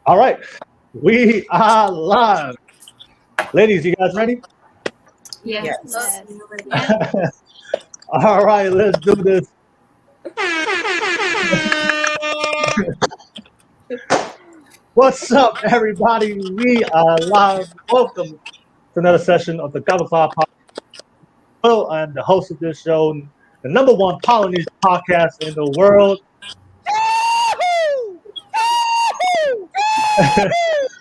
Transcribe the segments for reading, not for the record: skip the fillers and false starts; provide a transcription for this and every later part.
All right, we are live. Ladies, you guys ready? Yes. All right, let's do this. What's up, everybody? We are live. Welcome to another session of the Cover Club Podcast. I'm the host of this show, the number one Polynesian podcast in the world.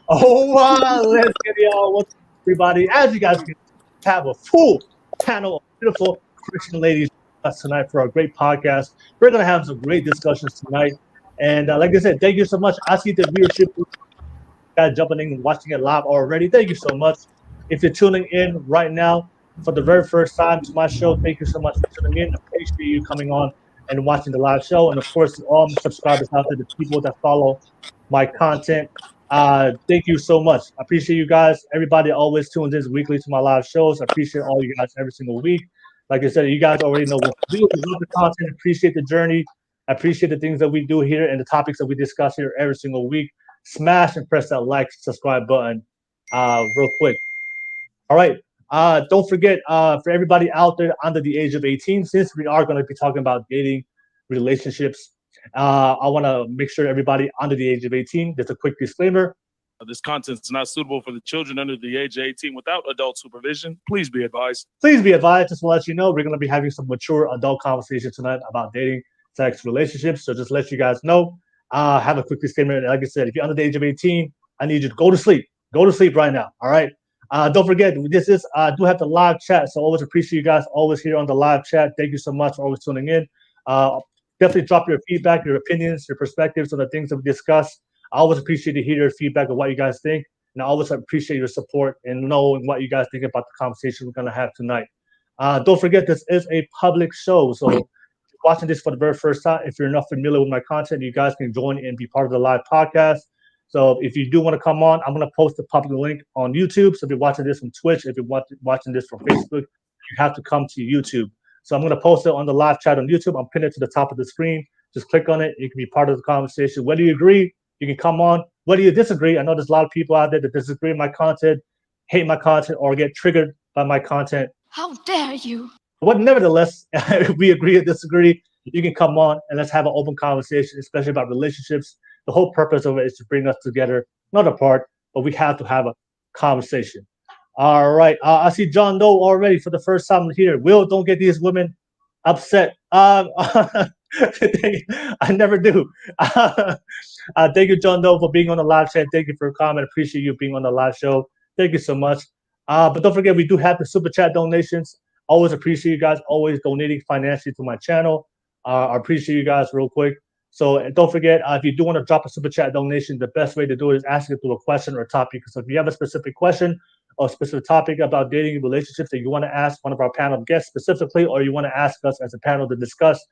Oh, wow, let's get y'all. What's up, everybody? As you guys can have a full panel of beautiful Christian ladies with us tonight for our great podcast. We're going to have some great discussions tonight. And like I said, thank you so much. I see the viewership guys jumping in and watching it live already. Thank you so much. If you're tuning in right now for the very first time to my show, thank you so much for tuning in. I appreciate you coming on and watching the live show. And of course, all my subscribers out there, the people that follow my content. Thank you so much. I appreciate you guys. Everybody always tunes in weekly to my live shows. I appreciate all you guys every single week. Like I said, you guys already know what to do. If you love the content, appreciate the journey. I appreciate the things that we do here and the topics that we discuss here every single week. Smash and press that like, subscribe button real quick. All right. Don't forget, for everybody out there under the age of 18, since we are going to be talking about dating, relationships, I want to make sure everybody under the age of 18, there's a quick disclaimer. This content is not suitable for the children under the age of 18 without adult supervision. Please be advised. Please be advised. Just to let you know, we're going to be having some mature adult conversation tonight about dating, sex, relationships. So just let you guys know, have a quick disclaimer. Like I said, if you're under the age of 18, I need you to go to sleep. Go to sleep right now. All right. Don't forget, this is I do have the live chat, so always appreciate you guys always here on the live chat. Thank you so much for always tuning in. Definitely drop your feedback, your opinions, your perspectives on the things that we discuss. I always appreciate to hear your feedback of what you guys think, and I always appreciate your support and knowing what you guys think about the conversation we're going to have tonight. Don't forget, this is a public show, so if you're watching this for the very first time, if you're not familiar with my content, you guys can join and be part of the live podcast. So if you do want to come on, I'm going to post a public link on YouTube. So if you're watching this from Twitch, if you're watching this from Facebook, you have to come to YouTube. So I'm going to post it on the live chat on YouTube. I'm pinning it to the top of the screen. Just click on it. You can be part of the conversation. Whether you agree, you can come on. Whether you disagree, I know there's a lot of people out there that disagree with my content, hate my content, or get triggered by my content. How dare you? But nevertheless, if we agree or disagree, you can come on and let's have an open conversation, especially about relationships. The whole purpose of it is to bring us together, not apart, but we have to have a conversation. All right. I see John Doe already for the first time here. Will, don't get these women upset. I never do. Thank you, John Doe, for being on the live chat. Thank you for your comment. Appreciate you being on the live show. Thank you so much. But don't forget, we do have the super chat donations. Always appreciate you guys always donating financially to my channel. I appreciate you guys real quick. So don't forget, if you do want to drop a super chat donation, the best way to do it is ask it through a question or a topic. So if you have a specific question or a specific topic about dating relationships that you want to ask one of our panel guests specifically, or you want to ask us as a panel to discuss,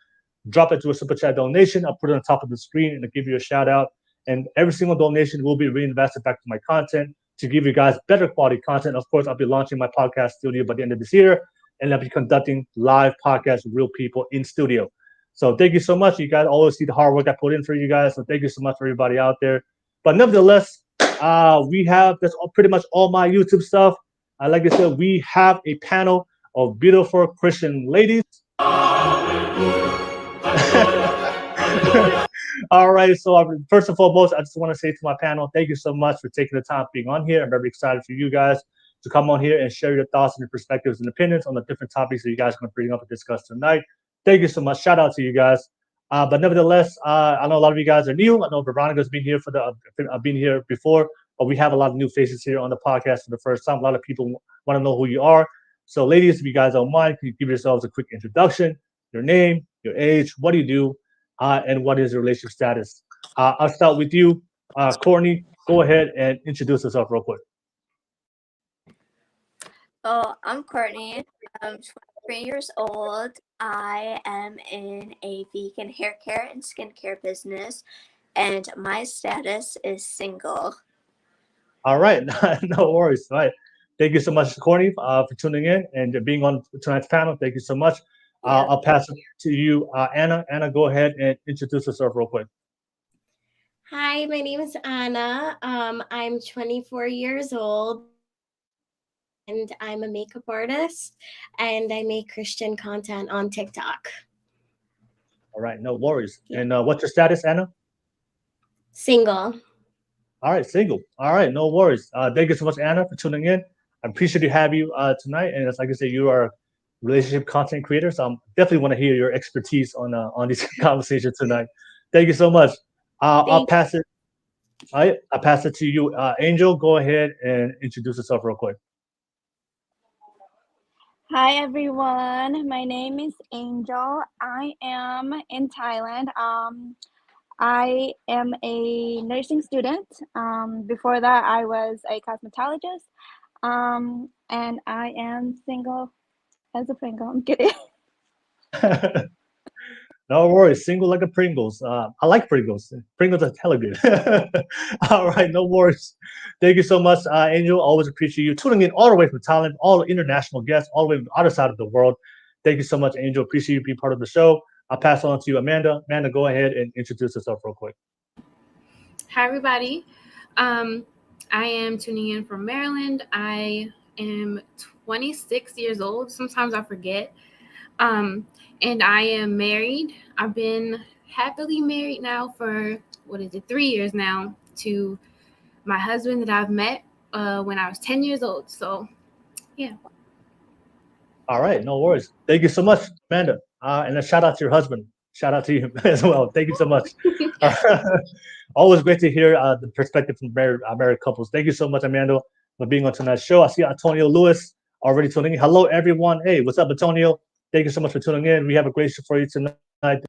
drop it to a super chat donation. I'll put it on top of the screen and I'll give you a shout out. And every single donation will be reinvested back to my content to give you guys better quality content. Of course, I'll be launching my podcast studio by the end of this year, and I'll be conducting live podcasts with real people in studio. So thank you so much. You guys always see the hard work I put in for you guys. So thank you so much for everybody out there. But nevertheless, we have that's pretty much all my YouTube stuff. Like I said, we have a panel of beautiful Christian ladies. All right. So first and foremost, I just want to say to my panel, thank you so much for taking the time being on here. I'm very excited for you guys to come on here and share your thoughts and your perspectives and opinions on the different topics that you guys are going to bring up and discuss tonight. Thank you so much. Shout out to you guys. But nevertheless, I know a lot of you guys are new. I know Veronica's been here been here before, but we have a lot of new faces here on the podcast for the first time. A lot of people want to know who you are. So ladies, if you guys don't mind, can you give yourselves a quick introduction, your name, your age, what do you do, and what is your relationship status? I'll start with you, Courtney. Go ahead and introduce yourself real quick. I'm Courtney. I'm 23 years old. I am in a vegan hair care and skincare business, and my status is single. All right. No worries. All right. Thank you so much, Courtney, for tuning in and being on tonight's panel. Thank you so much. I'll pass it to you, Anna. Anna, go ahead and introduce yourself real quick. Hi, my name is Anna. I'm 24 years old and I'm a makeup artist and I make Christian content on TikTok. All right, no worries. Yeah. And what's your status, Anna? Single. All right, single. All right, no worries. Thank you so much, Anna, for tuning in. I appreciate to have you tonight. And it's like I said, you are a relationship content creator, so I definitely want to hear your expertise on these conversations tonight. Thank you so much. I'll pass it. All right, I'll pass it to you, Angel. Go ahead and introduce yourself real quick. Hi everyone, my name is Angel. I am in Thailand. I am a nursing student. Before that, I was a cosmetologist. And I am single as a Pringle. I'm kidding. No worries. Single like a Pringles. I like Pringles. Pringles are hella good. All right, no worries. Thank you so much, Angel. Always appreciate you tuning in all the way from Thailand, all the international guests, all the way from the other side of the world. Thank you so much, Angel. Appreciate you being part of the show. I'll pass it on to you, Amanda. Amanda, go ahead and introduce yourself real quick. Hi, everybody. I am tuning in from Maryland. I am 26 years old. Sometimes I forget. And I am married. I've been happily married now for, 3 years now to my husband that I've met when I was 10 years old. So, yeah. All right, no worries. Thank you so much, Amanda. And a shout out to your husband. Shout out to you as well. Thank you so much. Always great to hear the perspective from married couples. Thank you so much, Amanda, for being on tonight's show. I see Antonio Lewis already tuning in. Hello, everyone. Hey, what's up, Antonio? Thank you so much for tuning in. We have a great show for you tonight. I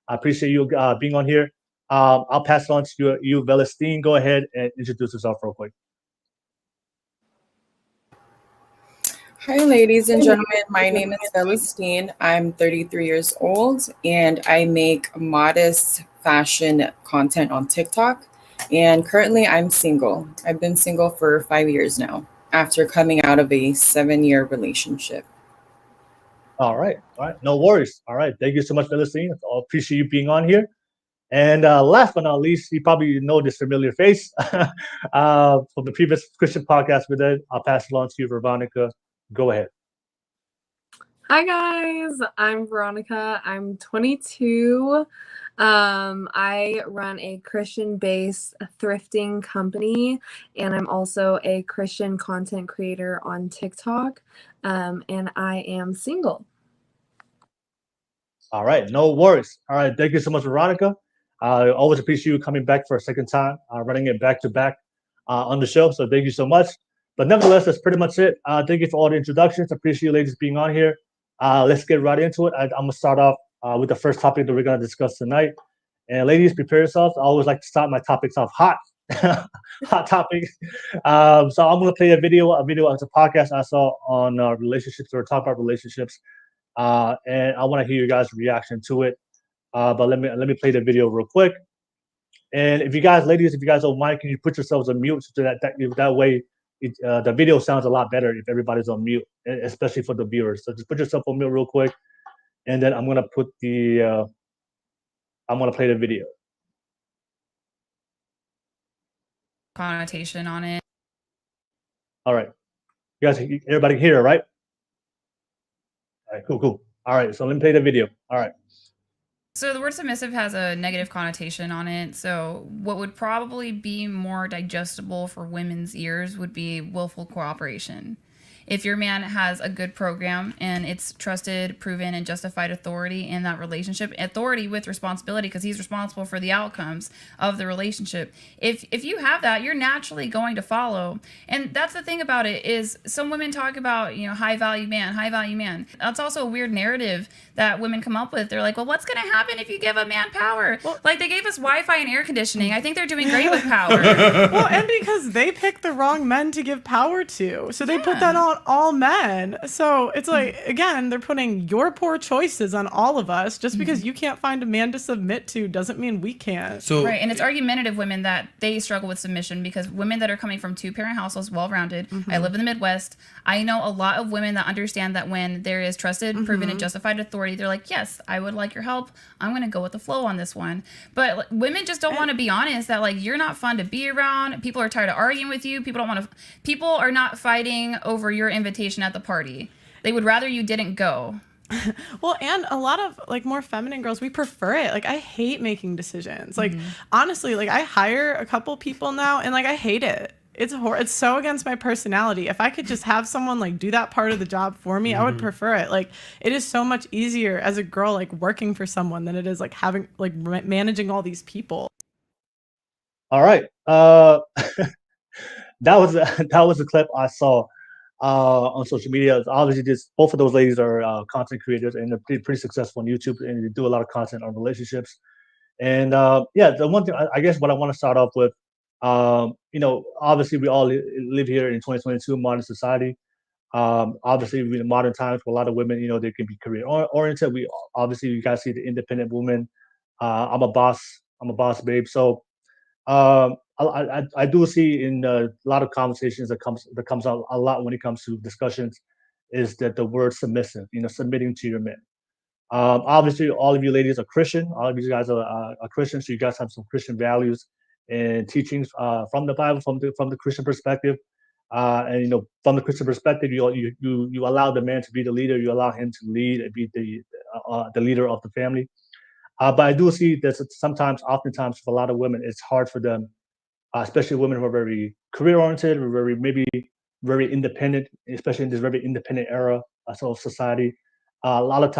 appreciate you being on here. I'll pass it on to you, Velestine. Go ahead and introduce yourself real quick. Hi, ladies and gentlemen. My name is Velestine. I'm 33 years old, and I make modest fashion content on TikTok. And currently, I'm single. I've been single for 5 years now, after coming out of a 7-year relationship. All right. No worries. All right. Thank you so much, Velestine. I appreciate you being on here. And last but not least, you probably know this familiar face from the previous Christian podcast we did. I'll pass it on to you, Veronica. Go ahead. Hi guys, I'm Veronica. I'm 22. I run a Christian-based thrifting company, and I'm also a Christian content creator on TikTok. And I am single. All right, no worries. All right, thank you so much, Veronica. I always appreciate you coming back for a second time, running it back to back on the show. So thank you so much. But nevertheless, that's pretty much it. Thank you for all the introductions. I appreciate you ladies being on here. Let's get right into it. I'm going to start off with the first topic that we're going to discuss tonight. And ladies, prepare yourselves. I always like to start my topics off hot, hot topics. So I'm going to play a video as a podcast I saw on relationships, or talk about relationships. And I want to hear you guys' reaction to it. But let me play the video real quick. And if you guys, ladies, if you guys don't mind, can you put yourselves on mute so that way the video sounds a lot better if everybody's on mute, especially for the viewers. So just put yourself on mute real quick, and then I'm gonna play the video. Connotation on it. All right, you guys, everybody here, right? All right, cool. All right, so let me play the video. All right. So the word submissive has a negative connotation on it. So what would probably be more digestible for women's ears would be willful cooperation. If your man has a good program and it's trusted, proven, and justified authority in that relationship, authority with responsibility, because he's responsible for the outcomes of the relationship. If you have that, you're naturally going to follow. And that's the thing about it, is some women talk about, high value man. That's also a weird narrative that women come up with. They're like, well, what's going to happen if you give a man power? Well, like, they gave us Wi-Fi and air conditioning. I think they're doing great with power. Well, and because they picked the wrong men to give power to. So they put that all men. So it's like, again, they're putting your poor choices on all of us. Just because you can't find a man to submit to doesn't mean we can't. So right, and it's argumentative women that they struggle with submission, because women that are coming from two-parent households, well-rounded. I live in the Midwest. I know a lot of women that understand that when there is trusted, proven, and justified authority, they're like, yes, I would like your help. I'm going to go with the flow on this one. But like, women just don't want to be honest that like you're not fun to be around. People are tired of arguing with you. People don't want to. People are not fighting over your invitation at the party. They would rather you didn't go. Well, and a lot of like more feminine girls, we prefer it. Like I hate making decisions. Like honestly, like I hire a couple people now and like I hate it. It's so against my personality. If I could just have someone like do that part of the job for me, I would prefer it. Like it is so much easier as a girl like working for someone than it is like having like managing all these people. All right. That was the clip I saw on social media. Obviously, both of those ladies are content creators and they're pretty successful on YouTube, and they do a lot of content on relationships. And the one thing I guess what I want to start off with, obviously we all live here in 2022 modern society. Obviously, in modern times, for a lot of women, they can be career oriented. Obviously you guys see the independent woman. I'm a boss babe. So I do see in a lot of conversations that comes out a lot when it comes to discussions is that the word submissive, submitting to your men. Obviously, all of you ladies are Christian. All of you guys are Christian, so you guys have some Christian values and teachings from the Bible, from the Christian perspective. And from the Christian perspective, you allow the man to be the leader. You allow him to lead and be the leader of the family. But I do see that oftentimes, for a lot of women, it's hard for them, especially women who are very career-oriented, or very independent, especially in this very independent era of society. A lot of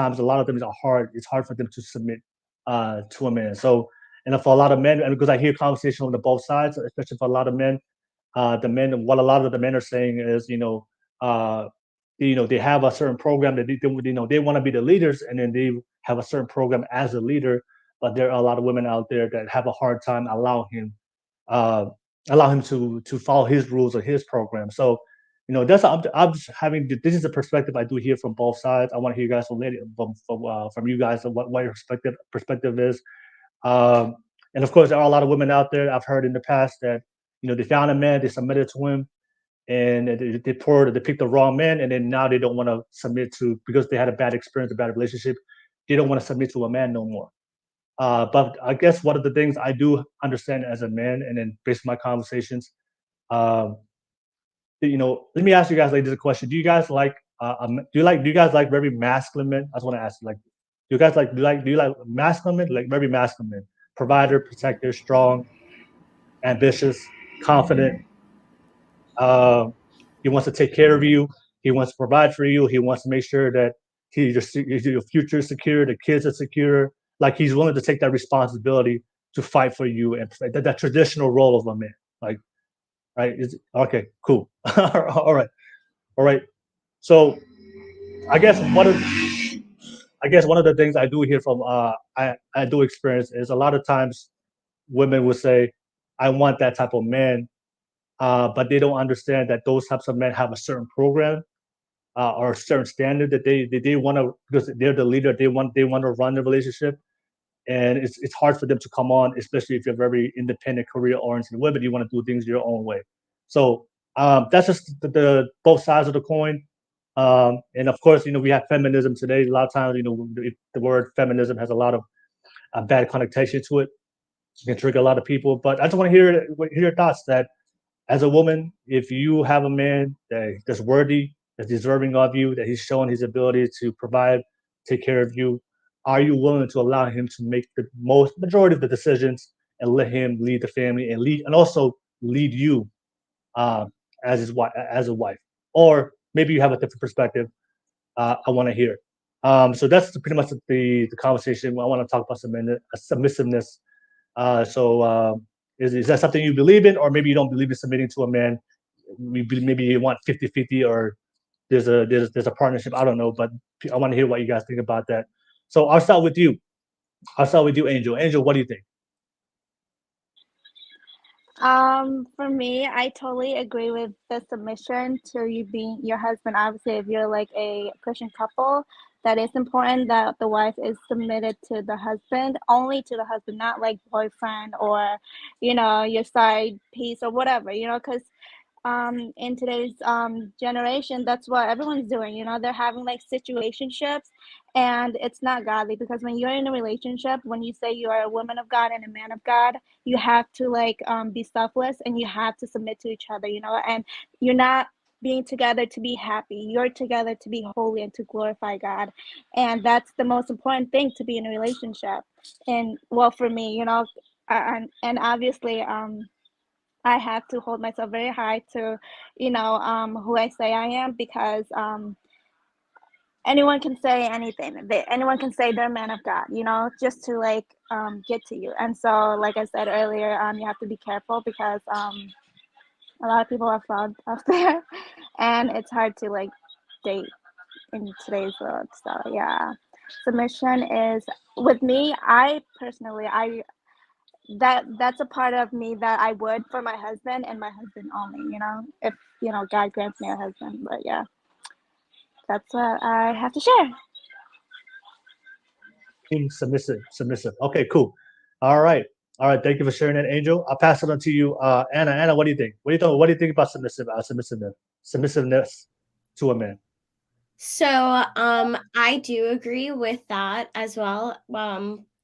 them are hard. It's hard for them to submit to a man. So, and for a lot of men, and because I hear conversation on both sides, especially for a lot of men, what a lot of the men are saying is, they have a certain program that they want to be the leaders, and then they have a certain program as a leader, but there are a lot of women out there that have a hard time allowing him to follow his rules or his program. So, I'm just having, this is a perspective I do hear from both sides. I want to hear you guys from you guys what your perspective is. And of course, there are a lot of women out there I've heard in the past that they found a man, they submitted to him, and they picked the wrong man, and then now they don't want to submit to, because they had a bad experience, a bad relationship. They don't want to submit to a man no more. But I guess one of the things I do understand as a man, and then based on my conversations, let me ask you guys like this question: do you guys like very masculine men? I just want to ask, like, do you like masculine men, like very masculine men, provider, protector, strong, ambitious, confident? He wants to take care of you. He wants to provide for you. He wants to make sure that your future is secure, the kids are secure. Like, he's willing to take that responsibility to fight for you, and that traditional role of a man. Like, right? Okay, cool. All right. So, I guess one of the things I do hear from I do experience is a lot of times women will say, "I want that type of man," but they don't understand that those types of men have a certain program or a certain standard that they want to, because they're the leader. They want to run the relationship, and it's hard for them to come on, especially if you're very independent, career-oriented women. You want to do things your own way. So that's just the both sides of the coin. And of course, we have feminism today. A lot of times, the word feminism has a lot of bad connotation to it. It can trigger a lot of people. But I just want to hear your thoughts that, as a woman, if you have a man that's worthy, that's deserving of you, that he's showing his ability to provide, take care of you, are you willing to allow him to make the majority of the decisions and let him lead the family and also lead you as a wife? Or maybe you have a different perspective. I want to hear. So that's pretty much the conversation. I want to talk about submissiveness. Is that something you believe in, or maybe you don't believe in submitting to a man? Maybe you want 50-50, or there's a partnership. I don't know, but I want to hear what you guys think about that. So I'll start with you. Angel. Angel, what do you think? For me, I totally agree with the submission to you being your husband. Obviously, if you're like a Christian couple, that is important that the wife is submitted to the husband, only to the husband, not like boyfriend or, your side piece or whatever, because in today's generation, that's what everyone's doing. They're having like situationships, and it's not godly, because when you're in a relationship, when you say you are a woman of God and a man of God, you have to like be selfless, and you have to submit to each other, and you're not being together to be happy. You're together to be holy and to glorify God, and that's the most important thing to be in a relationship. And well, for me, and obviously I have to hold myself very high to, who I say I am, because anyone can say anything. Anyone can say they're a man of God, just to like get to you. And so, like I said earlier, you have to be careful, because a lot of people are fraud out there, and it's hard to like date in today's world. So yeah, submission is, with me. I personally, that's a part of me that I would for my husband, and my husband only, if God grants me a husband. But yeah, that's what I have to share. Being submissive. Okay, cool. All right. Thank you for sharing that, Angel. I'll pass it on to you, Anna. Anna, what do you think? What do you think about submissiveness to a man? So, I do agree with that as well.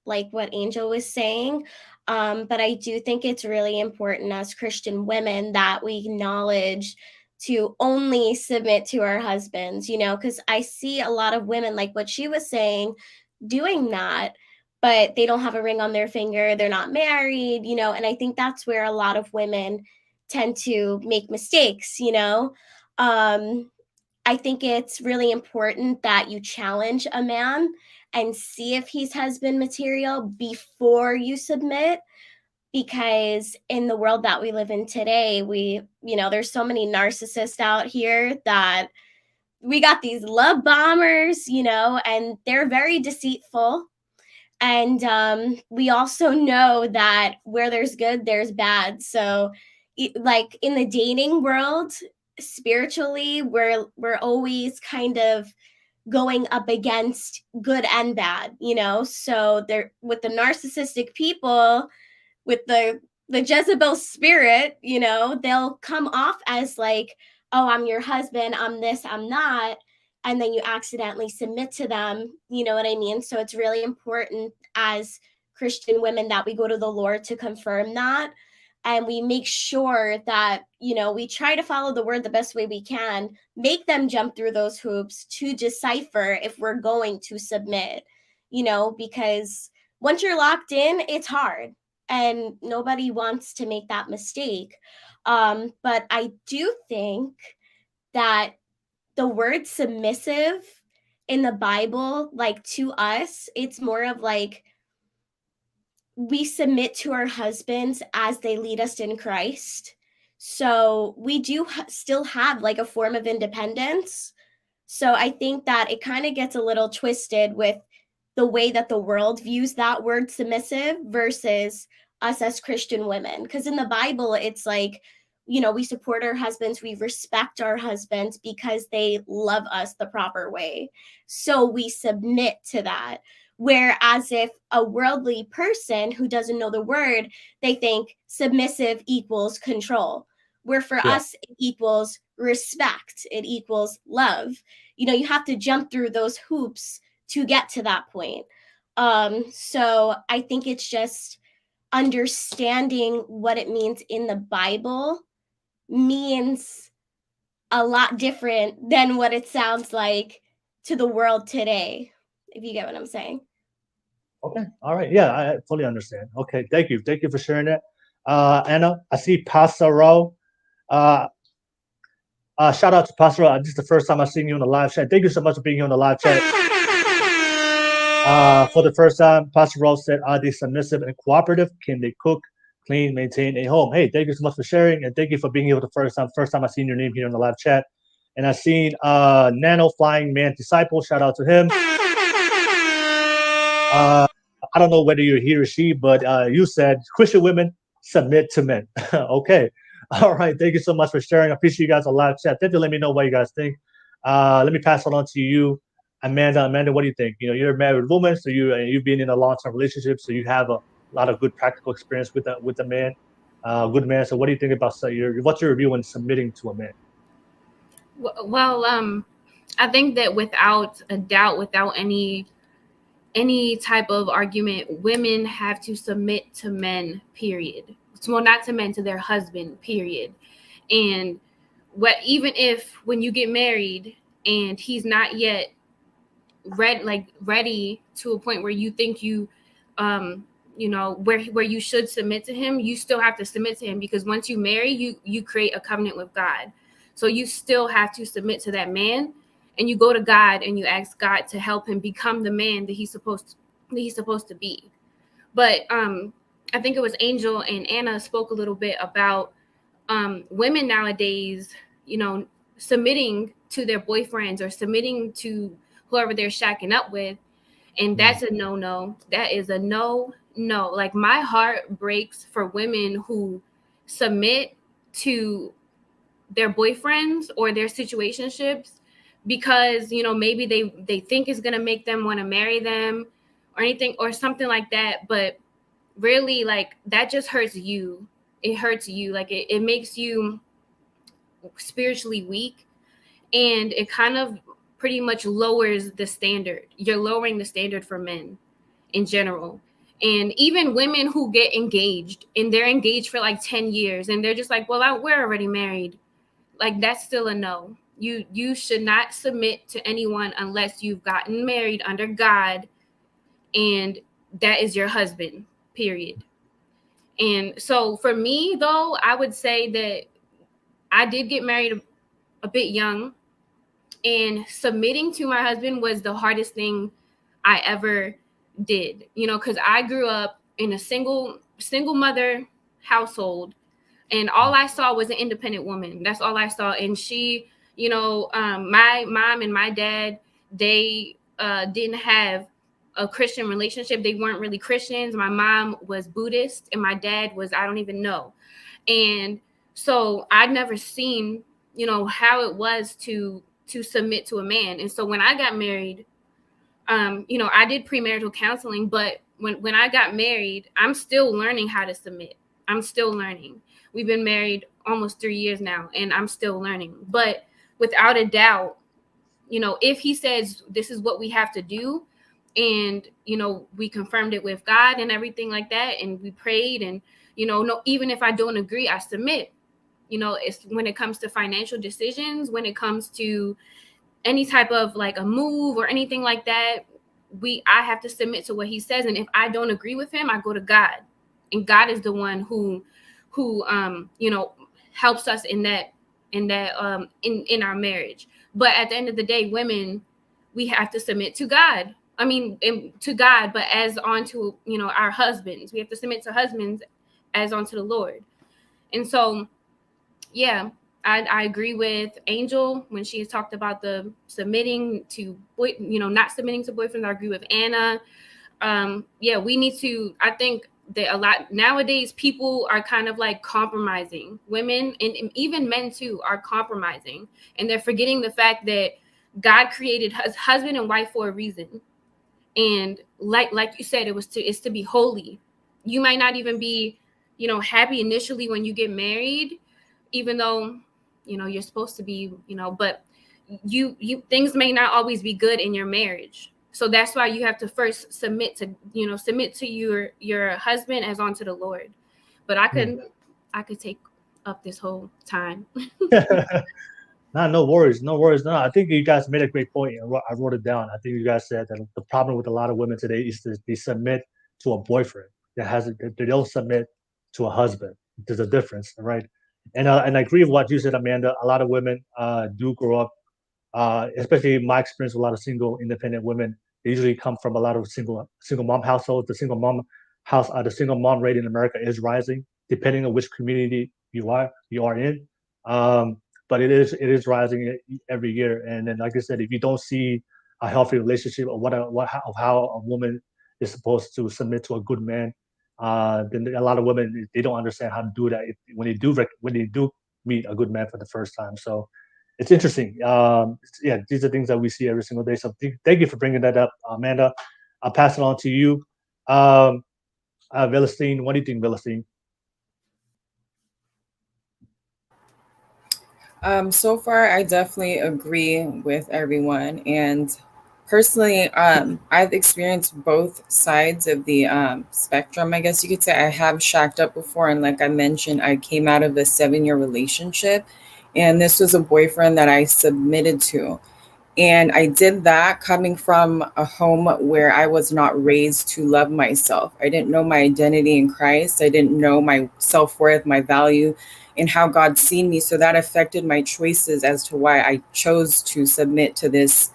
Like what Angel was saying. But I do think it's really important as Christian women that we acknowledge to only submit to our husbands, because I see a lot of women, like what she was saying, doing that, but they don't have a ring on their finger. They're not married, and I think that's where a lot of women tend to make mistakes, I think it's really important that you challenge a man and see if he's husband material before you submit, because in the world that we live in today, there's so many narcissists out here that we got these love bombers, and they're very deceitful. And we also know that where there's good, there's bad. So like in the dating world, spiritually, we're always kind of going up against good and bad, so they're with the narcissistic people, with the Jezebel spirit, they'll come off as like, oh, I'm your husband, I'm this, I'm not, and then you accidentally submit to them, you know what I mean? So it's really important as Christian women that we go to the Lord to confirm that, and we make sure that, we try to follow the word the best way we can, make them jump through those hoops to decipher if we're going to submit, because once you're locked in, it's hard, and nobody wants to make that mistake. But I do think that the word submissive in the Bible, like to us, it's more of like we submit to our husbands as they lead us in Christ. So we do still have like a form of independence. So I think that it kind of gets a little twisted with the way that the world views that word submissive versus us as Christian women. Because in the Bible, it's like, we support our husbands, we respect our husbands because they love us the proper way. So we submit to that. Whereas if a worldly person who doesn't know the word, they think submissive equals control. Where for us, it equals respect, it equals love. You have to jump through those hoops to get to that point. So I think it's just understanding what it means in the Bible means a lot different than what it sounds like to the world today, if you get what I'm saying. Okay. All right. Yeah, I fully understand. Okay. Thank you. Thank you for sharing that. Anna, I see Pastor Rowe. Shout out to Pastor Rowe. This is the first time I've seen you on the live chat. Thank you so much for being here on the live chat. For the first time, Pastor Rowe said, are they submissive and cooperative? Can they cook, clean, maintain a home? Hey, thank you so much for sharing, and thank you for being here for the first time. First time I've seen your name here in the live chat. And I've seen Nano Flying Man Disciple. Shout out to him. I don't know whether you're he or she, but you said Christian women submit to men. Okay. All right. Thank you so much for sharing. I appreciate you guys a lot. Chat. Definitely let me know what you guys think. Let me pass it on to you, Amanda. Amanda, what do you think? You're a married woman, so you've been in a long-term relationship, so you have a lot of good practical experience with a man, good man. So what do you think about what's your review when submitting to a man? Well, I think that without a doubt, without any type of argument, women have to submit to men, period. Well, not to men, to their husband, period. And even if when you get married and he's not yet ready to a point where you think where you should submit to him, you still have to submit to him, because once you marry, you create a covenant with God. So you still have to submit to that man, and you go to God and you ask God to help him become the man that he's supposed to be. But I think it was Angel and Anna spoke a little bit about women nowadays, submitting to their boyfriends or submitting to whoever they're shacking up with. And that's a no. That is a no. Like, my heart breaks for women who submit to their boyfriends or their situationships because, maybe they think it's going to make them want to marry them or anything or something like that. But really, like, that just hurts you. It hurts you. Like, it makes you spiritually weak, and it kind of pretty much lowers the standard. You're lowering the standard for men in general. And even women who get engaged and they're engaged for like 10 years and they're just like, well, we're already married. Like, that's still a no. You should not submit to anyone unless you've gotten married under God and that is your husband, period. And so for me, though, I would say that I did get married a bit young, and submitting to my husband was the hardest thing I ever did, because I grew up in a single mother household, and all I saw was an independent woman. That's all I saw. And she, my mom and my dad, they didn't have a Christian relationship. They weren't really Christians. My mom was Buddhist and my dad was, I don't even know. And so I'd never seen, how it was to submit to a man. And so when I got married, I did premarital counseling, but when I got married, I'm still learning how to submit. I'm still learning. We've been married almost 3 years now, and I'm still learning. But without a doubt, if he says this is what we have to do, and, we confirmed it with God and everything like that, and we prayed, and, no, even if I don't agree, I submit. It's when it comes to financial decisions, when it comes to any type of like a move or anything like that, I have to submit to what he says. And if I don't agree with him, I go to God, and God is the one who helps us in our marriage. But at the end of the day, women, we have to submit to God. I mean, to God, but as onto, our husbands. We have to submit to husbands as onto the Lord. And so, yeah, I agree with Angel when she talked about the submitting to, not submitting to boyfriends. I agree with Anna. We need to, I think that a lot nowadays people are kind of like compromising. Women and even men too are compromising, and they're forgetting the fact that God created husband and wife for a reason. And like you said, it's to be holy. You might not even be, happy initially when you get married, even though, you're supposed to be, but you things may not always be good in your marriage. So that's why you have to first submit to your husband as onto the Lord. But I could take up this whole time. No worries. No. I think you guys made a great point. I wrote it down. I think you guys said that the problem with a lot of women today is that they submit to a boyfriend they don't submit to a husband. There's a difference, right? And I agree with what you said, Amanda. A lot of women do grow up, especially in my experience, a lot of single independent women. They usually come from a lot of single mom households. The single mom rate in America is rising, depending on which community you are in. But it is rising every year. And then, like I said, if you don't see a healthy relationship or how a woman is supposed to submit to a good man, then a lot of women, they don't understand how to do that when they do meet a good man for the first time. So it's interesting. Yeah, these are things that we see every single day. So thank you for bringing that up, Amanda. I'll pass it on to you. Velestine, what do you think, Velestine? So far, I definitely agree with everyone. And personally, I've experienced both sides of the spectrum, I guess you could say. I have shacked up before. And like I mentioned, I came out of a 7-year relationship. And this was a boyfriend that I submitted to. And I did that coming from a home where I was not raised to love myself. I didn't know my identity in Christ. I didn't know my self-worth, my value, and how God seen me. So that affected my choices as to why I chose to submit to this,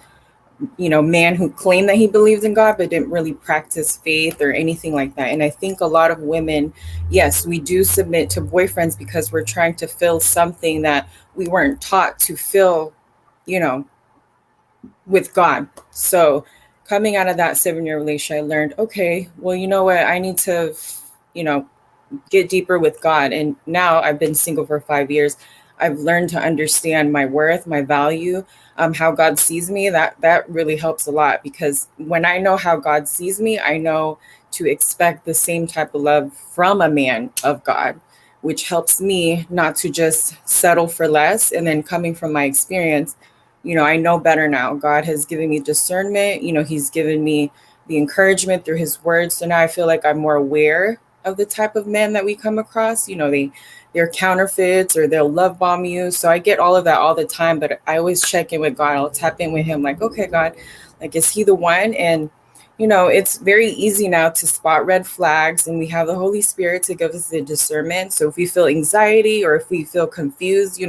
man who claimed that he believed in God, but didn't really practice faith or anything like that. And I think a lot of women, yes, we do submit to boyfriends because we're trying to fill something that we weren't taught to fill, with God. So coming out of that 7-year relationship, I learned, okay, well, you know what? I need to, get deeper with God. And now I've been single for 5 years. I've learned to understand my worth, my value, how God sees me. That really helps a lot, because when I know how God sees me, I know to expect the same type of love from a man of God, which helps me not to just settle for less. And then coming from my experience, I know better now. God has given me discernment. He's given me the encouragement through his words. So now I feel like I'm more aware of the type of men that we come across. They're counterfeits, or they'll love bomb you. So I get all of that all the time, but I always check in with God. I'll tap in with him like, okay, God, like, is he the one? And, it's very easy now to spot red flags, and we have the Holy Spirit to give us the discernment. So if we feel anxiety or if we feel confused,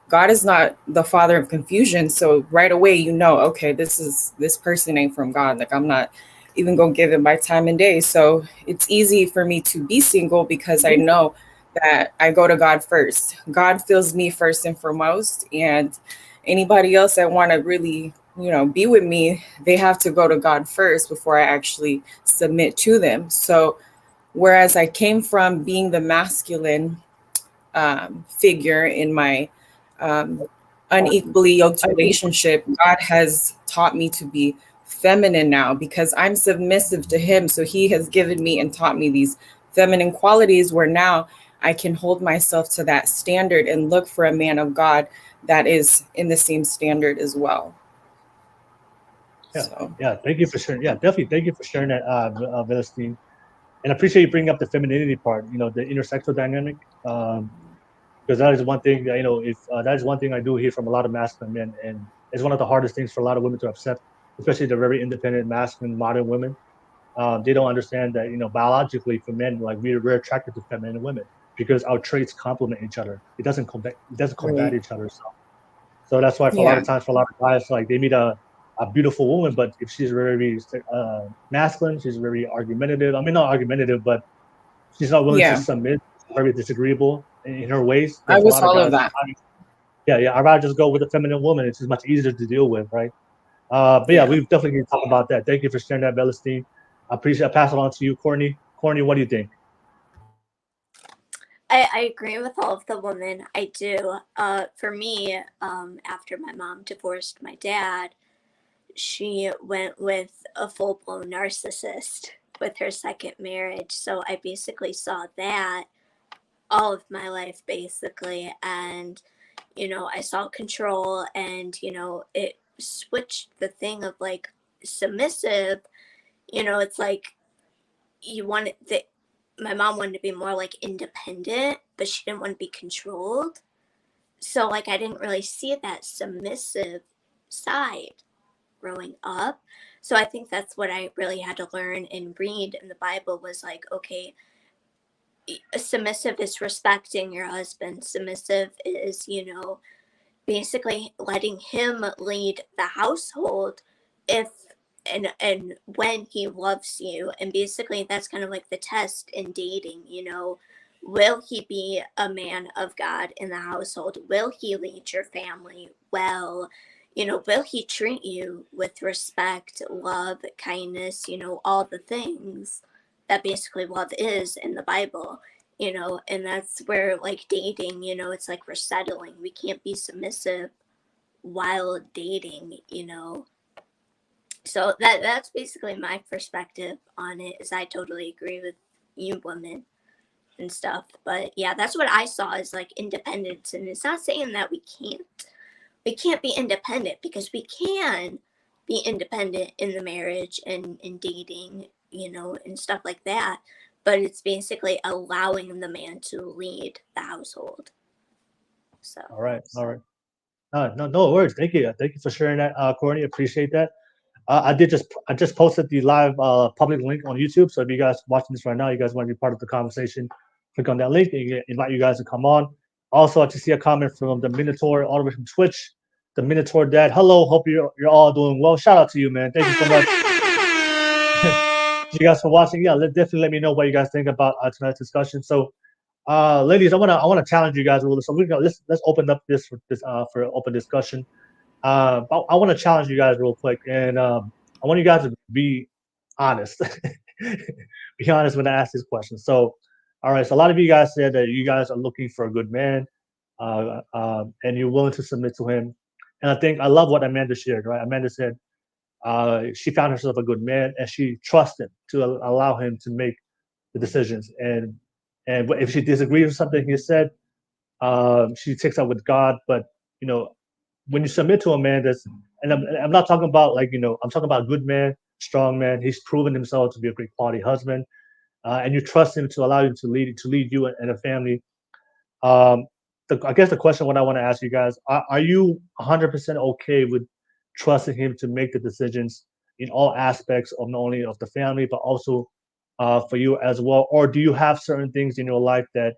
God is not the father of confusion. So right away, okay, this person ain't from God. Like, I'm not even going to give him my time and day. So it's easy for me to be single because I know that I go to God first. God fills me first and foremost. And anybody else that want to really, be with me, they have to go to God first before I actually submit to them. So whereas I came from being the masculine figure in my unequally yoked relationship, God has taught me to be feminine now because I'm submissive to him. So he has given me and taught me these feminine qualities where now I can hold myself to that standard and look for a man of God that is in the same standard as well. Yeah. Thank you for sharing. Yeah, definitely. Thank you for sharing that, Velestine. And I appreciate you bringing up the femininity part, the intersexual dynamic. Because that is one thing that, if that is one thing I do hear from a lot of masculine men, and it's one of the hardest things for a lot of women to accept, especially the very independent, masculine, modern women. They don't understand that, biologically for men, like we're attracted to feminine women because our traits complement each other. It doesn't combat each other. So that's why for a lot of times, for a lot of guys, like they meet a beautiful woman, but if she's very masculine, she's very argumentative. I mean, not argumentative, but she's not willing to submit, very disagreeable in her ways. I was all of that. I'd rather just go with a feminine woman. It's just much easier to deal with, right? But we've definitely need to talk about that. Thank you for sharing that, Velestine. I appreciate. I pass it on to you, Courtney. Courtney, what do you think? I agree with all of the women. I do. For me, after my mom divorced my dad, she went with a full-blown narcissist with her second marriage. So I basically saw that all of my life, basically. And, I saw control, and, it switched the thing of like submissive. It's like my mom wanted to be more like independent, but she didn't want to be controlled. So like I didn't really see that submissive side growing up. So I think that's what I really had to learn and read in the Bible was like, okay, submissive is respecting your husband. Submissive is, basically letting him lead the household if and when he loves you. And basically that's kind of like the test in dating, will he be a man of God in the household? Will he lead your family well? Will he treat you with respect, love, kindness, all the things? that basically love is in the Bible, you know, and that's where like dating, you know, it's like we're settling. We can't be submissive while dating, you know. So that's basically my perspective on it. Is I totally agree with you women and stuff. But yeah, that's what I saw as like independence. And it's not saying that we can't be independent, because we can be independent in the marriage and in dating, you know, and stuff like that. But it's basically allowing the man to lead the household. So All right. No worries. Thank you for sharing that, Courtney. Appreciate that. I just posted the live public link on YouTube. So if you guys watching this right now, you guys want to be part of the conversation, click on that link and invite you guys to come on. Also, I just see a comment from the Minotaur all the way from Twitch. The Minotaur Dad, hello. Hope you're all doing well. Shout out to you, man. Thank you so much. Thank you guys for watching. Yeah, definitely let me know what you guys think about tonight's discussion. So, ladies, I wanna challenge you guys a little. So let's open up this for open discussion. I want to challenge you guys real quick, and I want you guys to be honest. Be honest when I ask this question. So, all right. So a lot of you guys said that you guys are looking for a good man, and you're willing to submit to him. And I think I love what Amanda shared. Right? Amanda said she found herself a good man, and she trusted to allow him to make the decisions. And if she disagrees with something he said, she takes up with God. But you know, when you submit to a man and I'm not talking about like, you know, I'm talking about a good man, strong man. He's proven himself to be a great quality husband, and you trust him to allow you to lead you and a family. I guess the question what I want to ask you guys, are you 100% okay with trusting him to make the decisions in all aspects of not only of the family, but also for you as well? Or do you have certain things in your life that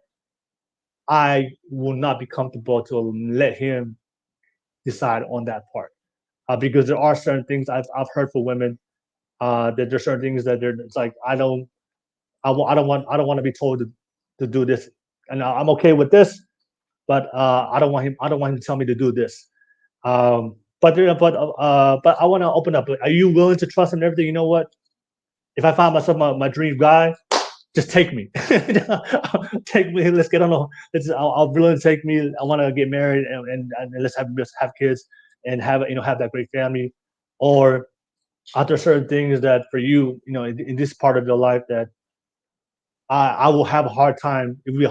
I will not be comfortable to let him decide on that part? Because there are certain things I've heard for women that there's certain things that it's like I don't want to be told to do this, and I'm okay with this, but I don't want him to tell me to do this. But I want to open up. Are you willing to trust him and everything? You know what? If I find myself my dream guy, just take me. Take me. Let's get on. I'll really take me. I want to get married and let's have kids and have that great family. Or are there certain things that for you, in this part of your life that I will have a hard time. It would be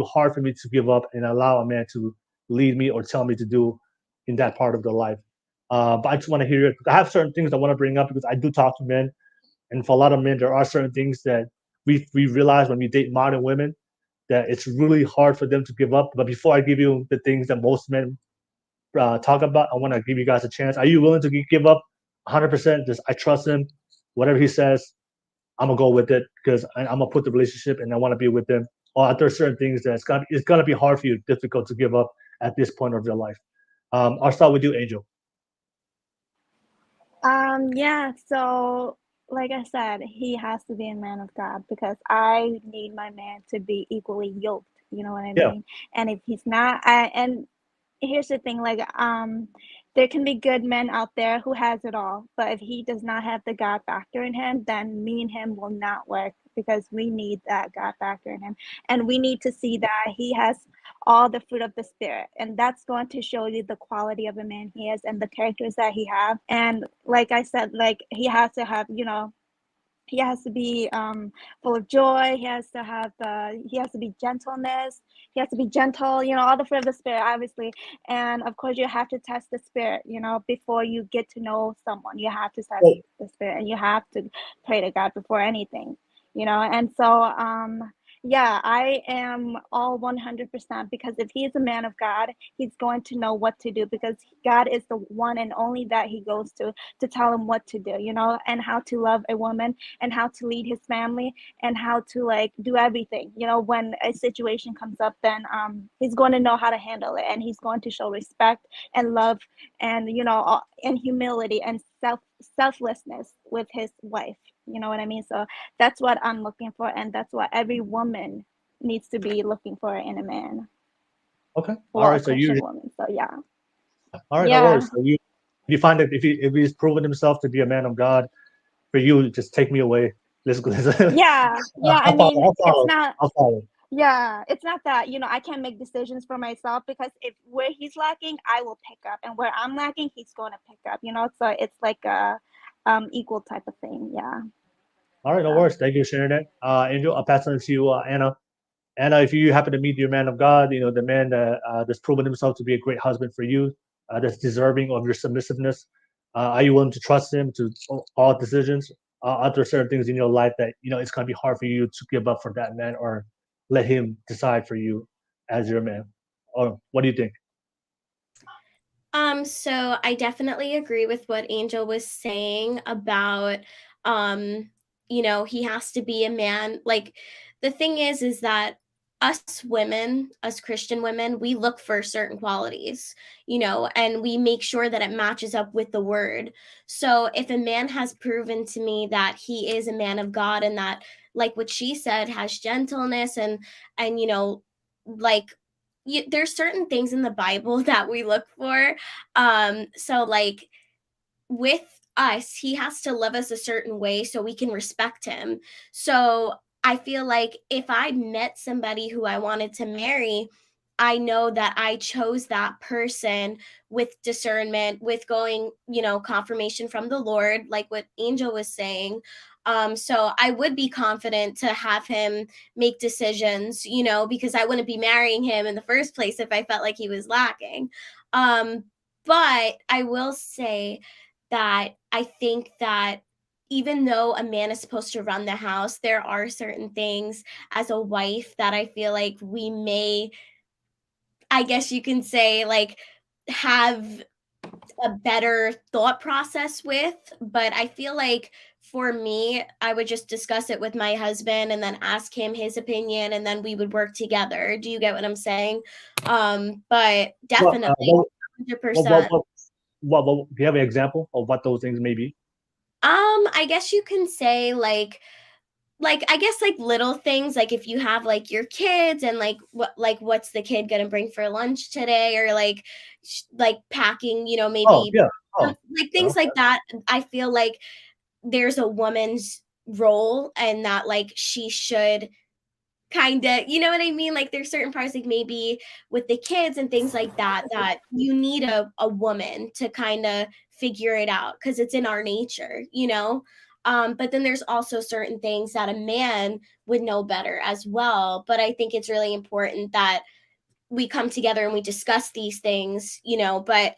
hard for me to give up and allow a man to lead me or tell me to do in that part of the life. But I just want to hear it. I have certain things I want to bring up because I do talk to men, and for a lot of men, there are certain things that we realize when we date modern women that it's really hard for them to give up. But before I give you the things that most men talk about, I want to give you guys a chance. Are you willing to give up 100%? Just I trust him. Whatever he says, I'm gonna go with it because I'm gonna put the relationship and I want to be with them. Or are there certain things that it's gonna be hard for you, difficult to give up at this point of your life? I'll start with you, Angel. Yeah, so like I said, he has to be a man of God because I need my man to be equally yoked, you know what I Yeah. mean? And if he's not, and here's the thing, like there can be good men out there who has it all, but if he does not have the God factor in him, then me and him will not work because we need that God factor in him, and we need to see that he has all the fruit of the spirit, and that's going to show you the quality of a man he is and the characters that he have. And like I said, like he has to have, he has to be full of joy. He has to be gentleness. He has to be gentle, all the fruit of the spirit, obviously. And of course you have to test the spirit, before you get to know someone. You have to test the spirit, and you have to pray to God before anything, and so yeah, I am all 100% because if he is a man of God, he's going to know what to do because God is the one and only that he goes to tell him what to do, and how to love a woman and how to lead his family and how to do everything. When a situation comes up, then he's going to know how to handle it, and he's going to show respect and love and and humility and selflessness with his wife. You know what I mean? So that's what I'm looking for, and that's what every woman needs to be looking for in a man. Okay. All right. So woman. So yeah. All right. Yeah. No worries. So you find that if he's proven himself to be a man of God, for you, just take me away. Yeah, yeah. I I'll follow. mean, I'll it's follow. not. I'll follow. Yeah, it's not that, I can't make decisions for myself, because if where he's lacking, I will pick up, and where I'm lacking, he's going to pick up. So it's like a equal type of thing. Yeah. All right, no So. worries. Thank you for sharing that. Angel, I'll pass it on to you, Anna. Anna, if you happen to meet your man of God, the man that that's proven himself to be a great husband for you, that's deserving of your submissiveness, are you willing to trust him to all decisions? Are there certain things in your life that it's going to be hard for you to give up for that man, or let him decide for you as your man? Or what do you think? So I definitely agree with what Angel was saying about, he has to be a man. Like, the thing is that us women, us Christian women, we look for certain qualities, and we make sure that it matches up with the word. So if a man has proven to me that he is a man of God, and that, like what she said, has gentleness and like, there's certain things in the Bible that we look for. So like, with us, he has to love us a certain way so we can respect him. So I feel like if I met somebody who I wanted to marry, I know that I chose that person with discernment, with going, confirmation from the Lord, like what Angel was saying. So I would be confident to have him make decisions, because I wouldn't be marrying him in the first place if I felt like he was lacking. But I will say that I think that even though a man is supposed to run the house, there are certain things as a wife that I feel like we may, I guess you can say, like, have a better thought process with. But I feel like for me, I would just discuss it with my husband and then ask him his opinion, and then we would work together. Do you get what I'm saying? But definitely, 100%. Do you have an example of what those things may be? I guess you can say like I guess like little things, like if you have like your kids and what's the kid gonna bring for lunch today, or like packing, maybe Oh, yeah. like things like that. I feel like there's a woman's role, and that like she should kind of, you know what I mean? Like there's certain parts, like maybe with the kids and things like that, that you need a woman to kind of figure it out, because it's in our nature, but then there's also certain things that a man would know better as well. But I think it's really important that we come together and we discuss these things, but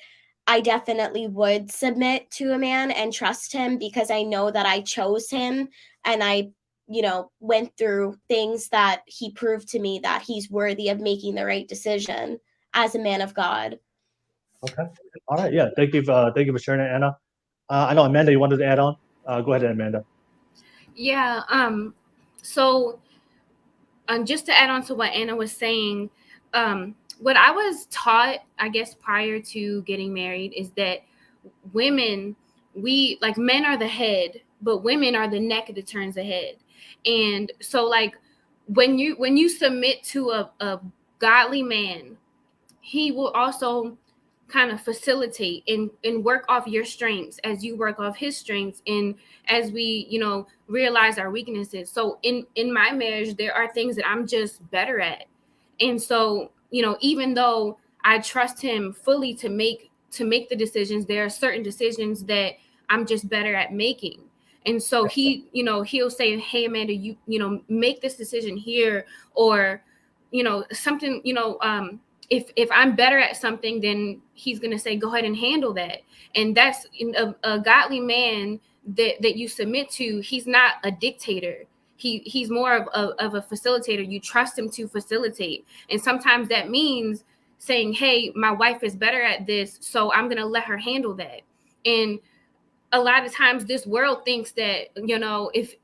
I definitely would submit to a man and trust him, because I know that I chose him, and I went through things that he proved to me that he's worthy of making the right decision as a man of God. Okay. All right. Yeah. Thank you for sharing that, Anna. I know Amanda, you wanted to add on. Go ahead, Amanda. Yeah. So just to add on to what Anna was saying, what I was taught, I guess, prior to getting married is that women, men are the head, but women are the neck that turns the head. And so like when you submit to a godly man, he will also kind of facilitate and work off your strengths as you work off his strengths, and as we realize our weaknesses. So in my marriage, there are things that I'm just better at, and so even though I trust him fully to make the decisions, there are certain decisions that I'm just better at making. And so he'll say, hey Amanda, you make this decision here, or something, if I'm better at something, then he's going to say, go ahead and handle that. And that's a godly man that you submit to. He's not a dictator. He's more of a facilitator. You trust him to facilitate. And sometimes that means saying, hey, my wife is better at this, so I'm going to let her handle that. And a lot of times this world thinks that, if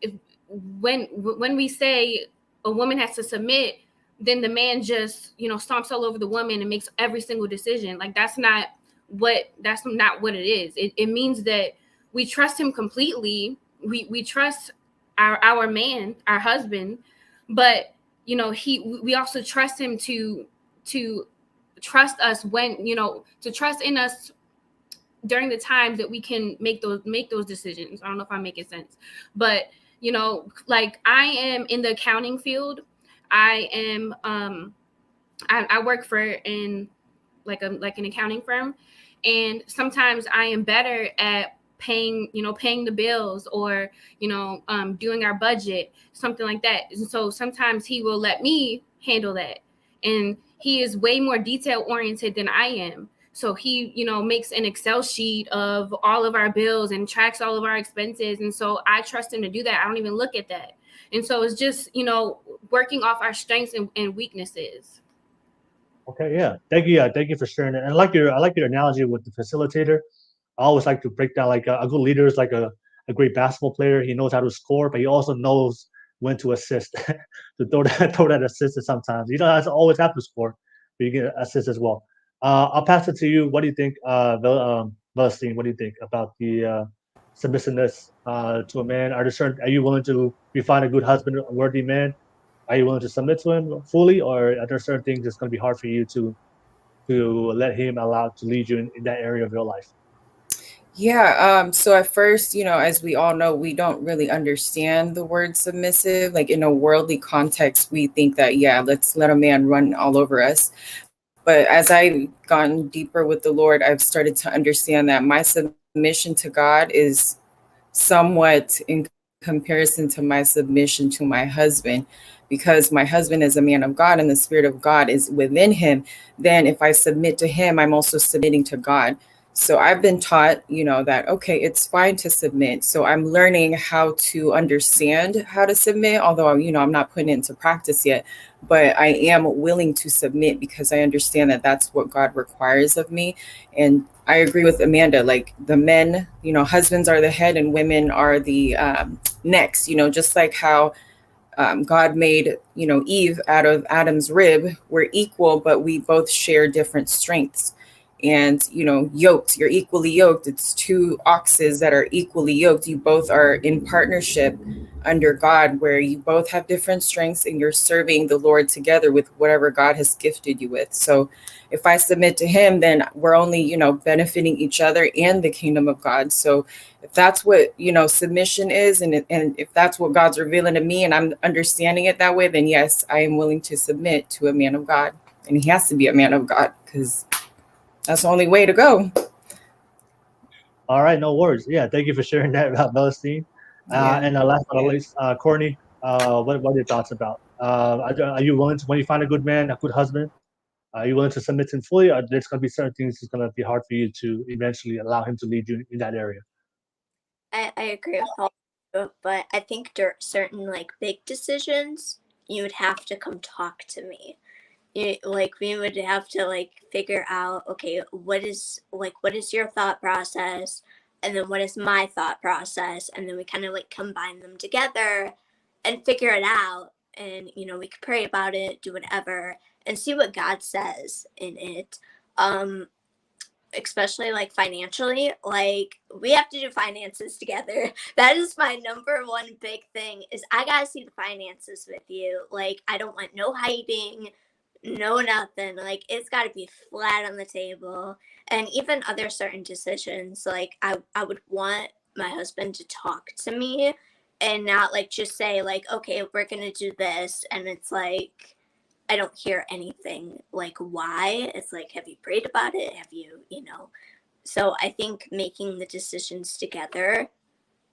when we say a woman has to submit, then the man just, stomps all over the woman and makes every single decision. Like that's not what it is. It means that we trust him completely. We trust our man, our husband, but we also trust him to trust us when, to trust in us during the times that we can make those decisions. I don't know if I'm making sense, but like I am in the accounting field. I am I work for in like an accounting firm, and sometimes I am better at paying the bills, or doing our budget, something like that. And so sometimes he will let me handle that, and he is way more detail oriented than I am. So he makes an Excel sheet of all of our bills and tracks all of our expenses, and so I trust him to do that. I don't even look at that. And so it's just working off our strengths and weaknesses. Okay, yeah. Thank you. Yeah, thank you for sharing it. And I like your analogy with the facilitator. I always like to break down like a good leader is like a great basketball player. He knows how to score, but he also knows when to assist, to throw that assist sometimes. You don't have to always have to score, but you can assist as well. I'll pass it to you. What do you think, Velestine? What do you think about the submissiveness to a man? Are you willing to find a good husband, a worthy man? Are you willing to submit to him fully, or are there certain things that's going to be hard for you to let him allow to lead you in that area of your life? Yeah, so at first, as we all know, we don't really understand the word submissive. Like in a worldly context, we think that, yeah, let's let a man run all over us. But as I've gotten deeper with the Lord, I've started to understand that my submission to God is somewhat in comparison to my submission to my husband, because my husband is a man of God and the Spirit of God is within him. Then if I submit to him, I'm also submitting to God. So I've been taught, that, okay, it's fine to submit. So I'm learning how to understand how to submit, although, I'm not putting it into practice yet, but I am willing to submit because I understand that that's what God requires of me. And I agree with Amanda, like the men, husbands are the head and women are the necks, just like how God made, Eve out of Adam's rib. We're equal, but we both share different strengths. And, yoked, you're equally yoked. It's two oxes that are equally yoked. You both are in partnership under God, where you both have different strengths and you're serving the Lord together with whatever God has gifted you with. So if I submit to him, then we're only, benefiting each other and the kingdom of God. So if that's what, submission is, and if that's what God's revealing to me and I'm understanding it that way, then yes, I am willing to submit to a man of God. And he has to be a man of God, because that's the only way to go. All right, no worries. Yeah, thank you for sharing that about Velestine. And last but not least, Courtney, what are your thoughts about? Are you willing to, when you find a good man, a good husband, are you willing to submit to him fully, or there's going to be certain things that's going to be hard for you to eventually allow him to lead you in that area? I agree with all of you, but I think certain like big decisions, you would have to come talk to me. We would have to figure out, okay, what is your thought process, and then what is my thought process, and then we kind of combine them together and figure it out. And we could pray about it, do whatever, and see what God says in it. Especially financially, we have to do finances together. That is my number one big thing, is I gotta see the finances with you. I don't want no hiding, no nothing. It's got to be flat on the table. And even other certain decisions, I would want my husband to talk to me and not just say okay, we're gonna do this, and it's I don't hear anything why. It's have you prayed about it, have you so I think making the decisions together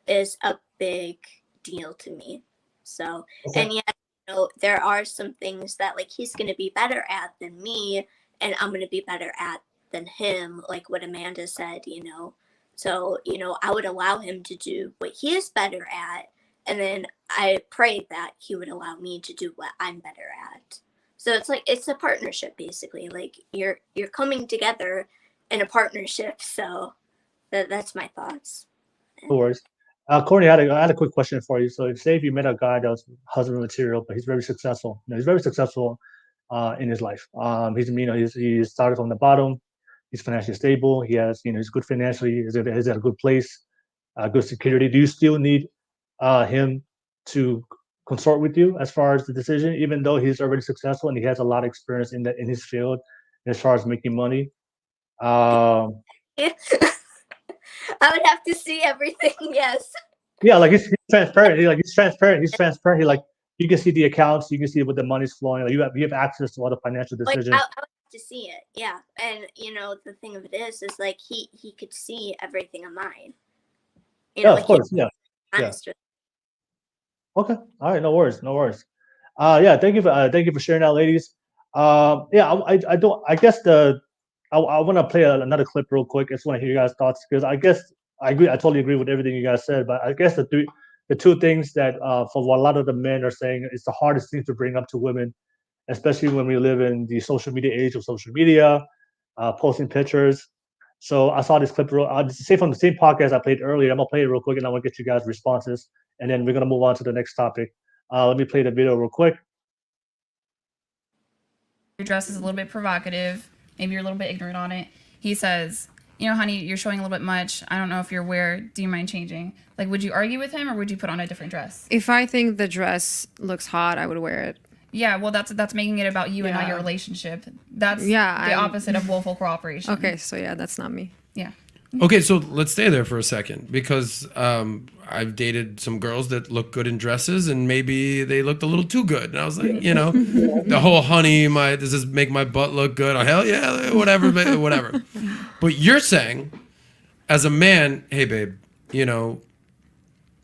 is a big deal to me. So okay. And yet there are some things that he's going to be better at than me, and I'm going to be better at than him, like what Amanda said, So, I would allow him to do what he is better at, and then I pray that he would allow me to do what I'm better at. So it's a partnership, basically. You're coming together in a partnership. So that's my thoughts. Of course. Courtney, I had a quick question for you. So, say if you met a guy that was husband material, but he's very successful. He's very successful in his life. He started from the bottom. He's financially stable. He has, he's good financially. He's at a good place, good security. Do you still need him to consort with you as far as the decision, even though he's already successful and he has a lot of experience in his field as far as making money? I would have to see everything. Yes. Yeah, like he's transparent. He's transparent. He's transparent. He like you can see the accounts. You can see what the money's flowing. Like you have access to all the financial Like decisions. I would have to see it, yeah. And the thing of it is like he could see everything of mine. Yeah, of course. Yeah. Honest with Okay. All right. No worries. No worries. Yeah. Thank you for sharing that, ladies. Yeah. I don't. I guess I want to play another clip real quick. I just want to hear you guys' thoughts because I guess I agree. I totally agree with everything you guys said. But I guess the two things that for what a lot of the men are saying is the hardest thing to bring up to women, especially when we live in the social media age of social media, posting pictures. So I saw this clip. Say from the same podcast I played earlier. I'm gonna play it real quick, and I want to get you guys' responses, and then we're gonna move on to the next topic. Let me play the video real quick. Your dress is a little bit provocative. Maybe you're a little bit ignorant on it. He says, honey, you're showing a little bit much. I don't know if you're aware. Do you mind changing? Like, would you argue with him or would you put on a different dress? If I think the dress looks hot, I would wear it. Yeah, well, that's making it about you and not your relationship. That's the opposite of willful cooperation. Okay, so yeah, that's not me. Yeah. Okay, so let's stay there for a second because I've dated some girls that look good in dresses and maybe they looked a little too good. And I was like, the whole honey, does this make my butt look good? Oh, hell yeah, whatever, whatever. But you're saying, as a man, hey, babe, a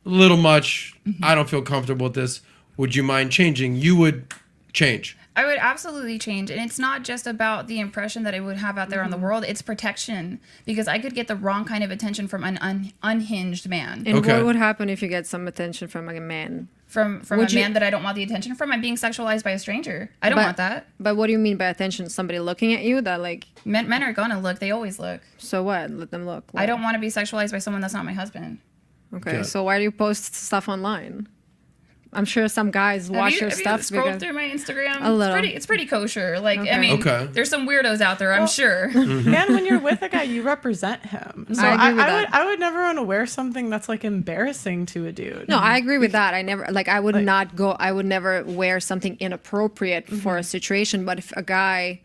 little much. I don't feel comfortable with this. Would you mind changing? You would change. I would absolutely change. And it's not just about the impression that it would have out there on the world. It's protection. Because I could get the wrong kind of attention from an unhinged man. And what would happen if you get some attention from a man? From a man that I don't want the attention from? I'm being sexualized by a stranger. I don't want that. But what do you mean by attention? Somebody looking at you that like... Men are gonna look. They always look. So what? Let them look. I don't want to be sexualized by someone that's not my husband. Okay, so why do you post stuff online? I'm sure some guys watch your stuff. Have you scrolled through my Instagram? A little. It's pretty kosher. Like, I mean, there's some weirdos out there, I'm sure. And when you're with a guy, you represent him. So I would never want to wear something that's like embarrassing to a dude. No, I agree with that. I would never wear something inappropriate for a situation. But if a guy,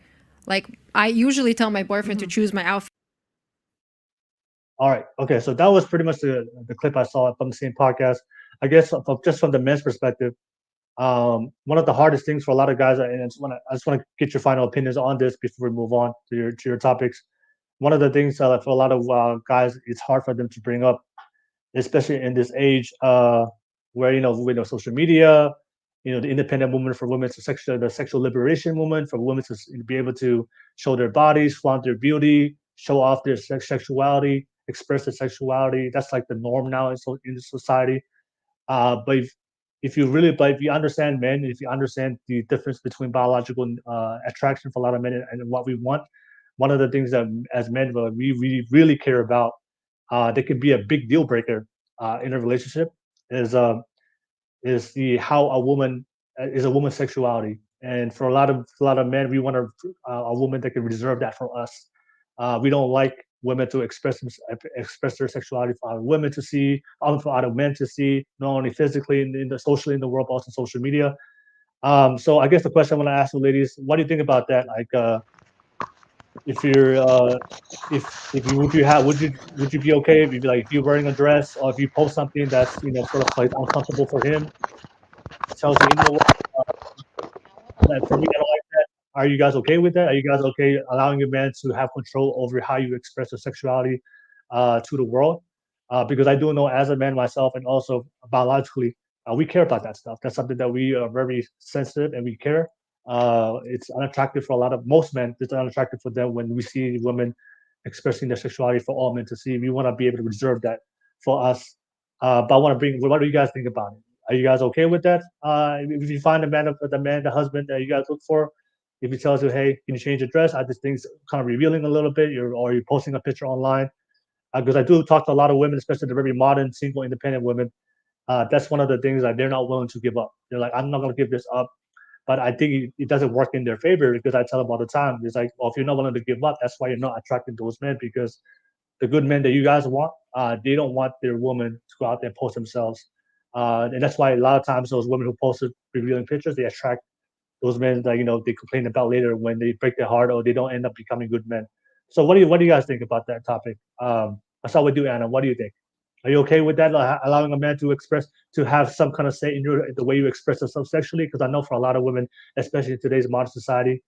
I usually tell my boyfriend to choose my outfit. All right. Okay. So that was pretty much the clip I saw from the same podcast. I guess just from the men's perspective, one of the hardest things for a lot of guys, and I just want to get your final opinions on this before we move on to your topics. One of the things for a lot of guys, it's hard for them to bring up, especially in this age where social media, the independent movement for women, the sexual liberation movement for women to be able to show their bodies, flaunt their beauty, show off their sexuality, express their sexuality. That's like the norm now in society. But if you understand men, if you understand the difference between biological attraction for a lot of men and what we want, one of the things that as men we really care about, that can be a big deal breaker in a relationship, is how a woman's sexuality. And for a lot of men, we want a woman that can reserve that for us. We don't like women to express their sexuality for other women to see, for other men to see, not only physically socially in the world, but also social media. So I guess the question I want to ask you, ladies, what do you think about that? Like, if you're, would you be okay if you're wearing a dress or if you post something that's sort of like uncomfortable for him? Tells you, for me, I don't like that. Are you guys okay with that? Are you guys okay allowing your man to have control over how you express your sexuality to the world? Because I do know as a man myself and also biologically, we care about that stuff. That's something that we are very sensitive and we care. It's unattractive for most men. It's unattractive for them when we see women expressing their sexuality for all men to see. We want to be able to reserve that for us. But I want to what do you guys think about it? Are you guys okay with that? If you find the husband that you guys look for, if he tells you, hey, can you change your dress? I just think it's kind of revealing a little bit, or you're posting a picture online. Because I do talk to a lot of women, especially the very modern, single, independent women. That's one of the things that they're not willing to give up. They're like, I'm not going to give this up. But I think it doesn't work in their favor because I tell them all the time, it's like, well, if you're not willing to give up, that's why you're not attracting those men, because the good men that you guys want, they don't want their woman to go out there and post themselves. And that's why a lot of times those women who posted revealing pictures, they attract those men that they complain about later when they break their heart or they don't end up becoming good men. So what do you guys think about that topic? I'll start with you, Anna. What do you think? Are you okay with that? Like, allowing a man to have some kind of say in the way you express yourself sexually? Because I know for a lot of women, especially in today's modern society,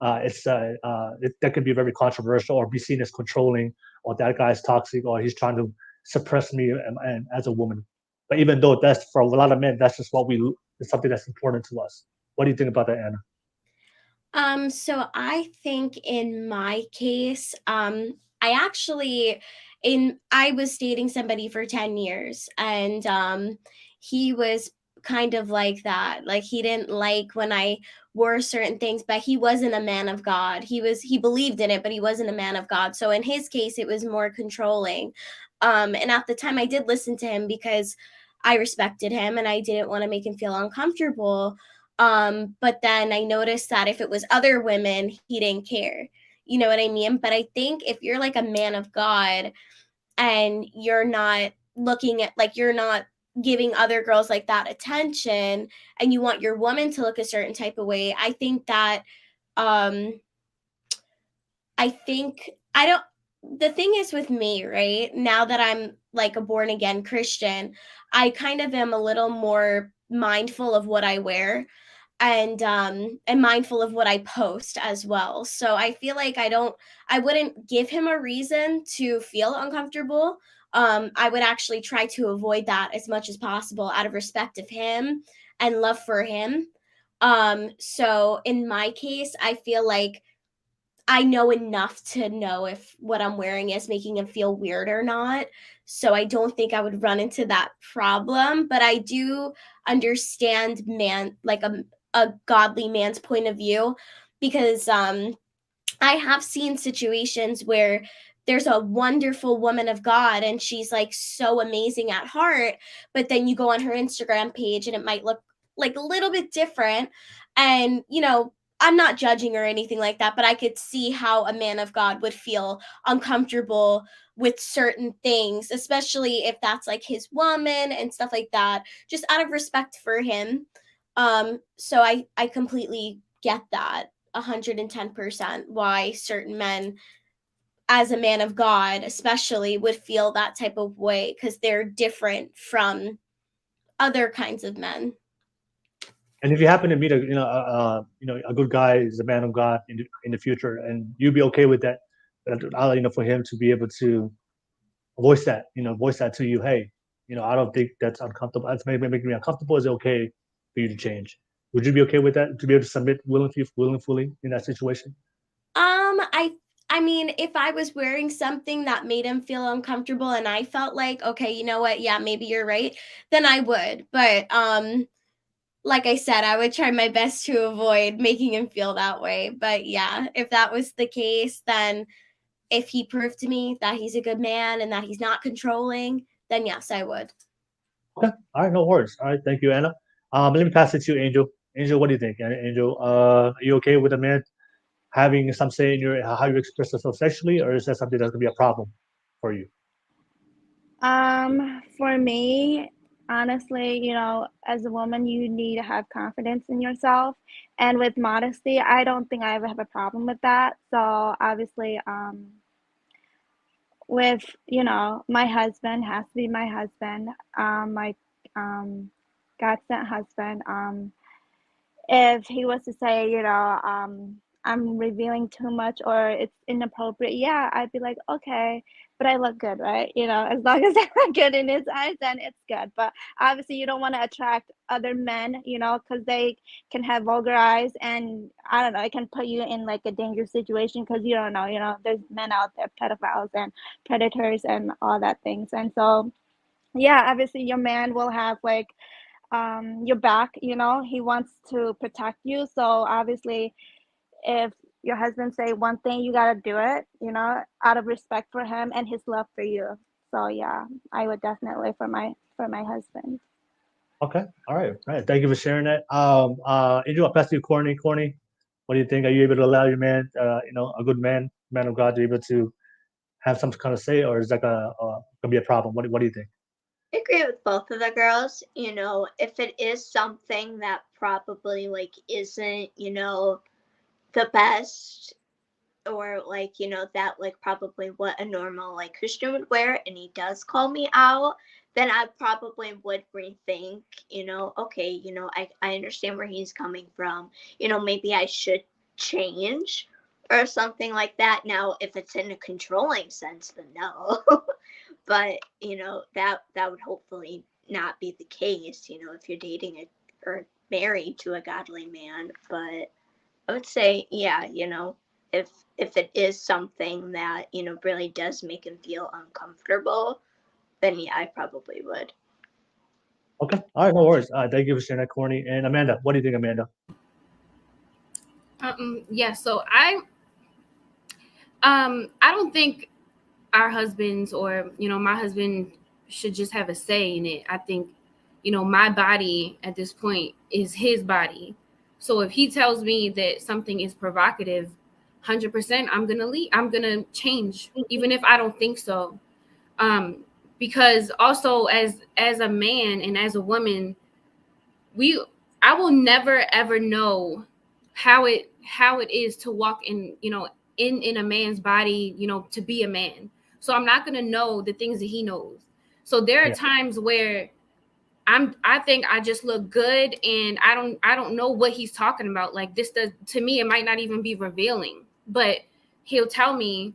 that can be very controversial or be seen as controlling, or that guy's toxic, or he's trying to suppress me and as a woman. But even though that's for a lot of men, that's just it's something that's important to us. What do you think about that, Anna? So I think in my case, I was dating somebody for 10 years, and he was kind of like that. Like, he didn't like when I wore certain things, but he wasn't a man of God. He believed in it, but he wasn't a man of God. So in his case, it was more controlling. And at the time I did listen to him because I respected him and I didn't want to make him feel uncomfortable. But then I noticed that if it was other women, he didn't care. You know what I mean? But I think if you're like a man of God and you're not looking at, like, you're not giving other girls like that attention, and you want your woman to look a certain type of way, I think that, the thing is with me, right? Now that I'm like a born again Christian, I kind of am a little more mindful of what I wear, and mindful of what I post as well. So I feel like I wouldn't give him a reason to feel uncomfortable. I would actually try to avoid that as much as possible out of respect of him and love for him. So in my case, I feel like I know enough to know if what I'm wearing is making him feel weird or not. So I don't think I would run into that problem, but I do understand a godly man's point of view, because I have seen situations where there's a wonderful woman of God and she's like so amazing at heart, but then you go on her Instagram page and it might look like a little bit different. And, I'm not judging or anything like that, but I could see how a man of God would feel uncomfortable with certain things, especially if that's like his woman and stuff like that, just out of respect for him. So I completely get that 110% why certain men, as a man of God especially, would feel that type of way, because they're different from other kinds of men. And if you happen to meet a good guy, is a man of God in the future, and you'd be okay with that, for him to be able to voice that to you, hey, I don't think that's uncomfortable. That's maybe making me uncomfortable. Is it okay for you to change? Would you be okay with that, to be able to submit willingly in that situation? I mean, if I was wearing something that made him feel uncomfortable and I felt like, okay, you know what? Yeah, maybe you're right, then I would. But like I said, I would try my best to avoid making him feel that way. But yeah, if that was the case, then if he proved to me that he's a good man and that he's not controlling, then yes, I would. Okay. All right. No worries. All right. Thank you, Anna. Let me pass it to you, Angel. Angel, what do you think? Angel, are you okay with a man having some say in how you express yourself sexually, or is that something that's gonna be a problem for you? For me, honestly, as a woman, you need to have confidence in yourself. And with modesty, I don't think I ever have a problem with that. So obviously, with, my husband has to be my husband, my God sent husband. If he was to say, I'm revealing too much or it's inappropriate, yeah, I'd be like, okay, but I look good, right? As long as I look good in his eyes, then it's good. But obviously, you don't want to attract other men, because they can have vulgar eyes, and I don't know, it can put you in like a dangerous situation because you don't know, there's men out there, pedophiles and predators and all that things. And so, yeah, obviously, your man will have like your back, he wants to protect you. So obviously, if your husband say one thing, you got to do it, out of respect for him and his love for you. So yeah, I would definitely for my husband. Okay. All right. All right. Thank you for sharing that. Angel, I'll pass to you, Courtney. Courtney, what do you think? Are you able to allow your man, a good man of God, to be able to have some kind of say, or is that gonna be a problem? What do you think? I agree with both of the girls. If it is something that probably like isn't, the best, or like, you know, that like probably what a normal like Christian would wear, and he does call me out, then I probably would rethink, you know, okay, you know, I understand where he's coming from. You know, maybe I should change or something like that. Now, if it's in a controlling sense, then no. But, you know, that would hopefully not be the case, you know, if you're dating or married to a godly man. But I would say, yeah, you know, if it is something that, you know, really does make him feel uncomfortable, then yeah, I probably would. Okay. All right. No worries. Thank you for sharing that, Courtney. And Amanda, what do you think, Amanda? Yeah, so I don't think our husbands or, you know, my husband should just have a say in it. I think, you know, my body at this point is his body. So if he tells me that something is provocative, 100%, I'm going to leave. I'm going to change, even if I don't think so. Because also as a man and as a woman, I will never ever know how it is to walk in, you know, in a man's body, you know, to be a man. So I'm not going to know the things that he knows. So there are times where I think I just look good, and I don't know what he's talking about. Like this does, to me, it might not even be revealing, but he'll tell me,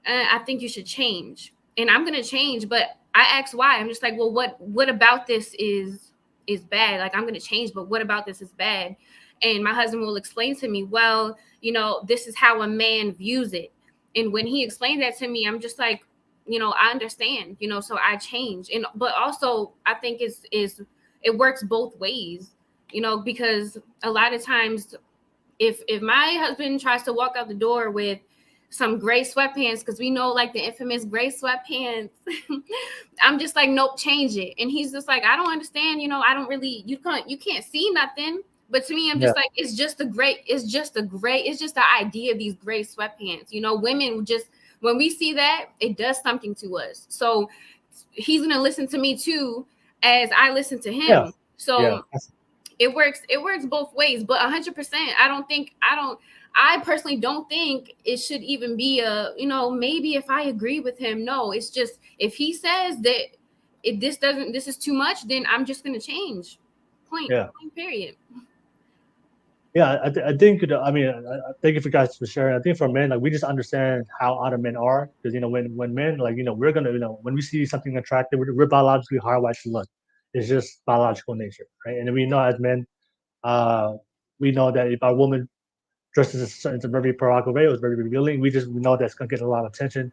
I think you should change, and I'm going to change. But I ask why. I'm just like, well, what about this is bad? Like, I'm going to change, but what about this is bad? And my husband will explain to me, well, you know, this is how a man views it. And when he explains that to me, I'm just like, you know, I understand, you know, so I change. And but also I think it works both ways, you know, because a lot of times if my husband tries to walk out the door with some gray sweatpants, because we know like the infamous gray sweatpants, I'm just like, nope, change it. And he's just like, I don't understand, you know, I don't really, you can't see nothing. But to me, I'm just like, it's just the idea of these gray sweatpants. You know, women just, when we see that, it does something to us. So he's going to listen to me too, as I listen to him. Yeah. So it works both ways, but 100%, I personally don't think it should even be a, you know, maybe if I agree with him. No, it's just, if he says that this is too much, then I'm just going to change. Point, period. Yeah, I think, I mean, thank you for guys for sharing. I think for men, like, we just understand how other men are, because, you know, when men, like, you know, we're gonna, you know, when we see something attractive, we're biologically hardwired to look. It's just biological nature, right? And we know as men, we know that if our woman dresses in a very provocative way, it was very revealing, we know that's gonna get a lot of attention.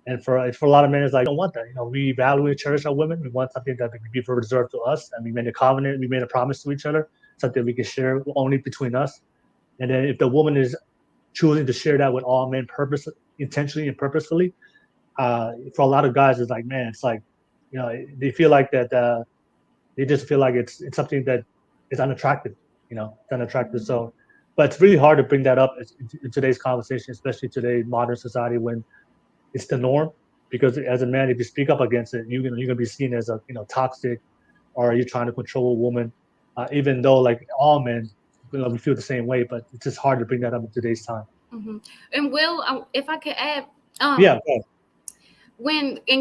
And for a lot of men, it's like, I don't want that. You know, we value and cherish our women. We want something that can be reserved to us. And we made a covenant, we made a promise to each other, something we can share only between us. And then if the woman is choosing to share that with all men intentionally and purposefully, for a lot of guys, it's like, man, it's like, you know, they feel like that, they just feel like it's something that is unattractive, you know, it's unattractive. So, but it's really hard to bring that up in today's conversation, especially today's modern society, when it's the norm. Because as a man, if you speak up against it, you're gonna be seen as a, you know, toxic, or you're trying to control a woman. Even though, like, all men, you know, we feel the same way, but it's just hard to bring that up in today's time. Mm-hmm. And Will, if I could add, and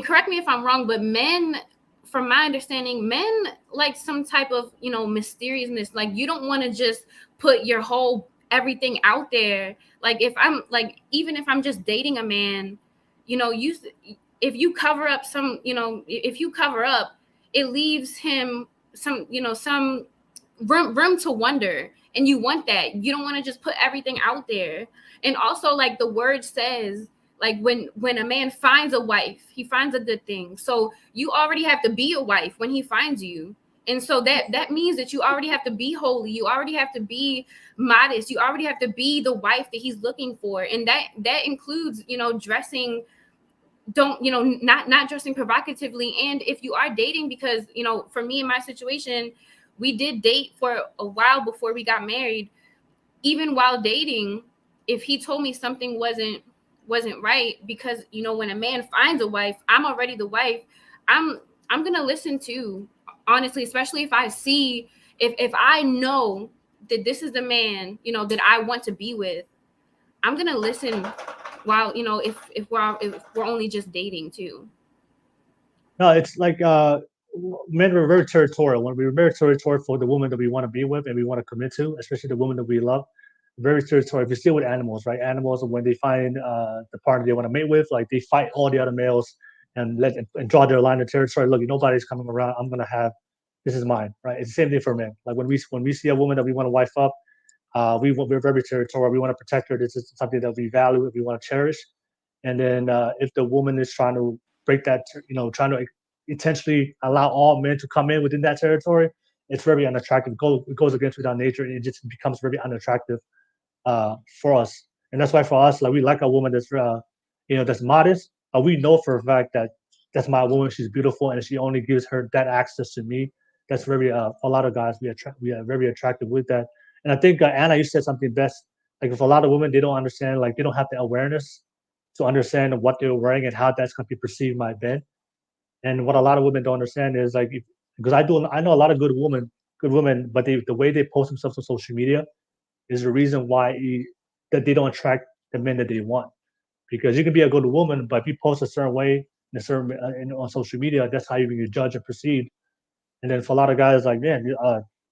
correct me if I'm wrong, but men, from my understanding, men like some type of, you know, mysteriousness. Like, you don't want to just put your whole everything out there. Like, if I'm like, even if I'm just dating a man, you know, if you cover up some, you know, if you cover up, it leaves him some, you know, some room to wonder. And you want that. You don't want to just put everything out there. And also, like the word says, like when a man finds a wife, he finds a good thing. So you already have to be a wife when he finds you. And so that means that you already have to be holy. You already have to be modest. You already have to be the wife that he's looking for. And that includes, you know, dressing, not dressing provocatively. And if you are dating, because, you know, for me in my situation, we did date for a while before we got married. Even while dating, if he told me something wasn't right, because, you know, when a man finds a wife, I'm already the wife. I'm gonna listen to, honestly, especially if I see, if I know that this is the man, you know, that I want to be with, I'm gonna listen while if we're only just dating too. No, it's like men were very territorial. When we were very territorial for the woman that we want to be with and we want to commit to, especially the woman that we love, very territorial. If you see it with animals, right? Animals, when they find the partner they want to mate with, like they fight all the other males and draw their line of territory. Look, nobody's coming around. I'm gonna have this is mine, right? It's the same thing for men. Like when we see a woman that we want to wife up, we're very territorial. We want to protect her. This is something that we value. We want to cherish. And then if the woman is trying to break that, trying to intentionally allow all men to come in within that territory, it's very unattractive. It goes against with our nature, and it just becomes very unattractive for us. And that's why for us, like we like a woman that's that's modest. But we know for a fact that that's my woman. She's beautiful, and she only gives her that access to me. That's very a lot of guys we are very attractive with that. And I think Anna, you said something best. Like if a lot of women they don't understand, like they don't have the awareness to understand what they're wearing and how that's going to be perceived by men. And what a lot of women don't understand is like because I know a lot of good women, but the way they post themselves on social media is the reason why that they don't attract the men that they want. Because you can be a good woman, but if you post a certain way in a certain on social media, that's how you judge and perceive. And then for a lot of guys, like man,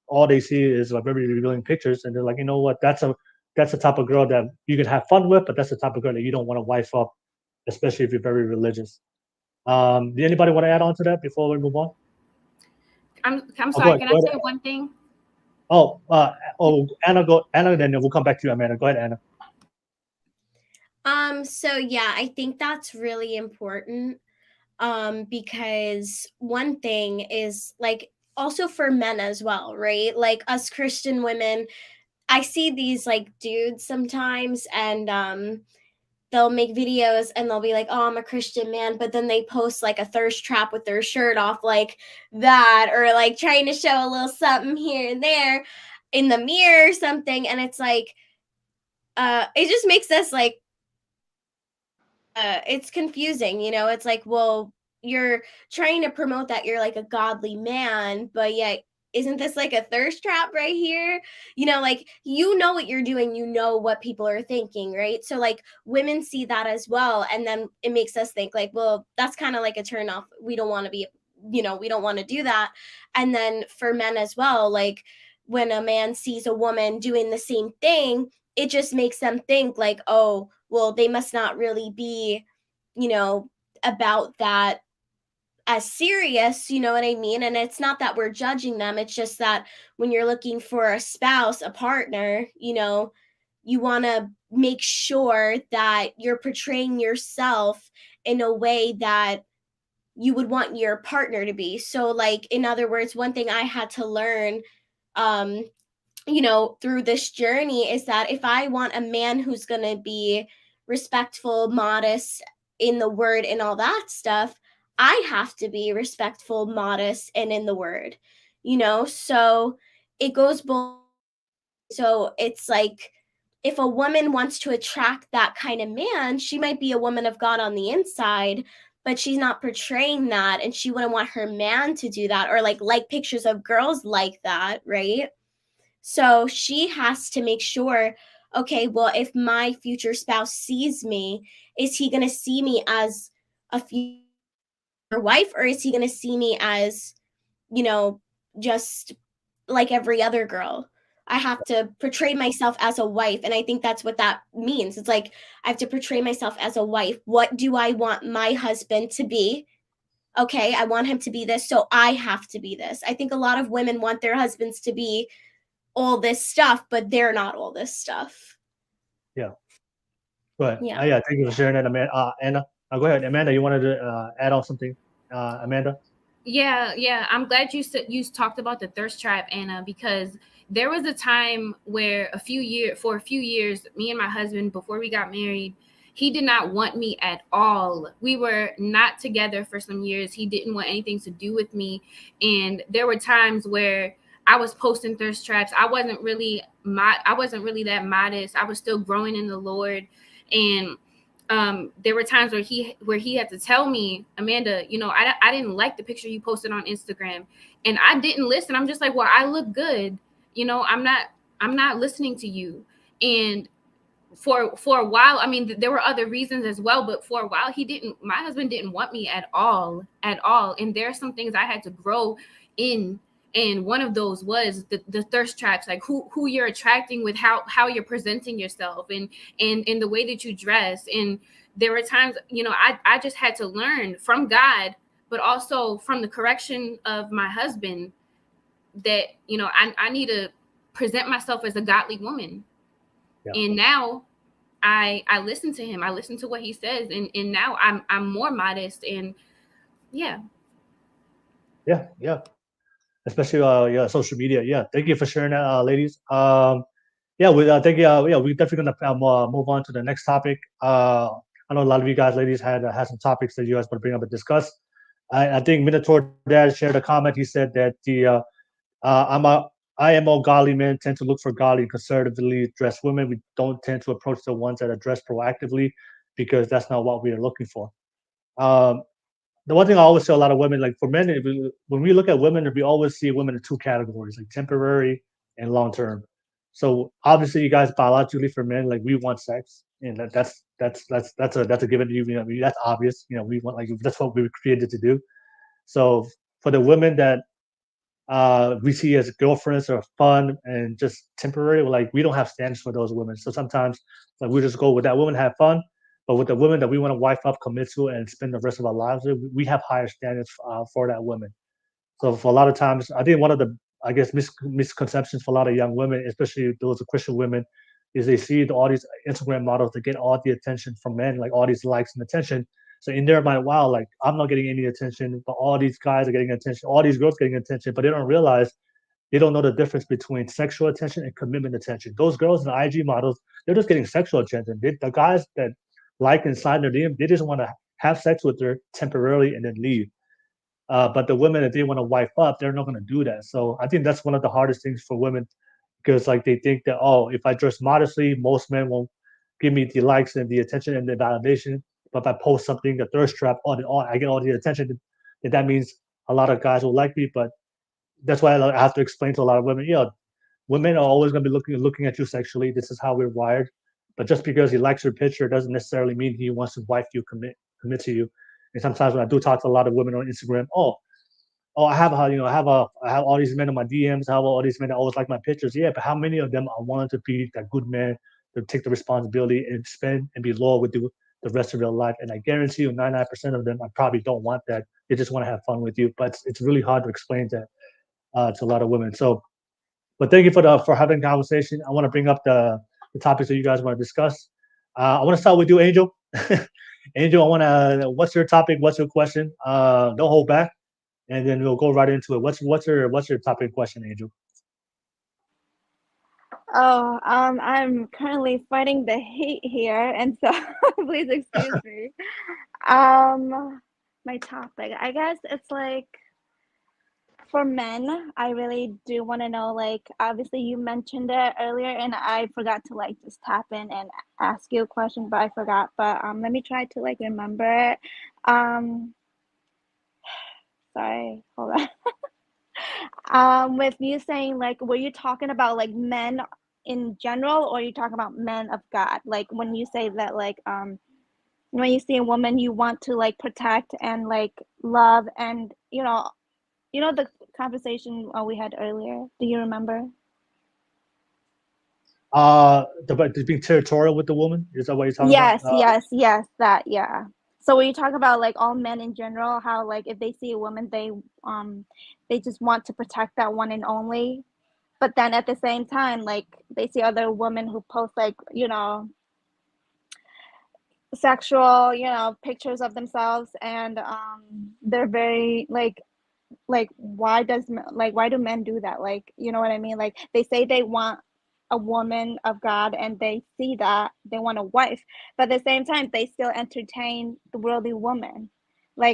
all they see is like very revealing pictures, and they're like, you know what, that's the type of girl that you can have fun with, but that's the type of girl that you don't want to wife up, especially if you're very religious. Did anybody want to add on to that before we move on? I'm sorry. Can I say one thing? Anna, then we'll come back to you, Amanda. Go ahead, Anna. So yeah, I think that's really important. Because one thing is like also for men as well, right? Like us Christian women, I see these like dudes sometimes and they'll make videos and they'll be like, oh, I'm a Christian man, but then they post like a thirst trap with their shirt off like that, or like trying to show a little something here and there in the mirror or something. And it's like, it just makes us like, it's confusing, it's like, well, you're trying to promote that you're like a godly man, but yet isn't this like a thirst trap right here? Like what you're doing, what people are thinking, right? So like women see that as well, and then it makes us think like, well, that's kind of like a turn off. We don't want to be, we don't want to do that. And then for men as well, like when a man sees a woman doing the same thing, it just makes them think like, oh, well, they must not really be, about that as serious, you know what I mean? And it's not that we're judging them. It's just that when you're looking for a spouse, a partner, you want to make sure that you're portraying yourself in a way that you would want your partner to be. So like, in other words, one thing I had to learn, through this journey is that if I want a man who's going to be respectful, modest in the word and all that stuff, I have to be respectful, modest, and in the word, so it goes both. So it's like, if a woman wants to attract that kind of man, she might be a woman of God on the inside, but she's not portraying that, and she wouldn't want her man to do that, or like pictures of girls like that, right? So she has to make sure, okay, well, if my future spouse sees me, is he going to see me as a future wife, or is he going to see me as, just like every other girl? I have to portray myself as a wife. And I think that's what that means. It's like, I have to portray myself as a wife. What do I want my husband to be? Okay, I want him to be this, so I have to be this. I think a lot of women want their husbands to be all this stuff, but they're not all this stuff. Yeah. Go ahead. Yeah. Thank you for sharing that, Amanda. Anna, go ahead. Amanda, you wanted to add on something? Amanda? Yeah. I'm glad you talked about the thirst trap, Anna, because there was a time where for a few years, me and my husband, before we got married, he did not want me at all. We were not together for some years. He didn't want anything to do with me. And there were times where I was posting thirst traps. I wasn't really that modest. I was still growing in the Lord. And there were times where he had to tell me, Amanda, I didn't like the picture you posted on Instagram, and I didn't listen. I'm just like, well, I look good. I'm not listening to you. And for a while, I mean, there were other reasons as well, but for a while, my husband didn't want me at all. And there are some things I had to grow in. And one of those was the thirst traps, like who you're attracting with how you're presenting yourself and the way that you dress. And there were times, you know, I just had to learn from God, but also from the correction of my husband that, you know, I need to present myself as a godly woman. Yeah. And now I listen to him. I listen to what he says. And now I'm more modest and yeah. Especially social media. Yeah, thank you for sharing that, ladies. We thank you. We're definitely gonna move on to the next topic. I know a lot of you guys, ladies, had some topics that you guys want to bring up and discuss. I think Minotaur Dad shared a comment. He said that I am all godly men tend to look for godly and conservatively dressed women. We don't tend to approach the ones that are dressed proactively because that's not what we are looking for. The one thing I always tell a lot of women, like for men, when we look at women, we always see women in two categories, like temporary and long term. So obviously, you guys biologically for men, like we want sex, and that's a given. I mean, that's obvious. You know, we want that's what we were created to do. So for the women that we see as girlfriends or fun and just temporary, we don't have standards for those women. So sometimes we just go with that woman, have fun. But with the women that we want to wife up, commit to, and spend the rest of our lives with, we have higher standards for that woman. So for a lot of times, I think one of the misconceptions for a lot of young women, especially those Christian women, is they see all these Instagram models that get all the attention from men, like all these likes and attention. So in their mind, wow, like I'm not getting any attention, but all these guys are getting attention, all these girls getting attention, but they don't realize, they don't know the difference between sexual attention and commitment attention. Those girls and IG models, they're just getting sexual attention. The guys that like inside their DM, they just want to have sex with her temporarily and then leave. But the women that they want to wife up, they're not going to do that. So I think that's one of the hardest things for women, because they think that, oh, if I dress modestly, most men won't give me the likes and the attention and the validation. But if I post something, a thirst trap, I get all the attention, then that means a lot of guys will like me. But that's why I have to explain to a lot of women, women are always going to be looking at you sexually. This is how we're wired. But just because he likes your picture doesn't necessarily mean he wants to wife you, commit to you. And sometimes when I do talk to a lot of women on Instagram, I have all these men on my DMs. I have all these men that always like my pictures. Yeah, but how many of them are wanting to be that good man, to take the responsibility and spend and be loyal with you the rest of their life? And I guarantee you, 99% of them, I probably don't want that. They just want to have fun with you. But it's really hard to explain that to a lot of women. So, but thank you for having a conversation. I want to bring up the topics that you guys want to discuss. I want to start with you, Angel. Angel, what's your topic? What's your question? Don't hold back, and then we'll go right into it. What's your topic question, Angel? Oh, I'm currently fighting the heat here, and so please excuse me. My topic, I guess it's like, for men, I really do want to know, obviously you mentioned it earlier and I forgot to just tap in and ask you a question, but I forgot. But let me try to remember it. Sorry, hold on. With you saying were you talking about men in general, or are you talking about men of God? When you say that when you see a woman you want to protect and love, and you know the conversation we had earlier. Do you remember? Being territorial with the woman. Is that what you're talking about? Yes. That, yeah. So when you talk about all men in general, how if they see a woman, they just want to protect that one and only. But then at the same time, they see other women who post sexual pictures of themselves, and they're very why do men do that? You know what I mean? They say they want a woman of God and they see that they want a wife, but at the same time they still entertain the worldly woman.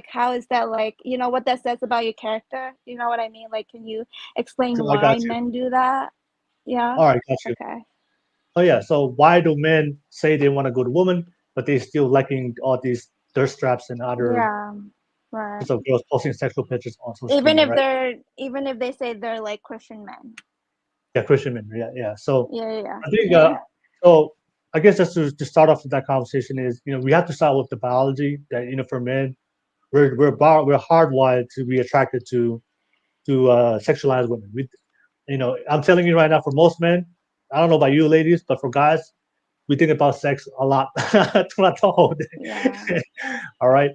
How is that what that says about your character? You know what I mean? Can you explain why men do that? Yeah. All right, got you. Okay. Oh yeah. So why do men say they want a good woman, but they still liking all these thirst traps and other right. So girls posting sexual pictures on social media, right? even if they say they're Christian men. Yeah, Christian men. Yeah. So yeah. I think so I guess just to start off with that conversation is, we have to start with the biology that, for men, we're hardwired to be attracted to sexualized women. I'm telling you right now, for most men, I don't know about you ladies, but for guys, we think about sex a lot. That's what I told. Yeah. All right.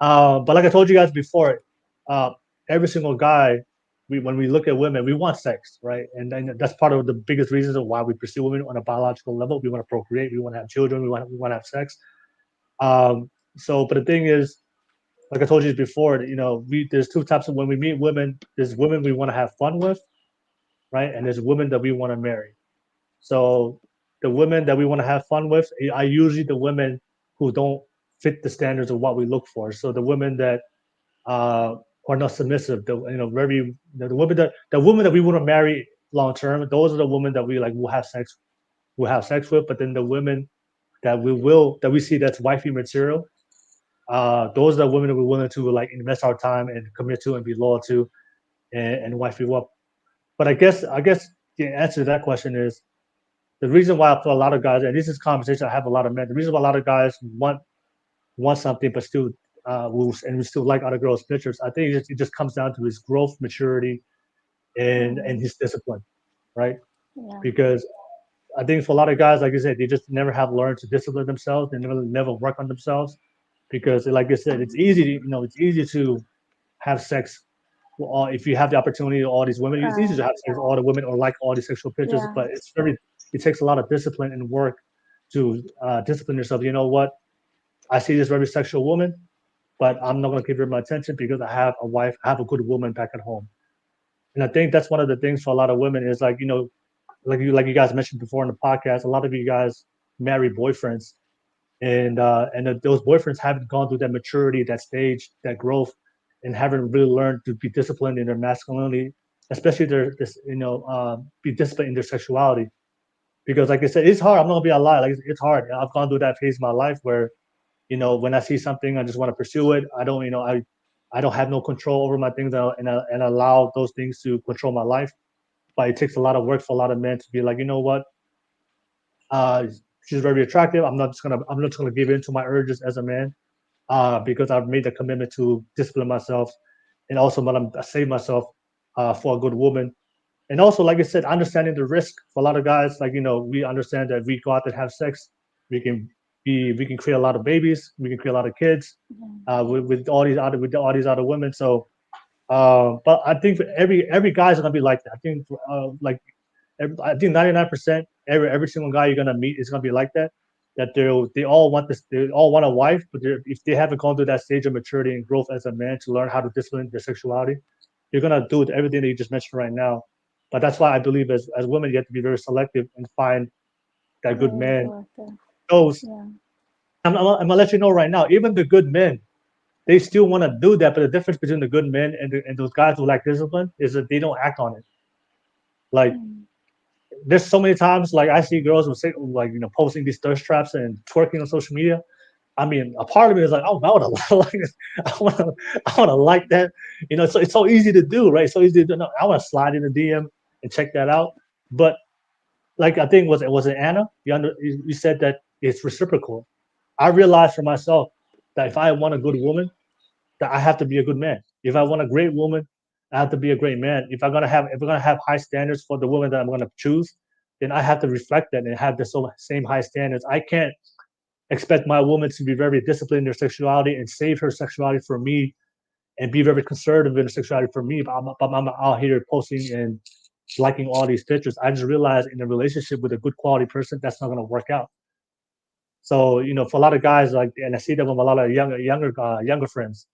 But like I told you guys before, uh, every single guy, when we look at women, we want sex, right? And that's part of the biggest reasons of why we pursue women on a biological level. We want to procreate, we want to have children, we want to have sex. But the thing is, like I told you before, there's two types of when we meet women. There's women we want to have fun with, right? And there's women that we want to marry. So the women that we want to have fun with are usually the women who don't fit the standards of what we look for. So the women that are not submissive, the women that we want to marry long term, those are the women that we like will have sex with. But then the women that we see that's wifey material, those are the women that we're willing to like invest our time and commit to and be loyal to and wifey up. But I guess the answer to that question is the reason why for a lot of guys, and this is conversation I have a lot of men, the reason why a lot of guys want something but still we still like other girls' pictures, I think it just comes down to his growth, maturity, and his discipline, right? Yeah. Because I think for a lot of guys, like you said, they just never have learned to discipline themselves. They never work on themselves because, like I said, it's easy to have sex. If you have the opportunity, all these women, it's easy to have sex with all the women or like all these sexual pictures, Yeah. but it takes a lot of discipline and work to discipline yourself. You know what? I see this very sexual woman, but I'm not going to give her my attention because I have a wife, I have a good woman back at home. And I think that's one of the things for a lot of women is like, like you guys mentioned before in the podcast, a lot of you guys marry boyfriends, and those boyfriends haven't gone through that maturity, that stage, that growth, and haven't really learned to be disciplined in their masculinity, especially be disciplined in their sexuality. Because like I said, it's hard. I'm not gonna be a lie. Like it's hard. I've gone through that phase in my life where, when I see something, I just want to pursue it. I don't, I don't have no control over my things, and allow those things to control my life. But it takes a lot of work for a lot of men to be like, you know what, she's very attractive. I'm not just gonna give in to my urges as a man, because I've made the commitment to discipline myself, and also I save myself for a good woman. And also, like I said, understanding the risk for a lot of guys. Like we understand that we go out and have sex, we can create a lot of babies, we can create a lot of kids, with all these other women. So, but I think every guy's gonna be like that. I think I think 99% every single guy you're gonna meet is gonna be like that. That they all want this, they all want a wife, but if they haven't gone through that stage of maturity and growth as a man to learn how to discipline their sexuality, you're gonna do everything that you just mentioned right now. But that's why I believe as women you have to be very selective and find that good man. Those I'm gonna let you know right now, even the good men, they still want to do that. But the difference between the good men and those guys who lack discipline is that they don't act on it. Like there's so many times like I see girls who say like posting these thirst traps and twerking on social media. I mean, a part of me is like, oh, I want to like this. I want to like that. So it's so easy to do, right? So easy to do. No, I want to slide in the DM and check that out. But like I think was it Anna? You said that it's reciprocal. I realized for myself that if I want a good woman, that I have to be a good man. If I want a great woman, I have to be a great man. If we're gonna have high standards for the woman that I'm gonna choose, then I have to reflect that and have the same high standards. I can't expect my woman to be very disciplined in her sexuality and save her sexuality for me and be very conservative in her sexuality for me. But I'm out here posting and liking all these pictures. I just realized in a relationship with a good quality person, that's not gonna work out. So for a lot of guys, like, and I see that with a lot of younger friends,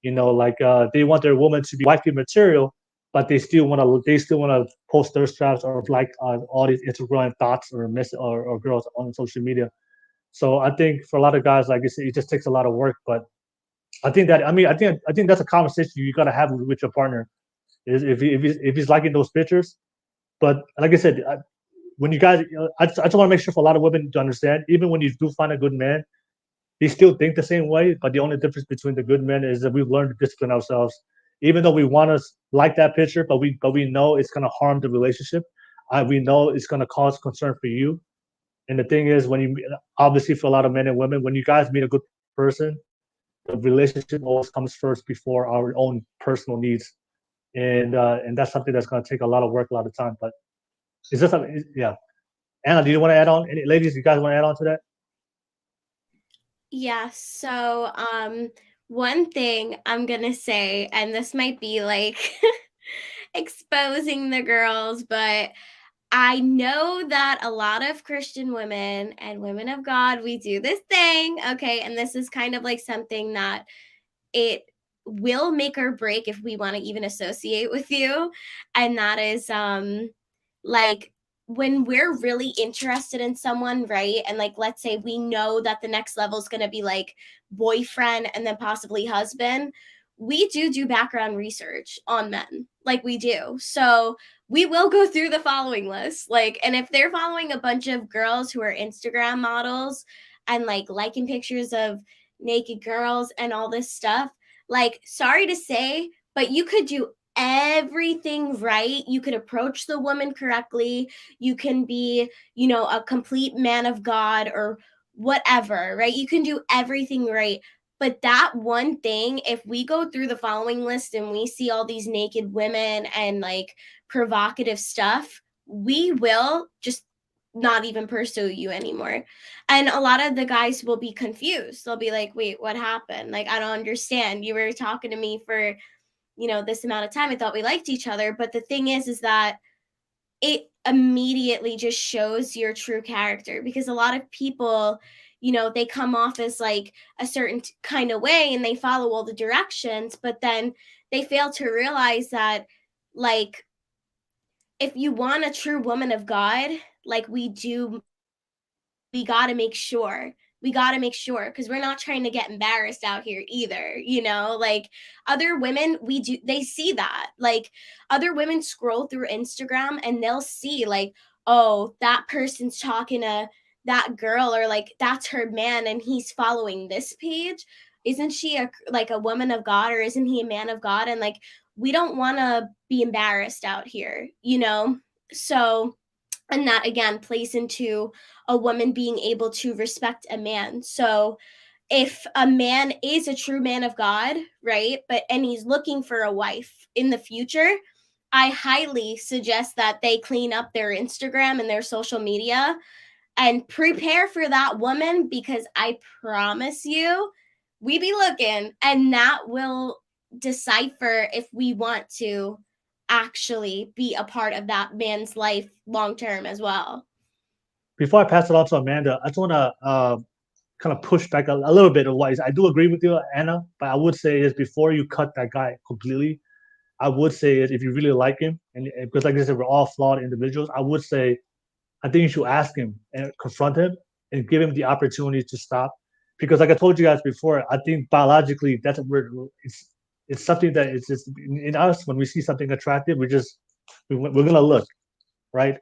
they want their woman to be wifey material, but they still want to post thirst traps or like all these Instagram thoughts or girls on social media. So I think for a lot of guys, like you said, it just takes a lot of work. But I think that's a conversation you gotta have with your partner, is if he's liking those pictures. But like I said, when you guys, I just want to make sure for a lot of women to understand, even when you do find a good man, they still think the same way. But the only difference between the good men is that we've learned to discipline ourselves, even though we want to like that picture, but we know it's gonna harm the relationship. We know it's gonna cause concern for you. And the thing is, when you obviously for a lot of men and women, when you guys meet a good person, the relationship always comes first before our own personal needs, and that's something that's going to take a lot of work, a lot of time. But is this something? Yeah, Anna, do you want to add on? Any ladies, you guys want to add on to that? Yeah, so one thing I'm gonna say, and this might be like exposing the girls, but I know that a lot of Christian women and women of God, we do this thing, okay? And this is kind of like something that it will make or break if we want to even associate with you. And that is like when we're really interested in someone, right? And like, let's say we know that the next level is going to be like boyfriend and then possibly husband. We do background research on men, like we do. So we will go through the following list. Like, and if they're following a bunch of girls who are Instagram models and like liking pictures of naked girls and all this stuff, like, sorry to say, but you could do everything right. You could approach the woman correctly. You can be, you know, a complete man of God or whatever, right? You can do everything right. But that one thing, if we go through the following list and we see all these naked women and like provocative stuff, we will just not even pursue you anymore. And a lot of the guys will be confused. They'll be like, wait, what happened? Like, I don't understand. You were talking to me for, you know, this amount of time. I thought we liked each other. But the thing is that it immediately just shows your true character, because a lot of people, you know, they come off as like a certain kind of way and they follow all the directions, but then they fail to realize that, like, if you want a true woman of God, like we do, we got to make sure, because we're not trying to get embarrassed out here either, you know. Like, other women, they see that, like, other women scroll through Instagram and they'll see like, oh, that person's talking to that girl, or like that's her man and he's following this page. Isn't she a woman of God, or isn't he a man of God? And like, we don't want to be embarrassed out here, you know. So, and that again plays into a woman being able to respect a man. So if a man is a true man of God, right, and he's looking for a wife in the future, I highly suggest that they clean up their Instagram and their social media and prepare for that woman, because I promise you, we be looking, and that will decipher if we want to actually be a part of that man's life long term as well. Before I pass it on to Amanda, I just want to kind of push back a little bit of what I do agree with you, Anna, but I would say is before you cut that guy completely, I would say is if you really like him, and because like I said, we're all flawed individuals, I would say I think you should ask him and confront him and give him the opportunity to stop. Because like I told you guys before, I think biologically that's it's something that it's just in us. When we see something attractive, we're gonna look, right?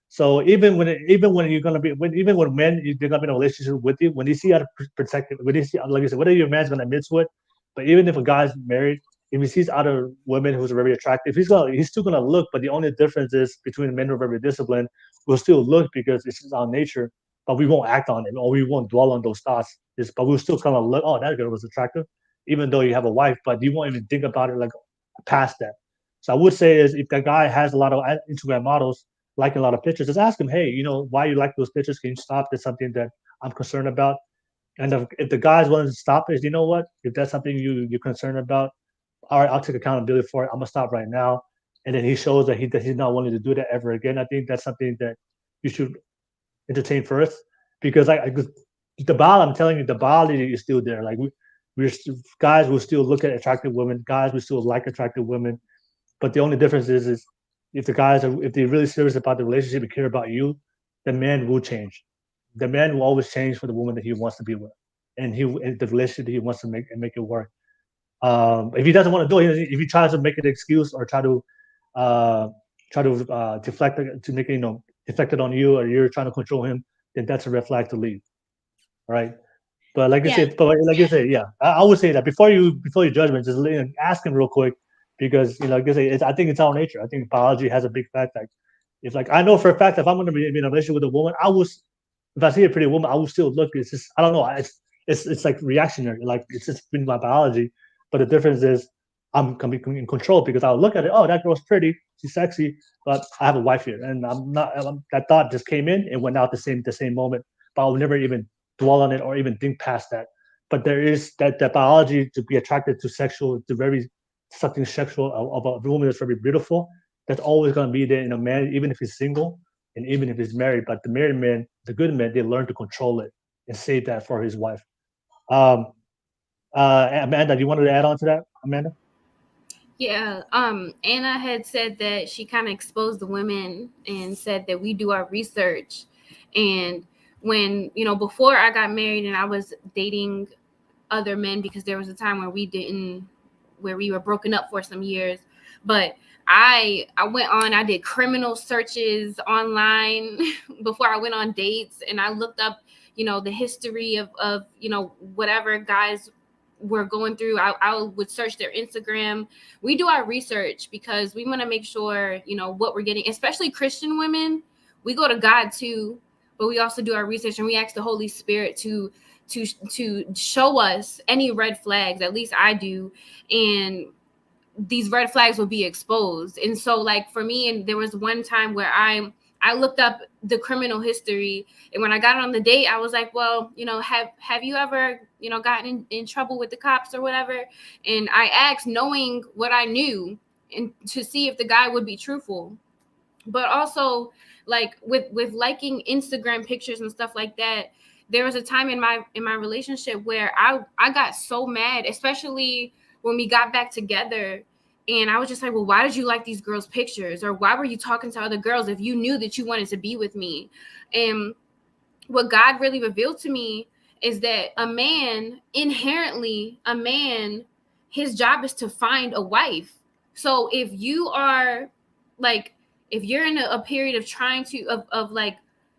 So even when you're gonna be even when men they're gonna be in a relationship with you, when they see how to protect it, when they see, like you said, whether your man's gonna admit to it, but even if a guy's married, if he sees other women who's very attractive, he's still gonna look. But the only difference is between men who are very disciplined, we'll still look because it's just our nature, but we won't act on it or we won't dwell on those thoughts. But we'll still kind of look, oh, that girl was attractive, even though you have a wife, but you won't even think about it like past that. So I would say is if that guy has a lot of Instagram models liking a lot of pictures, just ask him, hey, you know, why you like those pictures? Can you stop? That's something that I'm concerned about. And if the guy's willing to stop it, you know what? If that's something you're concerned about, all right, I'll take accountability for it. I'm gonna stop right now. And then he shows that he's not willing to do that ever again. I think that's something that you should entertain first, because I'm telling you, the biology is still there. Like we're guys will still look at attractive women. Guys will still like attractive women. But the only difference is if they're really serious about the relationship and care about you, the man will change. The man will always change for the woman that he wants to be with, and the relationship that he wants to make it work. If he doesn't want to do it, if he tries to make an excuse or try to deflect it, to make it, deflect it on you, or you're trying to control him, then that's a red flag to leave. Right? But like I said, yeah, I would say that before your judgment, just ask him real quick, because like I say, I think it's our nature. I think biology has a big fact. Like, if like I know for a fact if I'm going to be in a relationship with a woman, I would if I see a pretty woman, I will still look. It's just I don't know. It's like reactionary. Like it's just in my biology. But the difference is I'm in control because I'll look at it. Oh, that girl's pretty. She's sexy. But I have a wife here, and I'm not. That thought just came in and went out the same moment. But I'll never even dwell on it or even think past that. But there is that biology to be attracted to something sexual of a woman that's very beautiful. That's always going to be there in a man, even if he's single and even if he's married. But the married men, the good men, they learn to control it and save that for his wife. Amanda, you wanted to add on to that, Amanda? Yeah, Anna had said that she kind of exposed the women and said that we do our research. And when, before I got married and I was dating other men, because there was a time where we were broken up for some years, but I went on, I did criminal searches online before I went on dates, and I looked up, the history of whatever guys were going through. I would search their Instagram. We do our research because we want to make sure, what we're getting, especially Christian women. We go to God too, but we also do our research, and we ask the Holy Spirit to show us any red flags. At least I do. And these red flags will be exposed. And so, like, for me, and there was one time where I looked up the criminal history, and when I got on the date, I was like, well, have you ever, gotten in trouble with the cops or whatever? And I asked, knowing what I knew, and to see if the guy would be truthful. But also, like, with liking Instagram pictures and stuff like that, there was a time in my relationship where I got so mad, especially when we got back together. And I was just like, well, why did you like these girls' pictures? Or why were you talking to other girls if you knew that you wanted to be with me? And what God really revealed to me is that a man, inherently, his job is to find a wife. So if you are, like, if you're in a period of trying to, of like,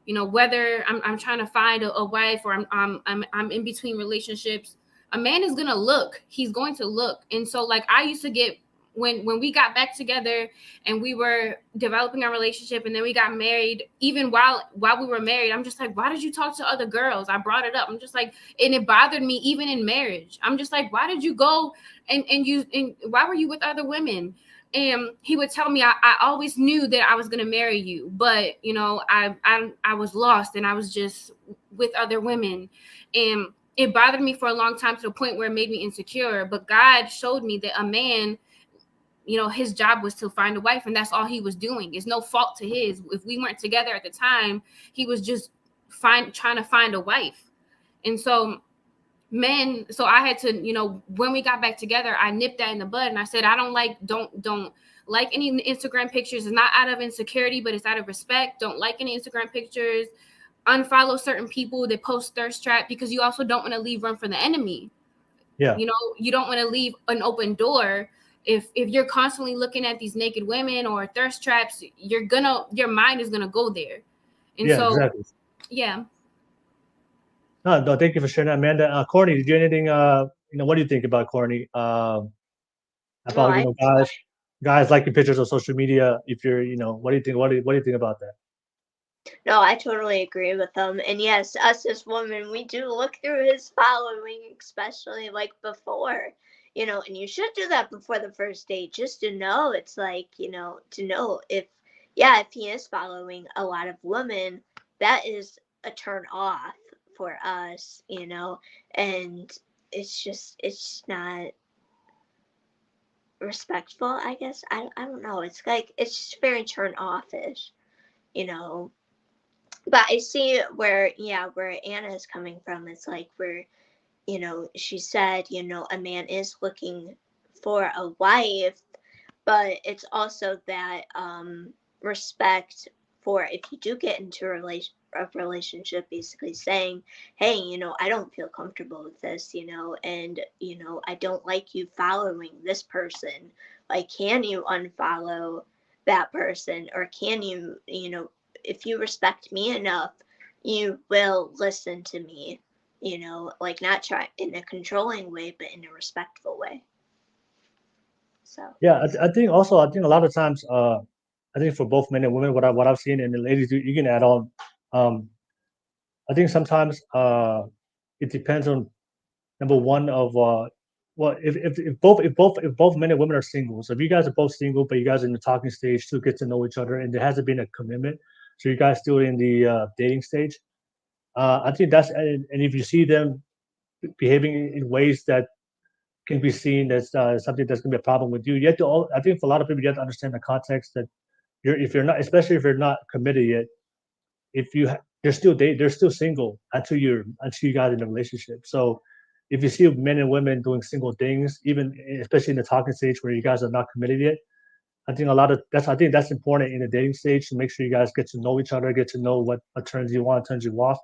whether I'm trying to find a wife, or I'm in between relationships, a man is going to look. He's going to look. And so, like, I used to get, when we got back together and we were developing our relationship, and then we got married, even while we were married, I'm just like, why did you talk to other girls? I brought it up. I'm just like, and it bothered me even in marriage. I'm just like, why did you go and why were you with other women? And he would tell me, I always knew that I was going to marry you, but I was lost, and I was just with other women. And it bothered me for a long time, to the point where it made me insecure. But God showed me that a man, his job was to find a wife, and that's all he was doing. It's no fault to his. If we weren't together at the time, he was just trying to find a wife. And so I had to, when we got back together, I nipped that in the bud, and I said, I don't like any Instagram pictures. It's not out of insecurity, but it's out of respect. Don't like any Instagram pictures. Unfollow certain people that post thirst trap, because you also don't want to leave room for the enemy. Yeah. You don't want to leave an open door. If you're constantly looking at these naked women or thirst traps, your mind is gonna go there. And so, exactly. Yeah. No, thank you for sharing that, Amanda. Courtney, did you anything? What do you think about Courtney? About guys liking pictures on social media. If you're, what do you think? What do you think about that? No, I totally agree with them. And yes, us as women, we do look through his following, especially like before, and you should do that before the first date, just to know. It's like, to know if he is following a lot of women, that is a turn off for us, and it's not respectful, I guess. I don't know. It's like, it's just very turn offish, But I see where Anna is coming from. It's like, where, she said, a man is looking for a wife, but it's also that respect for, if you do get into a relationship, basically saying, hey, I don't feel comfortable with this, and, I don't like you following this person. Like, can you unfollow that person? Or can you, if you respect me enough, you will listen to me, like, not try in a controlling way, but in a respectful way. So yeah, I think a lot of times, I think for both men and women, what I've seen, and the ladies, you can add on. I think sometimes it depends on number one of well, if both men and women are single. So if you guys are both single, but you guys are in the talking stage to get to know each other, and there hasn't been a commitment, so you guys still in the dating stage. I think that's and if you see them behaving in ways that can be seen as something that's going to be a problem with you, you have to. I think for a lot of people, you have to understand the context that if you're not, especially if you're not committed yet, if you they're still single until you got in a relationship. So if you see men and women doing single things, even especially in the talking stage where you guys are not committed yet, I think that's important in the dating stage to make sure you guys get to know each other, get to know what turns you on, turns you off.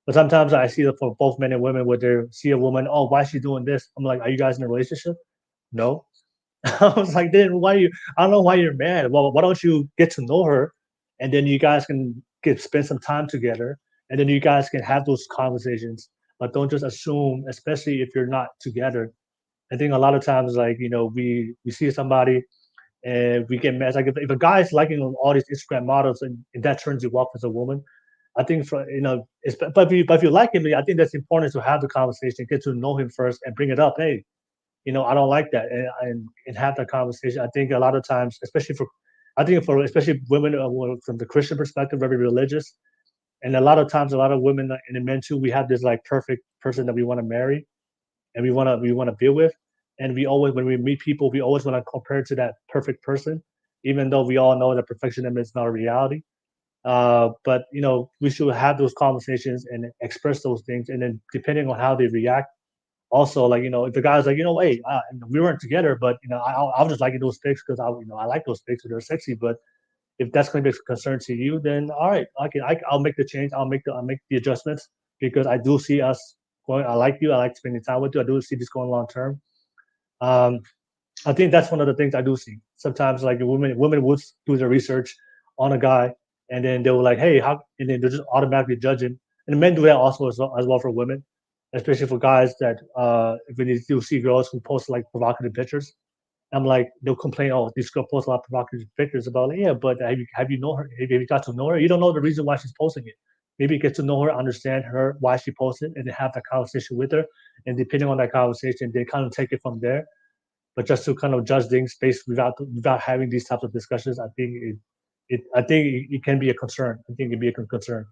But sometimes I see that for both men and women where they see a woman, oh, why is she doing this? I'm like, are you guys in a relationship? No. I was like, then why you? I don't know why you're mad. Well, why don't you get to know her, and then you guys can spend some time together, and then you guys can have those conversations. But don't just assume, especially if you're not together. I think a lot of times, like we see somebody and we get mad. Like if a guy is liking all these Instagram models and that turns you off as a woman, I think but if you like him, I think that's important to have the conversation, get to know him first, and bring it up. Hey, I don't like that, and have that conversation. I think a lot of times, especially women from the Christian perspective, very religious, and a lot of times, a lot of women and the men too, we have this like perfect person that we want to marry, and we want to be with, and we always when we meet people, we always want to compare to that perfect person, even though we all know that perfectionism is not a reality. But we should have those conversations and express those things, and then depending on how they react also, like if the guy's like, hey, we weren't together, but I was just liking those pics because I like those pics, they're sexy. But if that's going to be a concern to you, then all right, I'll make the change, I'll make the adjustments, because I do see us going. I like you, I like spending time with you, I do see this going long term. um I think that's one of the things I do see sometimes. Like women would do their research on a guy, and then they were like, hey, how, and then they're just automatically judging. And men do that also as well for women, especially for guys that when you do see girls who post like provocative pictures. I'm like, they'll complain, oh, this girl posts a lot of provocative pictures about, like, yeah, but have you know her? Have you got to know her? You don't know the reason why she's posting it. Maybe get to know her, understand her, why she posted, and then have that conversation with her. And depending on that conversation, they kind of take it from there. But just to kind of judge things based without having these types of discussions, I think it can be a concern. I think it can be a concern.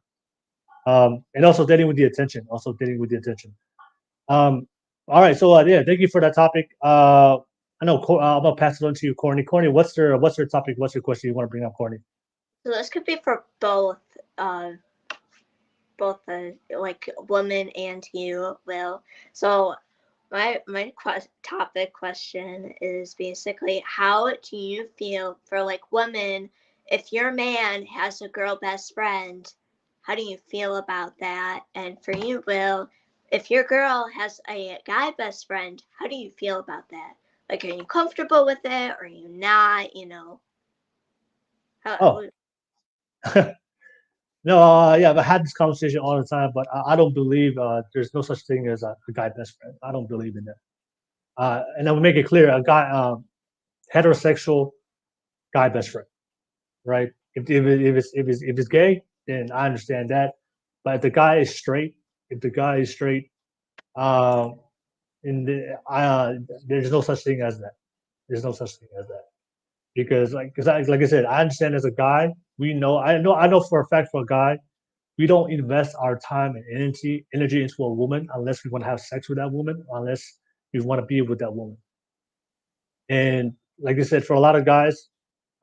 And also dating with the attention. Um, all right, so yeah, thank you for that topic. I know I'm gonna pass it on to you, Courtney. Courtney, what's your topic? What's your question you want to bring up, Courtney? So this could be for both like women and you, Will. So my topic question is basically, how do you feel for like women, if your man has a girl best friend, how do you feel about that? And for you, Will, if your girl has a guy best friend, how do you feel about that? Like, are you comfortable with it, or are you not? Oh. No, yeah, I had this conversation all the time, but I don't believe there's no such thing as a guy best friend. I don't believe in that. And I will make it clear: a guy, heterosexual guy best friend, right? If it's gay, then I understand that. But if the guy is straight, um, there's no such thing as that. There's no such thing as that, because like I said, I understand as a guy, I know for a fact, for a guy, we don't invest our time and energy into a woman unless we want to have sex with that woman, unless we want to be with that woman. And like I said, for a lot of guys,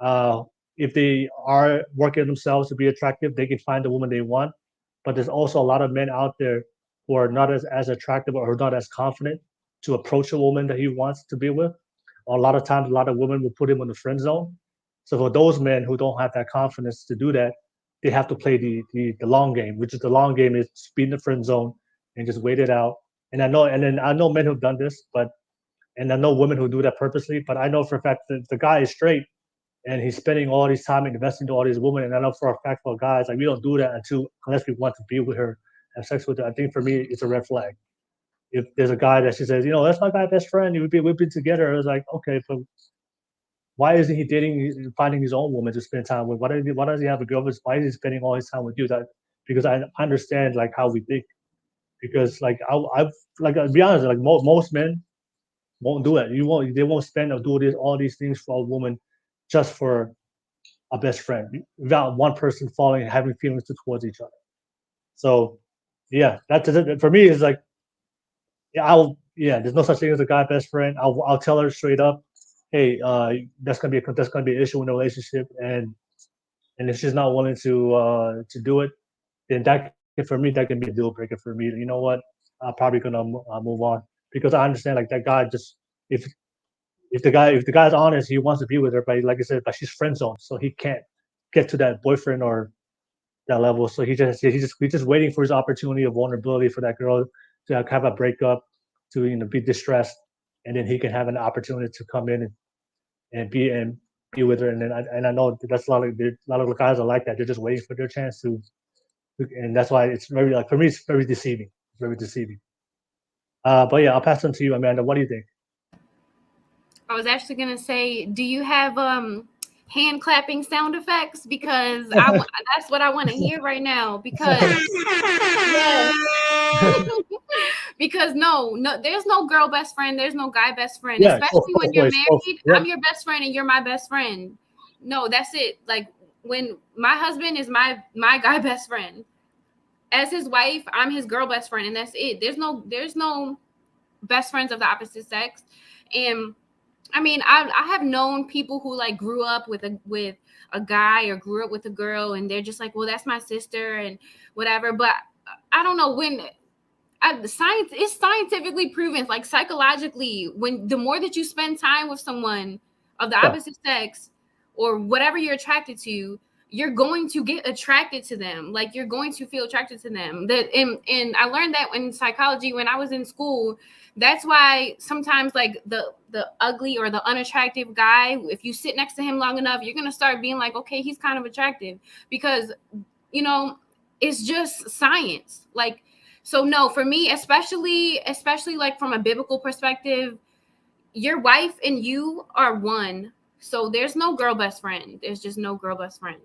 uh, if they are working themselves to be attractive, they can find the woman they want. But there's also a lot of men out there who are not as attractive or not as confident to approach a woman that he wants to be with. A lot of times, a lot of women will put him in the friend zone. So for those men who don't have that confidence to do that, they have to play the long game, which is the long game is be in the friend zone and just wait it out. And I know men who've done this, and I know women who do that purposely. But I know for a fact that the guy is straight and he's spending all this time investing to all these women. And I know for a fact for guys, like, we don't do that unless we want to be with her, have sex with her. I think for me, it's a red flag. If there's a guy that she says, that's my guy best friend, we've been together. I was like, okay, but why isn't he finding his own woman to spend time with? Why does he have a girlfriend? Why is he spending all his time with you? That because I understand like how we think. Because like I've like I'll be honest, like most men won't do it. They won't spend or do all these things for a woman just for a best friend without one person falling and having feelings towards each other. So yeah, that's it. For me. It's like there's no such thing as a guy best friend. I'll tell her straight up, hey, that's gonna be an issue in the relationship, and if she's not willing to do it, then for me that can be a deal breaker for me. You know what? I'm probably gonna move on because I understand like that guy just if if the guy's honest, he wants to be with her, but like I said, but she's friend zone, so he can't get to that boyfriend or that level. So he's just waiting for his opportunity of vulnerability for that girl to have a breakup, to be distressed, and then he can have an opportunity to come in and be with her. And I know that's a lot of guys are like that. They're just waiting for their chance to, and that's why it's very like for me it's very deceiving. It's very deceiving. But yeah, I'll pass on to you, Amanda. What do you think? I was actually gonna say, do you have hand clapping sound effects? Because that's what I want to hear right now. Because because no, there's no girl best friend. There's no guy best friend. Yeah, especially when you're married. Yep. I'm your best friend and you're my best friend. No, that's it. Like when my husband is my guy best friend. As his wife, I'm his girl best friend, and that's it. There's no best friends of the opposite sex. And I mean, I have known people who like grew up with a guy or grew up with a girl, and they're just like, well, that's my sister and whatever. But I don't know when science is scientifically proven, like psychologically, when the more that you spend time with someone of the opposite sex or whatever you're attracted to, you're going to get attracted to them. Like you're going to feel attracted to them. And I learned that in psychology when I was in school. That's why sometimes like the ugly or the unattractive guy, if you sit next to him long enough, you're going to start being like, okay, he's kind of attractive because, it's just science. Like, so no, for me, especially like from a biblical perspective, your wife and you are one. So there's no girl best friend. There's just no girl best friend.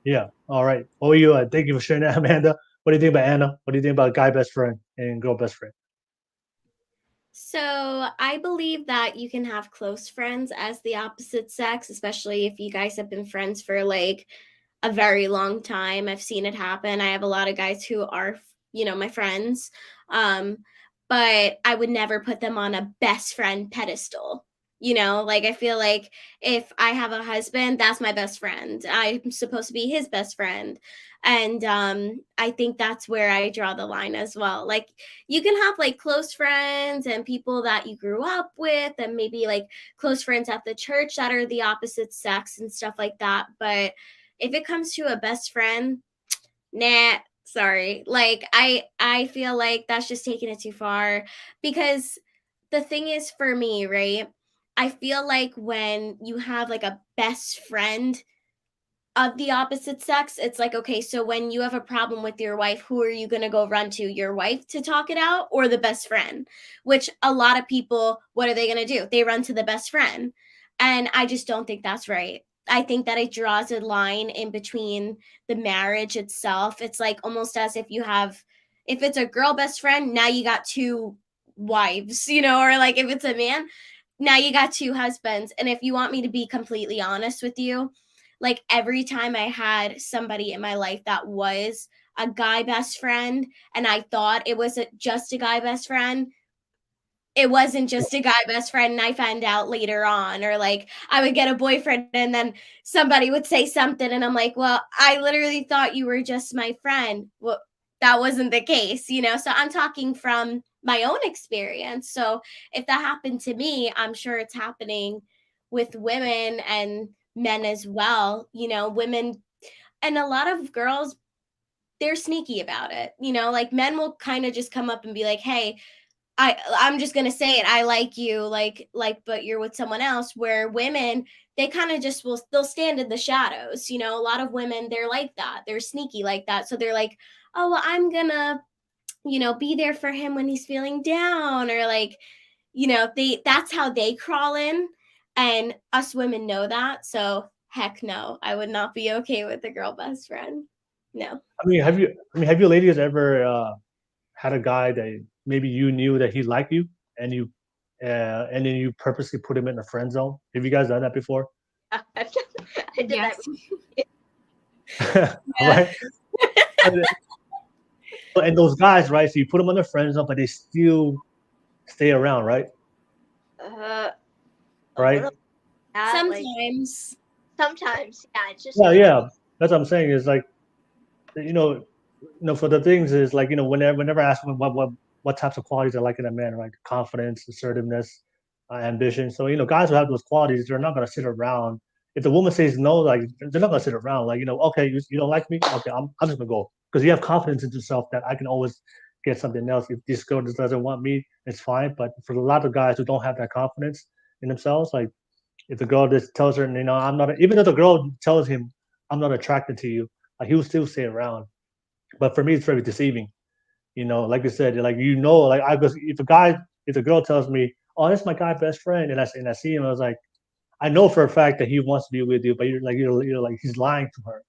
Yeah. All right. Oh, thank you for sharing that, Amanda. What do you think about Anna? What do you think about guy best friend and girl best friend? So I believe that you can have close friends as the opposite sex, especially if you guys have been friends for like a very long time. I've seen it happen. I have a lot of guys who are, my friends. But I would never put them on a best friend pedestal. Like I feel like if I have a husband, that's my best friend. I'm supposed to be his best friend. And I think that's where I draw the line as well. Like you can have like close friends and people that you grew up with and maybe like close friends at the church that are the opposite sex and stuff like that. But if it comes to a best friend, nah, sorry. Like I feel like that's just taking it too far because the thing is for me, right? I feel like when you have like a best friend of the opposite sex, it's like, okay, so when you have a problem with your wife, who are you going to go run to? Your wife to talk it out or the best friend? Which a lot of people, what are they going to do? They run to the best friend. And I just don't think that's right. I think that it draws a line in between the marriage itself. It's like almost as if if it's a girl best friend, now you got two wives, or like if it's a man, now you got two husbands. And if you want me to be completely honest with you, like every time I had somebody in my life that was a guy best friend and I thought it was just a guy best friend, it wasn't just a guy best friend. And I found out later on, or like I would get a boyfriend and then somebody would say something and I'm like, well, I literally thought you were just my friend. Well, that wasn't the case, so I'm talking from my own experience. So if that happened to me, I'm sure it's happening with women and men as well. Women and a lot of girls, they're sneaky about it. Like men will kind of just come up and be like, hey, I'm just gonna say it, I like you, like but you're with someone else. Where women, they kind of just they'll stand in the shadows. A lot of women, they're like that, they're sneaky like that. So they're like, oh well, I'm gonna be there for him when he's feeling down, or like that's how they crawl in. And us women know that. So heck no, I would not be okay with a girl best friend. No. have you ladies ever had a guy that maybe you knew that he liked you and then you purposely put him in the friend zone? Have you guys done that before? I did Yes. that. Right? And those guys, right? So you put them on the friend zone, but they still stay around, right? A Right? little that, Sometimes. sometimes, yeah, it's just Yeah. That's what I'm saying. Is like, for the things is like, whenever I ask them what types of qualities I like in a man, right? Confidence, assertiveness, ambition. So guys who have those qualities, they're not gonna sit around. If the woman says no, like they're not gonna sit around. Like okay, you don't like me, okay, I'm just gonna go because you have confidence in yourself that I can always get something else. If this girl just doesn't want me, it's fine. But for a lot of guys who don't have that confidence in themselves, like if the girl just tells her, I'm not, even though the girl tells him, I'm not attracted to you, like he will still stay around. But for me, it's very deceiving. Like you said, like like if the girl tells me, "Oh, that's my guy best friend," and I see him, I was like, I know for a fact that he wants to be with you, but you're like he's lying to her.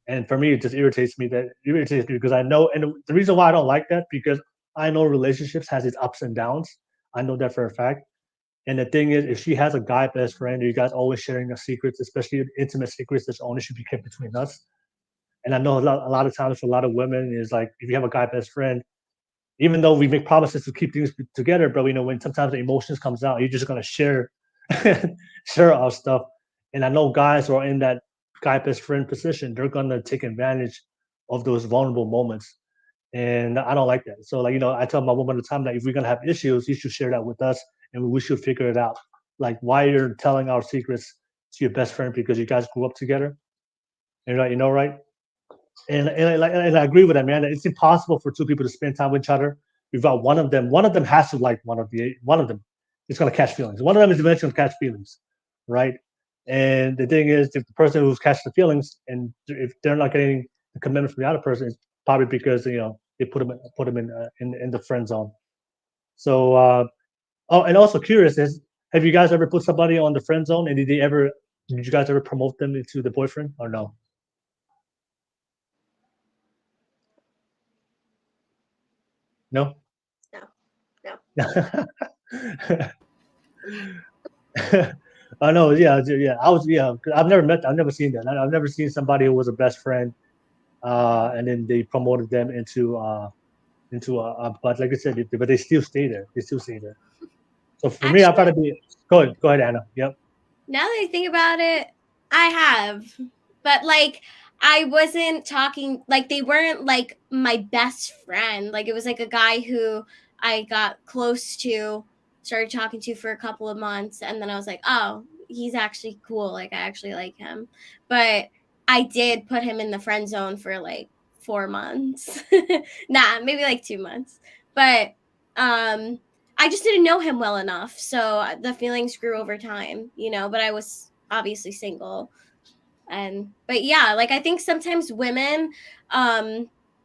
And for me, it just irritates me because I know, and the reason why I don't like that because I know relationships has its ups and downs. I know that for a fact. And the thing is, if she has a guy best friend, you guys always sharing your secrets, especially intimate secrets, that only should be kept between us. And I know a lot of times for a lot of women is like if you have a guy best friend, even though we make promises to keep things together, but when sometimes the emotions comes out, you're just gonna share share our stuff. And I know guys who are in that guy best friend position, they're gonna take advantage of those vulnerable moments. And I don't like that. So like, I tell my woman all the time that if we're gonna have issues, you should share that with us and we should figure it out. Like why you're telling our secrets to your best friend because you guys grew up together. And right? And I agree with that, man. It's impossible for two people to spend time with each other without one of them. One of them has to like one of them. It's gonna catch feelings. One of them is eventually gonna catch feelings, right? And the thing is, if the person who's catching the feelings and if they're not getting the commitment from the other person, it's probably because they put them in the friend zone. So and also curious is, have you guys ever put somebody on the friend zone and did you guys ever promote them into the boyfriend or no? No? no. I know, yeah. I've never seen that. I've never seen somebody who was a best friend, and then they promoted them into but like I said, but they still stay there. They still stay there. So for me, I've got to be. Go ahead, Anna. Yep. Now that I think about it, I have, but like I wasn't talking, like they weren't like my best friend. Like it was like a guy who I got close to, started talking to for a couple of months, and then I was like, oh, he's actually cool. Like I actually like him. But I did put him in the friend zone for like 4 months. Nah, maybe like 2 months. But I just didn't know him well enough. So the feelings grew over time, but I was obviously single. But yeah, like I think sometimes women,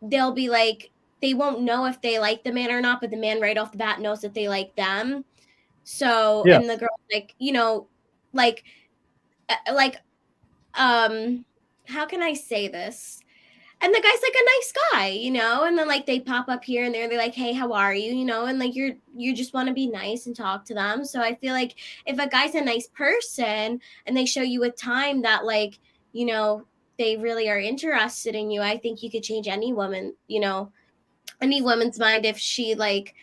they'll be like, they won't know if they like the man or not, but the man right off the bat knows that they like them. So, Yeah. and the girl, like, like, how can I say this? And the guy's like a nice guy, and then like they pop up here and there, they're like, hey, how are you? And like you just want to be nice and talk to them. So I feel like if a guy's a nice person and they show you with time that like, they really are interested in you, I think you could change any woman, any woman's mind if she like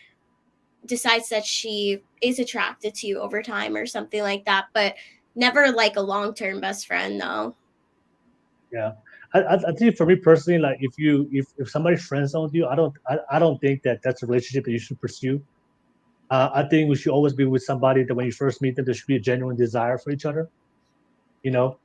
decides that she is attracted to you over time or something like that, but never like a long-term best friend though. Yeah. I think for me personally, like if somebody friend zones you, I don't think that's a relationship that you should pursue. I think we should always be with somebody that when you first meet them, there should be a genuine desire for each other. But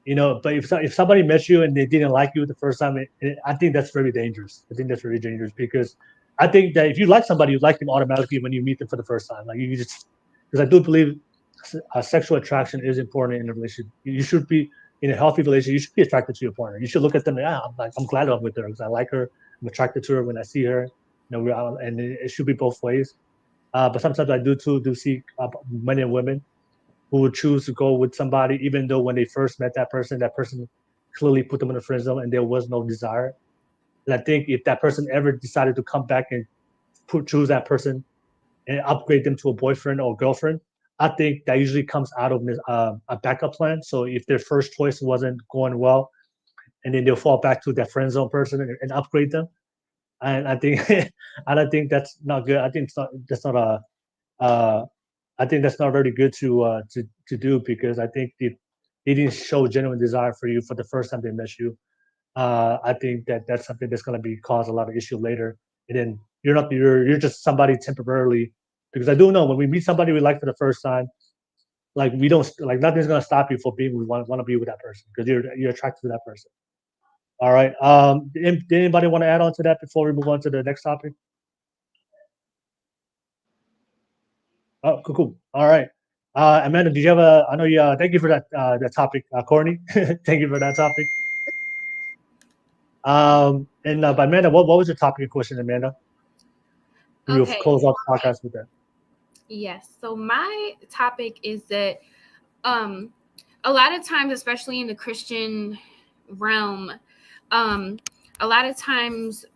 if somebody met you and they didn't like you the first time, I think that's very dangerous. I think that's very dangerous because I think that if you like somebody, you like them automatically when you meet them for the first time. Like you just, because I do believe sexual attraction is important in a relationship. You should be in a healthy relationship. You should be attracted to your partner. You should look at them. Yeah, I'm glad I'm with her because I like her. I'm attracted to her when I see her. And it should be both ways. But sometimes I do see men and women who would choose to go with somebody, even though when they first met that person clearly put them in the friend zone and there was no desire. And I think if that person ever decided to come back and choose that person and upgrade them to a boyfriend or girlfriend, I think that usually comes out of a backup plan. So if their first choice wasn't going well, and then they'll fall back to that friend zone person and upgrade them. And I think I don't think that's not good. I think that's not a I think that's not very good to do, because I think they didn't show genuine desire for you for the first time they met you. I think that's something that's going to be cause a lot of issue later. And then you're just somebody temporarily, because I do know when we meet somebody we like for the first time, like we don't like nothing's going to stop you from being we want to be with that person because you're attracted to that person. All right. Did anybody want to add on to that before we move on to the next topic? Oh, cool. All right. Amanda, did you have I know you, thank you for that topic, Courtney. Thank you for that topic. And but Amanda, what was your topic and question, Amanda? We will close out the podcast with that. Yes. So my topic is that a lot of times, especially in the Christian realm, a lot of times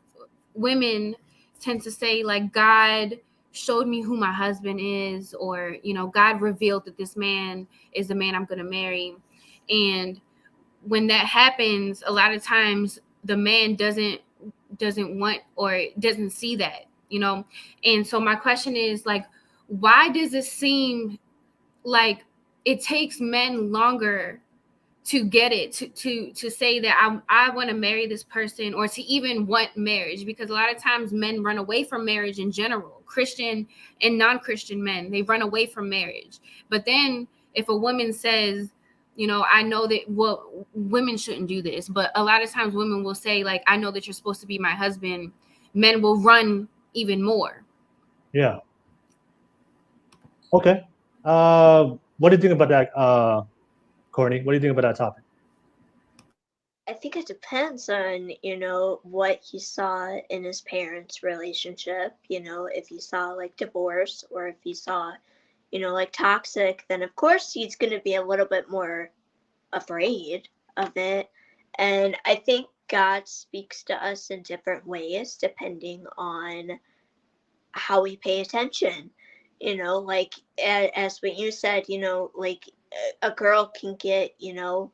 women tend to say like, God showed me who my husband is, or, you know, God revealed that this man is the man I'm going to marry. And when that happens, a lot of times the man doesn't want or doesn't see that, you know? And so my question is like, why does it seem like it takes men longer to get it, to say that I want to marry this person, or to even want marriage? Because a lot of times men run away from marriage in general, Christian and non-Christian men, they run away from marriage. But then if a woman says, you know, I know that, well, women shouldn't do this, but a lot of times women will say like, I know that you're supposed to be my husband, men will run even more. Yeah. Okay. What do you think about that, Courtney? What do you think about that topic? I think it depends on, you know, what he saw in his parents' relationship. You know, if he saw like divorce, or if he saw, you know, like toxic, then of course he's going to be a little bit more afraid of it. And I think God speaks to us in different ways depending on how we pay attention. You know, like as what you said, you know, like a girl can get, you know,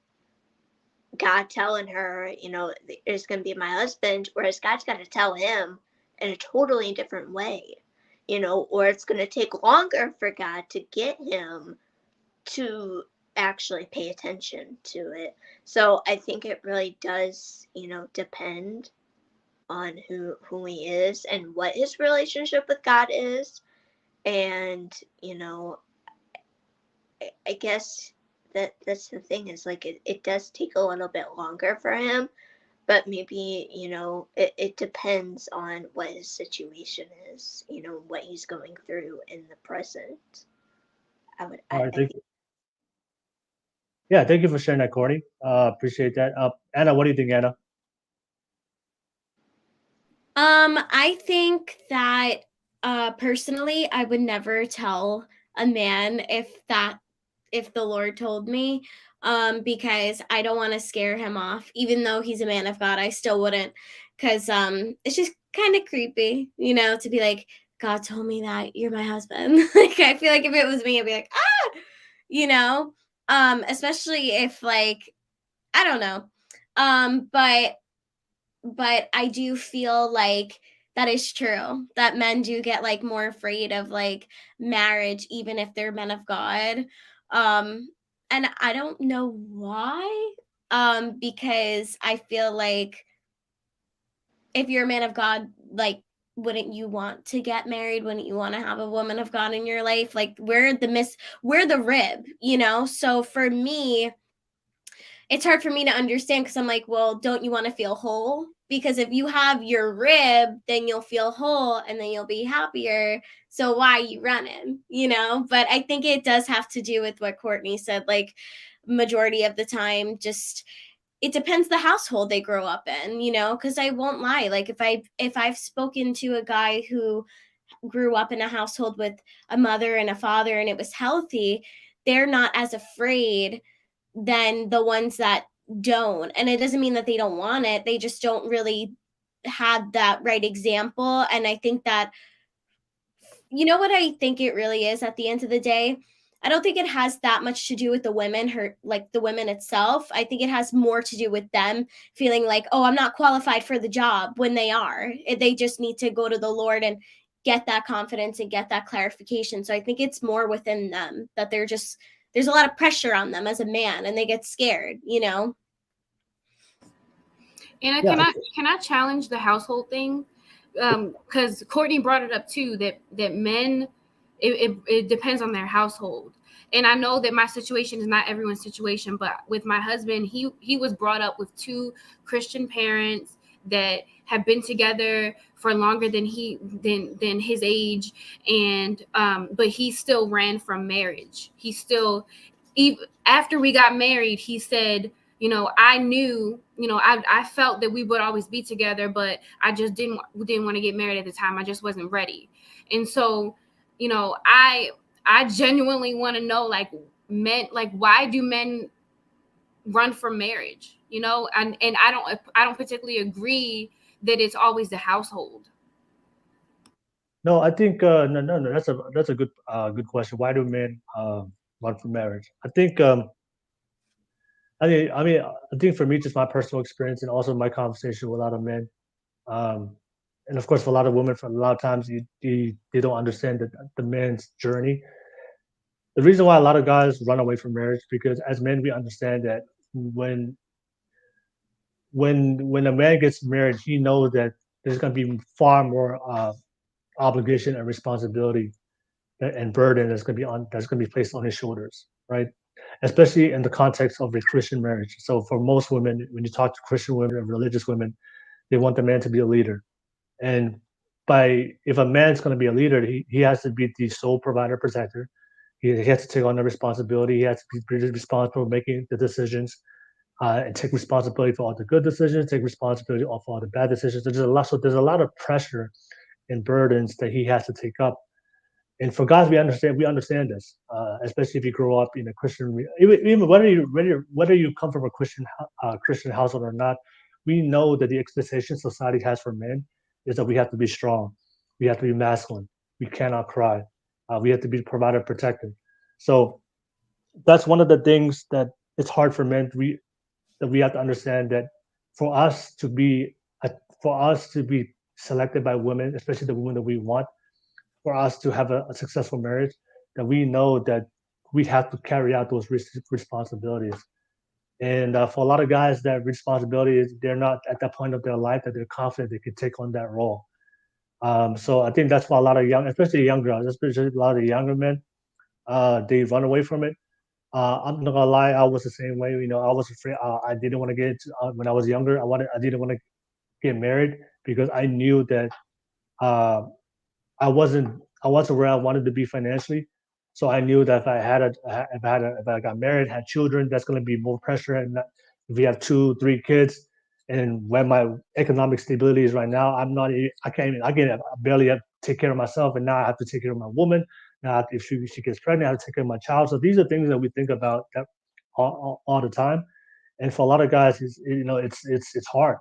God telling her, you know, it's going to be my husband, whereas God's got to tell him in a totally different way, you know, or it's going to take longer for God to get him to actually pay attention to it. So I think it really does, you know, depend on who he is and what his relationship with God is. And, you know, I guess that's the thing, is like it does take a little bit longer for him, but maybe, you know, it depends on what his situation is, you know, what he's going through in the present. All right, thank you. Yeah, thank you for sharing that, Courtney. Appreciate that. Anna, what do you think, Anna? I think that personally, I would never tell a man if the Lord told me, because I don't want to scare him off. Even though he's a man of God, I still wouldn't, because it's just kind of creepy, you know, to be like, God told me that you're my husband. Like, I feel like if it was me, I'd be like, ah, you know, especially if, like, I don't know, but I do feel like that is true, that men do get like more afraid of like marriage, even if they're men of God. And I don't know why, because I feel like if you're a man of God, like, wouldn't you want to get married? Wouldn't you want to have a woman of God in your life? Like, we're the rib, you know? So for me, it's hard for me to understand, because I'm like, well, don't you want to feel whole? Because if you have your rib, then you'll feel whole and then you'll be happier. So why are you running, you know? But I think it does have to do with what Courtney said, like, majority of the time, just it depends the household they grow up in, you know? Because I won't lie, like, if I've spoken to a guy who grew up in a household with a mother and a father and it was healthy, they're not as afraid than the ones that don't. And it doesn't mean that they don't want it. They just don't really have that right example. And I think that, you know what I think it really is at the end of the day? I don't think it has that much to do with the women, the women itself. I think it has more to do with them feeling like, oh, I'm not qualified for the job, when they are. They just need to go to the Lord and get that confidence and get that clarification. So I think it's more within them that there's a lot of pressure on them as a man, and they get scared, you know? And can I challenge the household thing? Because Courtney brought it up too, that men, it depends on their household. And I know that my situation is not everyone's situation, but with my husband, he was brought up with 2 Christian parents that have been together for longer than his age, and but he still ran from marriage. He still, even after we got married, he said, you know, I knew, you know, I felt that we would always be together, but I just didn't want to get married at the time. I just wasn't ready. And so, you know, I genuinely want to know, like, men, like, why do men run from marriage? You know, and I don't particularly agree that it's always the household. No, I think no. That's a good question. Why do men run from marriage? I think I think for me, just my personal experience and also my conversation with a lot of men, and of course for a lot of women, for a lot of times they don't understand the man's journey. The reason why a lot of guys run away from marriage, because as men we understand that when a man gets married, he knows that there's going to be far more obligation and responsibility and burden that's going to be placed on his shoulders, right? Especially in the context of a Christian marriage. So for most women, when you talk to Christian women or religious women, they want the man to be a leader. And if a man's going to be a leader, he has to be the sole provider protector. He has to take on the responsibility. He has to be responsible for making the decisions, and take responsibility for all the good decisions, take responsibility for all the bad decisions. There's a lot of pressure and burdens that he has to take up. And for guys, we understand this, especially if you grow up in a Christian, even whether you come from a Christian household or not, we know that the expectation society has for men is that we have to be strong, we have to be masculine, we cannot cry, we have to be provider protector. So that's one of the things that it's hard for men that we have to understand, that for us to be selected by women, especially the women that we want, for us to have a successful marriage, that we know that we have to carry out those responsibilities. And for a lot of guys, that responsibility is, they're not at that point of their life that they're confident they can take on that role. So I think that's why a lot of especially young girls, especially a lot of younger men, they run away from it. I'm not gonna lie, I was the same way. You know, I was afraid. I didn't want to get when I was younger. I didn't want to get married because I knew that I wasn't where I wanted to be financially. So I knew that if I got married, had children, that's going to be more pressure. And if we have 2-3 kids, and where my economic stability is right now, I barely take care of myself, and now I have to take care of my woman. Now, if she gets pregnant, I have to take care of my child. So these are things that we think about that all the time. And for a lot of guys, it's hard.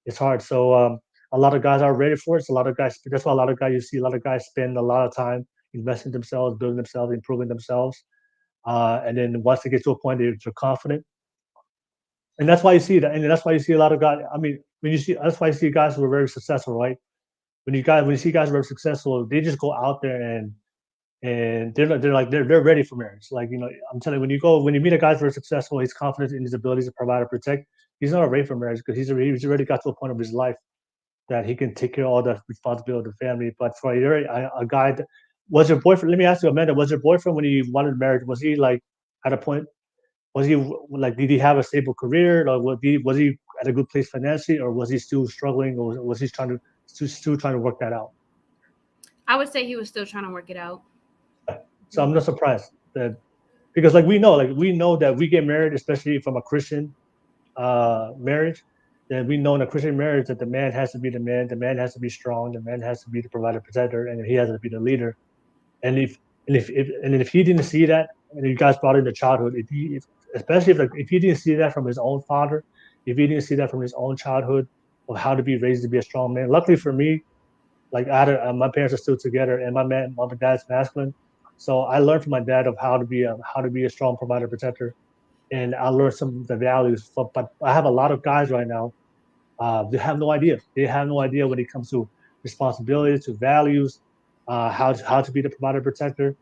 It's hard. So a lot of guys are ready for it. So that's why you see a lot of guys spend a lot of time investing themselves, building themselves, improving themselves. And then once they get to a point, they're confident. And that's why you see that. And that's why you see a lot of guys. I mean, that's why you see guys who are very successful, right? When you see guys who are successful, they just go out there and they're ready for marriage. Like, you know, I'm telling you, when you meet a guy who's very successful, he's confident in his abilities to provide and protect. He's not ready for marriage because he's already got to a point of his life that he can take care of all the responsibility of the family. But for a guy, was your boyfriend? Let me ask you, Amanda, was your boyfriend, when you wanted marriage, was he like at a point? Was he like? Did he have a stable career? Or was he at a good place financially, or was he still struggling, or was he still trying to work that out? I would say he was still trying to work it out. So I'm not surprised that, because we know that we get married, especially from a Christian marriage, that we know in a Christian marriage that the man has to be the man has to be strong, the man has to be the provider protector, and he has to be the leader. And if he didn't see that, and you guys brought into childhood, especially if he didn't see that from his own father, if he didn't see that from his own childhood of how to be raised to be a strong man. Luckily for me, like my parents are still together, and my dad's masculine, so I learned from my dad of how to be a strong provider protector, and I learned some of the values. But I have a lot of guys right now. They have no idea. They have no idea when it comes to responsibility, to values, how to be the provider protector.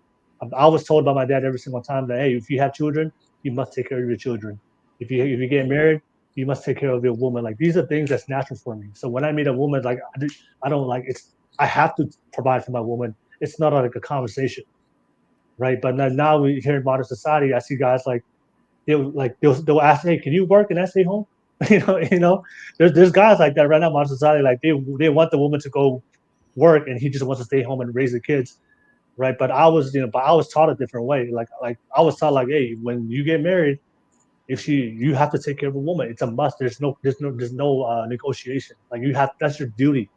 I was told by my dad every single time that, hey, if you have children, you must take care of your children. If you get married, you must take care of your woman. Like, these are things that's natural for me. So when I meet a woman, like, I don't like it's. I have to provide for my woman. It's not like a conversation, right? But now we here in modern society, I see guys like they'll ask, hey, can you work and I stay home? There's guys like that right now in modern society. Like they want the woman to go work and he just wants to stay home and raise the kids, right? But I was taught a different way. Like I was taught like, hey, when you get married, you have to take care of a woman. It's a must. There's no negotiation. Like that's your duty.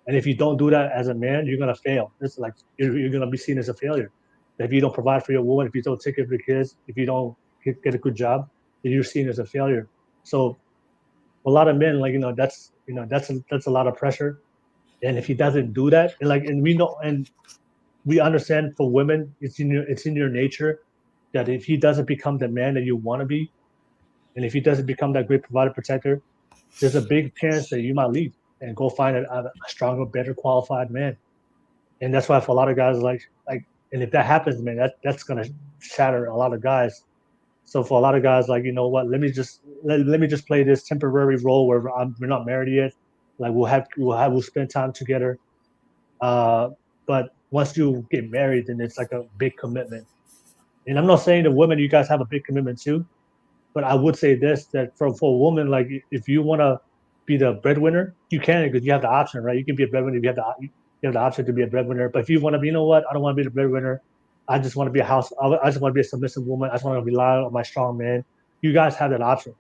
And if you don't do that as a man, you're gonna fail. It's like you're gonna be seen as a failure. If you don't provide for your woman, if you don't take care of your kids, if you don't get a good job, then you're seen as a failure. So a lot of men, like, that's a lot of pressure. And if he doesn't do that, and we know, and we understand for women, it's in your nature that if he doesn't become the man that you want to be, and if he doesn't become that great provider protector, there's a big chance that you might leave and go find a stronger, better qualified man. And that's why for a lot of guys, and if that happens, man, that's gonna shatter a lot of guys. So for a lot of guys, like, you know what, let me just play this temporary role where we're not married yet. Like we'll spend time together. But once you get married, then it's like a big commitment. And I'm not saying the women, you guys have a big commitment too, but I would say this, that for a woman, like if you want to be the breadwinner, you can, because you have the option, right? You can be a breadwinner if you have the option to be a breadwinner. But if you want to be, you know what, I don't want to be the breadwinner. I just want to be I just want to be a submissive woman. I just want to rely on my strong man. You guys have that option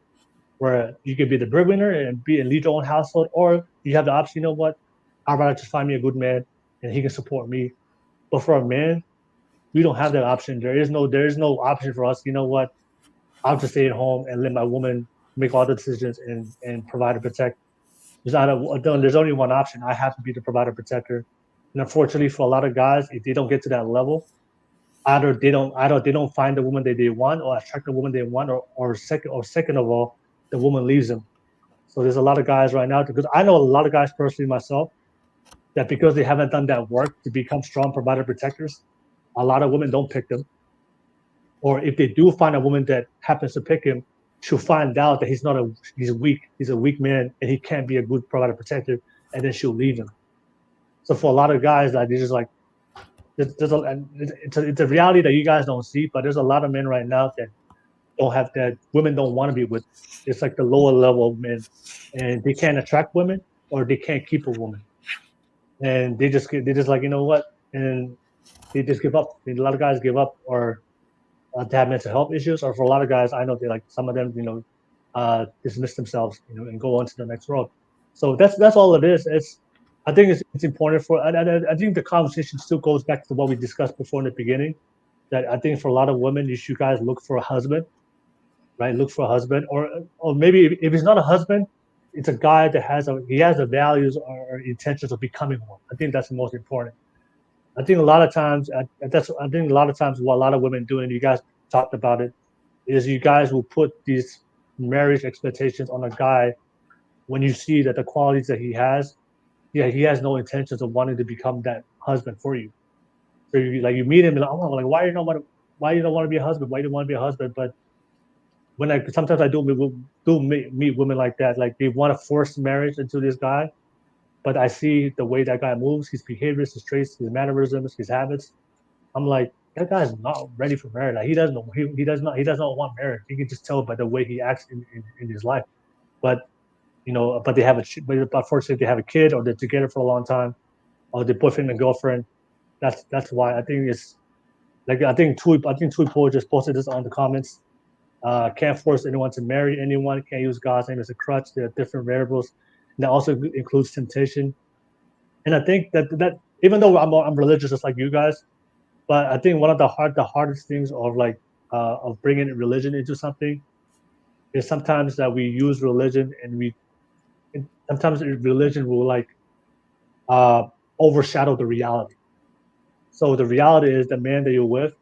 where you can be the breadwinner and lead your own household, or you have the option, you know what, I'd rather just find me a good man and he can support me. But for a man, we don't have that option. There is no option for us. You know what, I'll just stay at home and let my woman make all the decisions and provide and protect. There's only one option. I have to be the provider protector. And unfortunately for a lot of guys, if they don't get to that level, either they don't find the woman that they want or attract the woman they want, or second of all, the woman leaves them. So there's a lot of guys right now, because I know a lot of guys personally myself, that because they haven't done that work to become strong provider protectors, a lot of women don't pick them. Or if they do find a woman that happens to pick him, she'll find out that he's weak. He's a weak man and he can't be a good provider protector, and then she'll leave him. So for a lot of guys, like, they're just like, it's a reality that you guys don't see, but there's a lot of men right now that women don't want to be with. It's like the lower level of men, and they can't attract women or they can't keep a woman, and they just like, you know what, and they just give up. A lot of guys give up, or they have mental health issues, or for a lot of guys, I know they, like, some of them, dismiss themselves, and go on to the next road. So that's all it is. I think it's important I think the conversation still goes back to what we discussed before in the beginning, that I think for a lot of women, you should guys look for a husband, right? Look for a husband, or maybe if he's not a husband, it's a guy that has the values or intentions of becoming one. I think that's the most important. I think a lot of times what a lot of women do, and you guys talked about it, is you guys will put these marriage expectations on a guy when you see that the qualities that he has no intentions of wanting to become that husband for you. So you meet him and why you don't want to be a husband? Why do you want to be a husband? But sometimes I do meet women like that, like they want to force marriage into this guy, but I see the way that guy moves, his behaviors, his traits, his mannerisms, his habits. I'm like, that guy's not ready for marriage. Like, he does not want marriage. You can just tell by the way he acts in his life. But but unfortunately they have a kid, or they're together for a long time, or they're boyfriend and girlfriend. That's why I think it's like, I think Tui Paul just posted this on the comments. Can't force anyone to marry anyone. Can't use God's name as a crutch. There are different variables. And that also includes temptation. And I think that even though I'm religious just like you guys, but I think one of the hardest things of, like, of bringing religion into something is sometimes that we use religion and sometimes religion will like overshadow the reality. So the reality is the man that you're with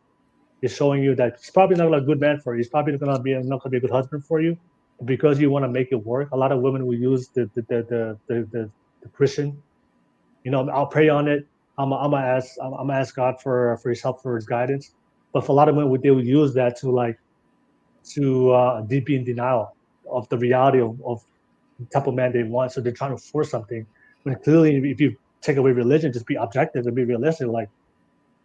is showing you that he's probably not a good man for you. He's probably not gonna be a good husband for you because you want to make it work. A lot of women will use the Christian. You know, I'll pray on it. I'm gonna ask God for his help, for his guidance. But for a lot of women, they would use that to like to be in denial of the reality of the type of man they want. So they're trying to force something. When clearly, if you take away religion, just be objective and be realistic. Like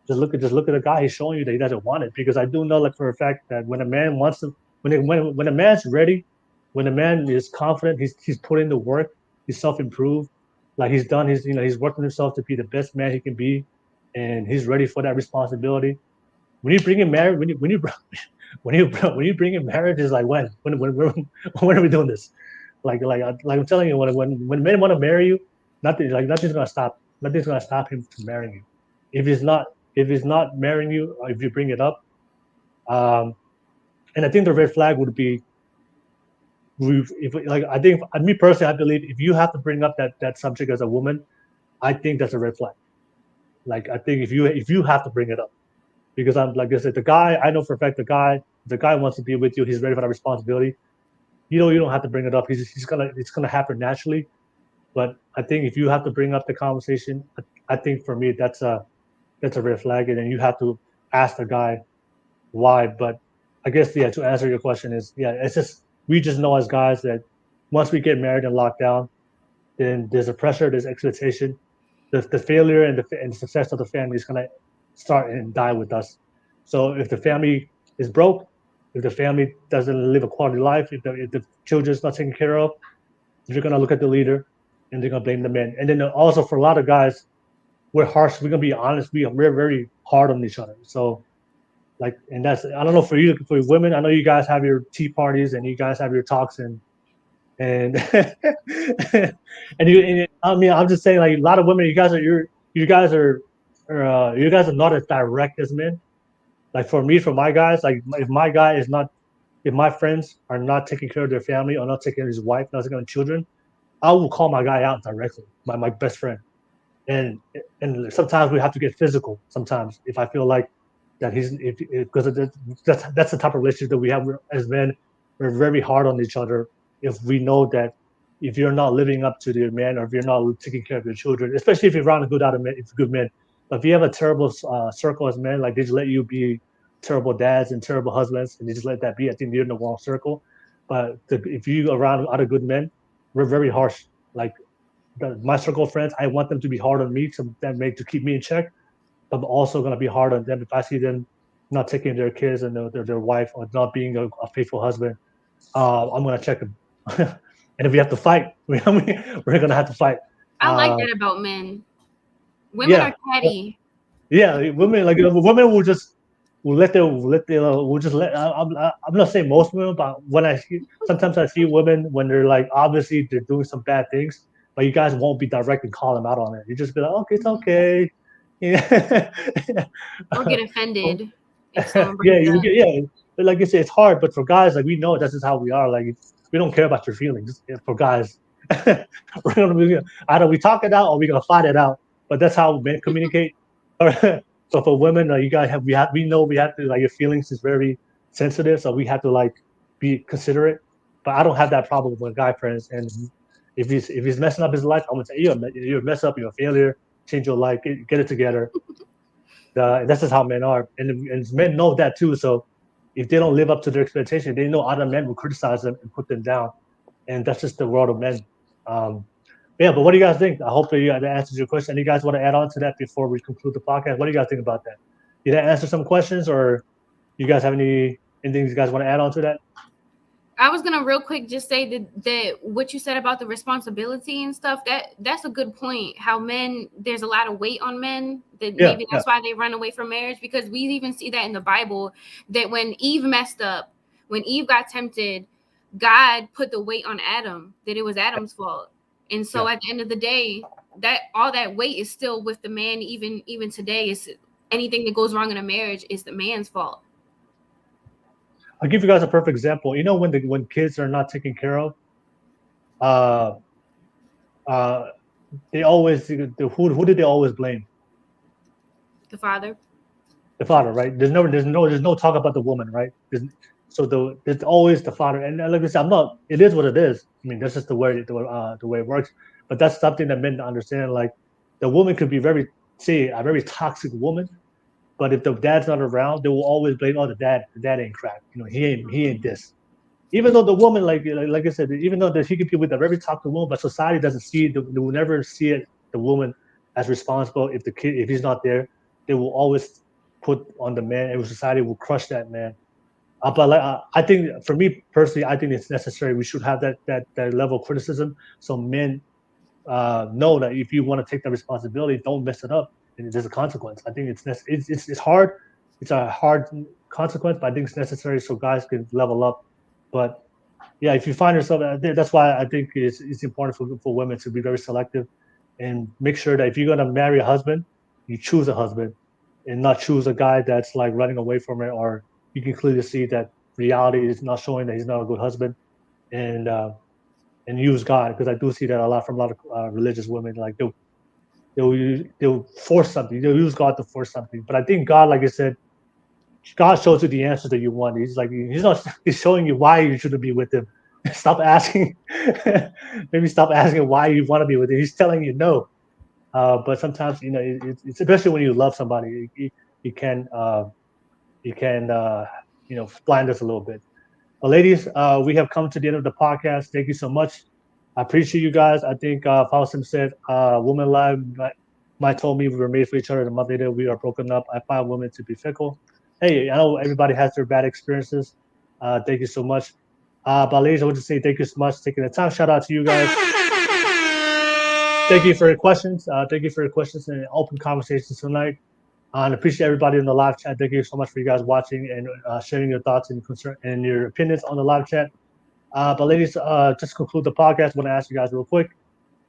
just look at a guy. He's showing you that he doesn't want it. Because I do know, like for a fact, that when a man wants to, when a man's ready, when a man is confident, he's put in the work, he's self-improved, like he's done his, he's working himself to be the best man he can be, and he's ready for that responsibility. When you bring in marriage, when you bring in marriage, is like when are we doing this? Like I'm telling you, when men want to marry you, nothing's gonna stop him from marrying you. If he's not marrying you, or if you bring it up, um, and I think the red flag would be, if like I think me personally, I believe if you have to bring up that subject as a woman, I think that's a red flag. Like I think if you have to bring it up, because I'm like I said, the guy I know for a fact, the guy wants to be with you, he's ready for that responsibility. You don't have to bring it up. It's gonna happen naturally. But I think if you have to bring up the conversation, I think for me that's a red flag, and then you have to ask the guy why. But I guess to answer your question is it's just we just know as guys that once we get married and locked down, then there's a pressure, there's expectation, the failure and the success of the family is gonna start and die with us. So if the family is broke, if the family doesn't live a quality life, if the children's not taken care of, they're gonna look at the leader and they're gonna blame the men. And then also for a lot of guys, we're harsh. We're gonna be honest. We're very hard on each other. So like, and that's I don't know for you, for women. I know you guys have your tea parties and you guys have your talks and I mean, I'm just saying, like a lot of women, you guys are not as direct as men. Like for me, for my guys, like if my friends are not taking care of their family or not taking care of his wife, not taking care of children, I will call my guy out directly, my best friend. And sometimes we have to get physical. Sometimes if I feel like that because that's the type of relationship that we have as men. We're very hard on each other if we know that if you're not living up to your man or if you're not taking care of your children, especially if you're around a good men. But if you have a terrible circle as men, like they just let you be terrible dads and terrible husbands, and you just let that be, I think you're in the wrong circle. But if you around other good men, we're very harsh. Like my circle of friends, I want them to be hard on me to keep me in check. But I'm also gonna be hard on them if I see them not taking their kids and their wife or not being a faithful husband. I'm gonna check them. And if we have to fight, we're gonna have to fight. I like that about men. Women are catty. Yeah, women women will just will just let. I'm not saying most women, but sometimes I see women when they're like obviously they're doing some bad things, but you guys won't be direct and call them out on it. You just be like, okay, it's okay. Yeah. Or get offended. Yeah. But like I said, it's hard. But for guys, like we know that's just how we are. Like we don't care about your feelings. For guys, we're gonna be either we talk it out or we're gonna fight it out. But that's how men communicate. So for women, we know we have to, like, your feelings is very sensitive, so we have to like be considerate. But I don't have that problem with my guy friends. And if he's messing up his life, I'm gonna say you're a mess up, you're a failure. Change your life, get it together. That's just how men are, and men know that too. So if they don't live up to their expectation, they know other men will criticize them and put them down, and that's just the world of men. Yeah, but what do you guys think? I hope that answers your question. Any guys want to add on to that before we conclude the podcast? What do you guys think about that? Did that answer some questions, or you guys have anything you guys want to add on to that? I was gonna real quick just say that what you said about the responsibility and stuff, that's a good point. How men, there's a lot of weight on men maybe that's why they run away from marriage, because we even see that in the Bible, that when Eve messed up, when Eve got tempted, God put the weight on Adam, that it was Adam's fault. And so at the end of the day, that all that weight is still with the man. Even today, is anything that goes wrong in a marriage is the man's fault. I'll give you guys a perfect example. You know, when kids are not taken care of, uh, they always who do they always blame? The father. The father, right? There's no talk about the woman, right? There's always the father, and like I said, It is what it is. I mean, that's just the way it works. But that's something that men don't understand. Like, the woman could be a very toxic woman, but if the dad's not around, they will always blame, oh, the dad ain't crap. You know, he ain't this. Even though the woman, like I said, even though that he could be with a very toxic woman, but society doesn't see it. They will never see it, the woman as responsible if he's not there. They will always put on the man, and society will crush that man. But I think, for me personally, I think it's necessary. We should have that level of criticism, so men know that if you want to take that responsibility, don't mess it up, and there's a consequence. I think it's hard. It's a hard consequence, but I think it's necessary so guys can level up. But yeah, if you find yourself, that's why I think it's important for women to be very selective and make sure that if you're gonna marry a husband, you choose a husband and not choose a guy that's like running away from it, or you can clearly see that reality is not showing that he's not a good husband, and use God, because I do see that a lot from a lot of religious women. Like they'll force something. They'll use God to force something. But I think God, like I said, God shows you the answer that you want. He's showing you why you shouldn't be with him. Stop asking. Maybe stop asking why you want to be with him. He's telling you no. But sometimes, you know, it's especially when you love somebody, you can blind us a little bit. But ladies, we have come to the end of the podcast. Thank you so much. I appreciate you guys. I think Faustin said, "Woman alive might told me we were made for each other. The month later, we are broken up. I find women to be fickle." Hey, I know everybody has their bad experiences. Thank you so much. But ladies, I want to say thank you so much for taking the time. Shout out to you guys. Thank you for your questions. Thank you for your questions and open conversations tonight. And appreciate everybody in the live chat. Thank you so much for you guys watching and sharing your thoughts and concern and your opinions on the live chat. But ladies, just to conclude the podcast, I want to ask you guys real quick.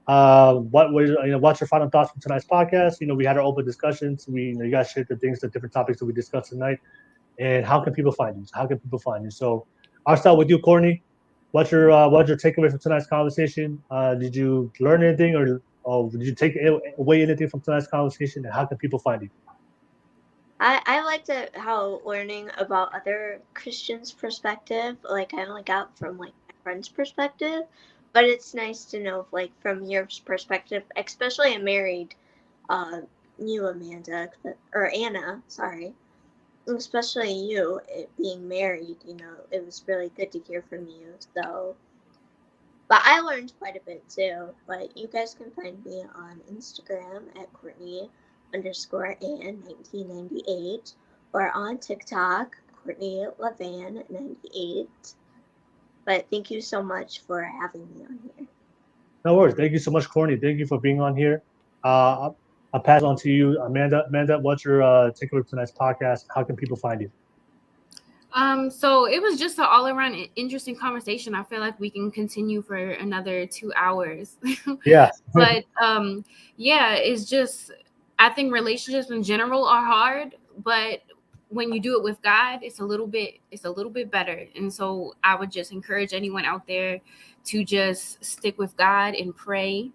What's your final thoughts from tonight's podcast? You know, we had our open discussions. You guys shared the different topics that we discussed tonight. And how can people find you? So I'll start with you, Courtney. What's your takeaway from tonight's conversation? Did you learn anything, or did you take away anything from tonight's conversation? And how can people find you? I liked how learning about other Christians' perspective, like I only got from like my friend's perspective, but it's nice to know like from your perspective, especially a married, you, Amanda, or Anna, sorry, especially you being married. You know, it was really good to hear from you. So, but I learned quite a bit too. But you guys can find me on Instagram at Courtney_Ann1998 or on TikTok, Courtney Levan98. But thank you so much for having me on here. No worries. Thank you so much, Courtney. Thank you for being on here. I'll pass on to you, Amanda. Amanda, what's your takeaway from tonight's podcast? How can people find you? So it was just an all-around interesting conversation. I feel like we can continue for another 2 hours. Yeah. But yeah, it's just, I think relationships in general are hard, but when you do it with God, it's a little bit better. And so I would just encourage anyone out there to just stick with God and pray,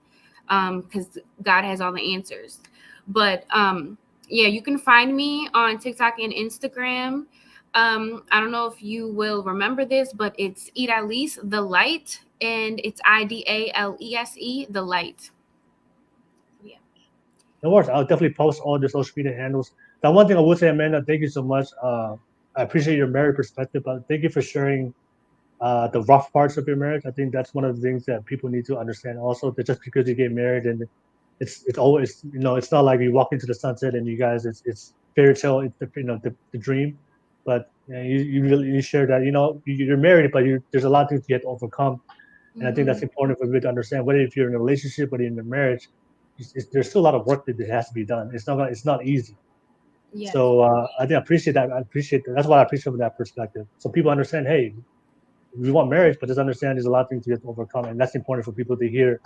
because God has all the answers. But yeah, you can find me on TikTok and Instagram. I don't know if you will remember this, but it's Idalise the Light, and it's IDALESE the Light. Yeah. No worries. I'll definitely post all the social media handles. The one thing I would say, Amanda, thank you so much. I appreciate your married perspective, but thank you for sharing the rough parts of your marriage. I think that's one of the things that people need to understand also, that just because you get married and it's always, you know, it's not like you walk into the sunset and you guys, it's fairy tale, it's the dream. But you share that, you know, you're married, but there's a lot of things you have to overcome. And I think that's important for people to understand, whether if you're in a relationship, whether you're in a marriage, there's still a lot of work that has to be done. It's not easy. Yes. So I appreciate that. That's what I appreciate from that perspective. So people understand, hey, we want marriage, but just understand there's a lot of things you have to overcome. And that's important for people to hear,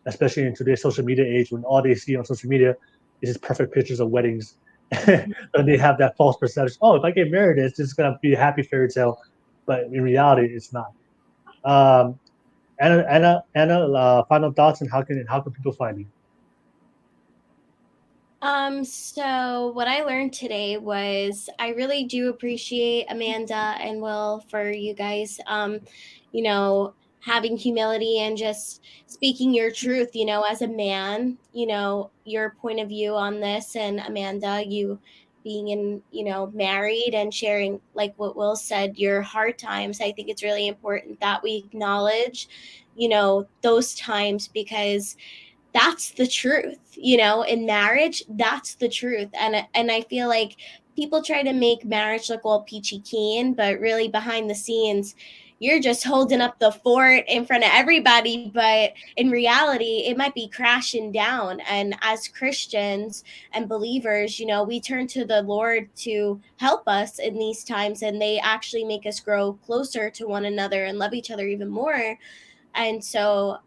especially in today's social media age, when all they see on social media is just perfect pictures of weddings. And they have that false perception, oh, if I get married, it's just going to be a happy fairy tale. but in reality, it's not. Anna, final thoughts and how can people find you? So what I learned today was I really do appreciate Amanda and Will for you guys, having humility and just speaking your truth, as a man, your point of view on this, and Amanda, you being married and sharing, like what Will said, your hard times. I think it's really important that we acknowledge, those times, because that's the truth, in marriage. That's the truth. And I feel like people try to make marriage look all peachy keen, but really behind the scenes, you're just holding up the fort in front of everybody, but in reality it might be crashing down. And as Christians and believers, we turn to the Lord to help us in these times, and they actually make us grow closer to one another and love each other even more. And so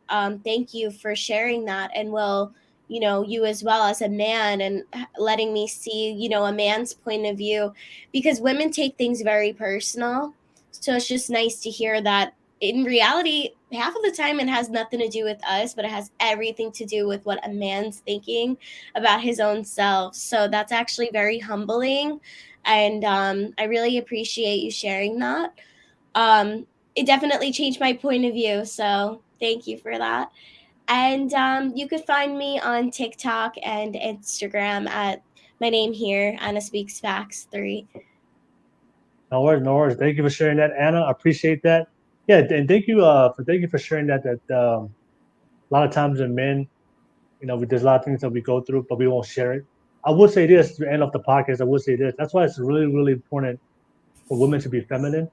thank you for sharing that. And Will, you as well as a man, and letting me see, a man's point of view, because women take things very personal. So it's just nice to hear that in reality, half of the time it has nothing to do with us, but it has everything to do with what a man's thinking about his own self. So that's actually very humbling. And I really appreciate you sharing that. It definitely changed my point of view. So thank you for that. And you could find me on TikTok and Instagram at my name here, Anna Speaks Facts 3. No worries. Thank you for sharing that, Anna. I appreciate that. Yeah, and thank you for sharing that. A lot of times in men, there's a lot of things that we go through, but we won't share it. I would say this to end off the podcast. I would say this. That's why it's really, really important for women to be feminine.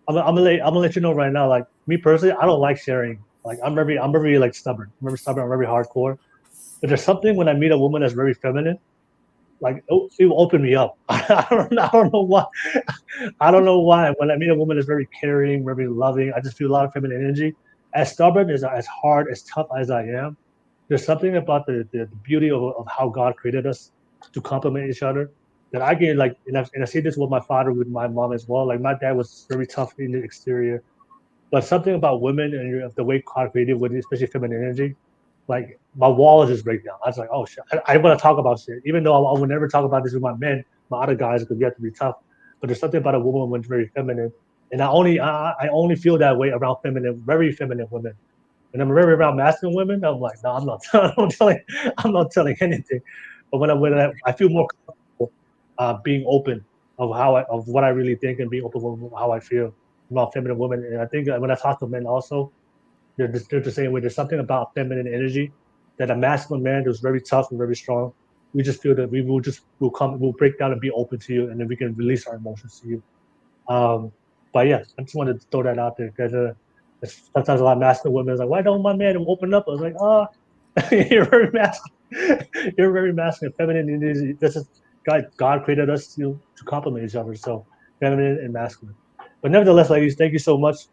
I'm gonna let you know right now. Like me personally, I don't like sharing. Like I'm very like stubborn. I'm very stubborn. I'm very hardcore. But there's something when I meet a woman that's very feminine, like it will open me up. I don't know why. I don't know why. When I meet a woman that's very caring, very loving, I just feel a lot of feminine energy. As stubborn, as hard, as tough as I am, there's something about the beauty of how God created us to complement each other that I can like, and I see this with my father, with my mom as well. Like my dad was very tough in the exterior, but something about women and the way God created, with especially feminine energy, like my walls just break down. I was like, oh shit, I want to talk about shit, even though I would never talk about this with my men, my other guys, because we have to be tough. But there's something about a woman when it's very feminine, and I only feel that way around very feminine women. And I'm very around masculine women. I'm like, no, I'm not telling anything. But when I feel more comfortable being open of what I really think, and being open with how I feel about feminine women. And I think when I talk to men also, they're the same way. There's something about feminine energy that a masculine man who's very tough and very strong. We just feel that we'll break down and be open to you, and then we can release our emotions to you. But yeah, I just wanted to throw that out there because sometimes a lot of masculine women is like, why don't my man open up? I was like, you're very masculine. You're very masculine. Feminine energy. This is God created us to complement each other. So feminine and masculine. But nevertheless, ladies, thank you so much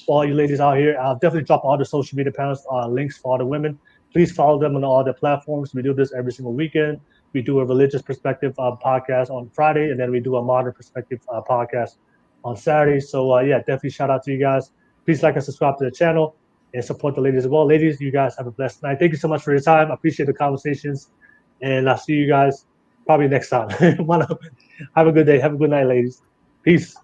for all you ladies out here. I'll definitely drop all the social media panels links for all the women. Please follow them on all the platforms. We do this every single weekend. We do a religious perspective podcast on Friday, and then we do a modern perspective podcast on Saturday. So yeah, definitely shout out to you guys. Please like and subscribe to the channel and support the ladies as well. Ladies, you guys have a blessed night. Thank you so much for your time. I appreciate the conversations, and I'll see you guys probably next time. Have a good day. Have a good night, ladies. Peace.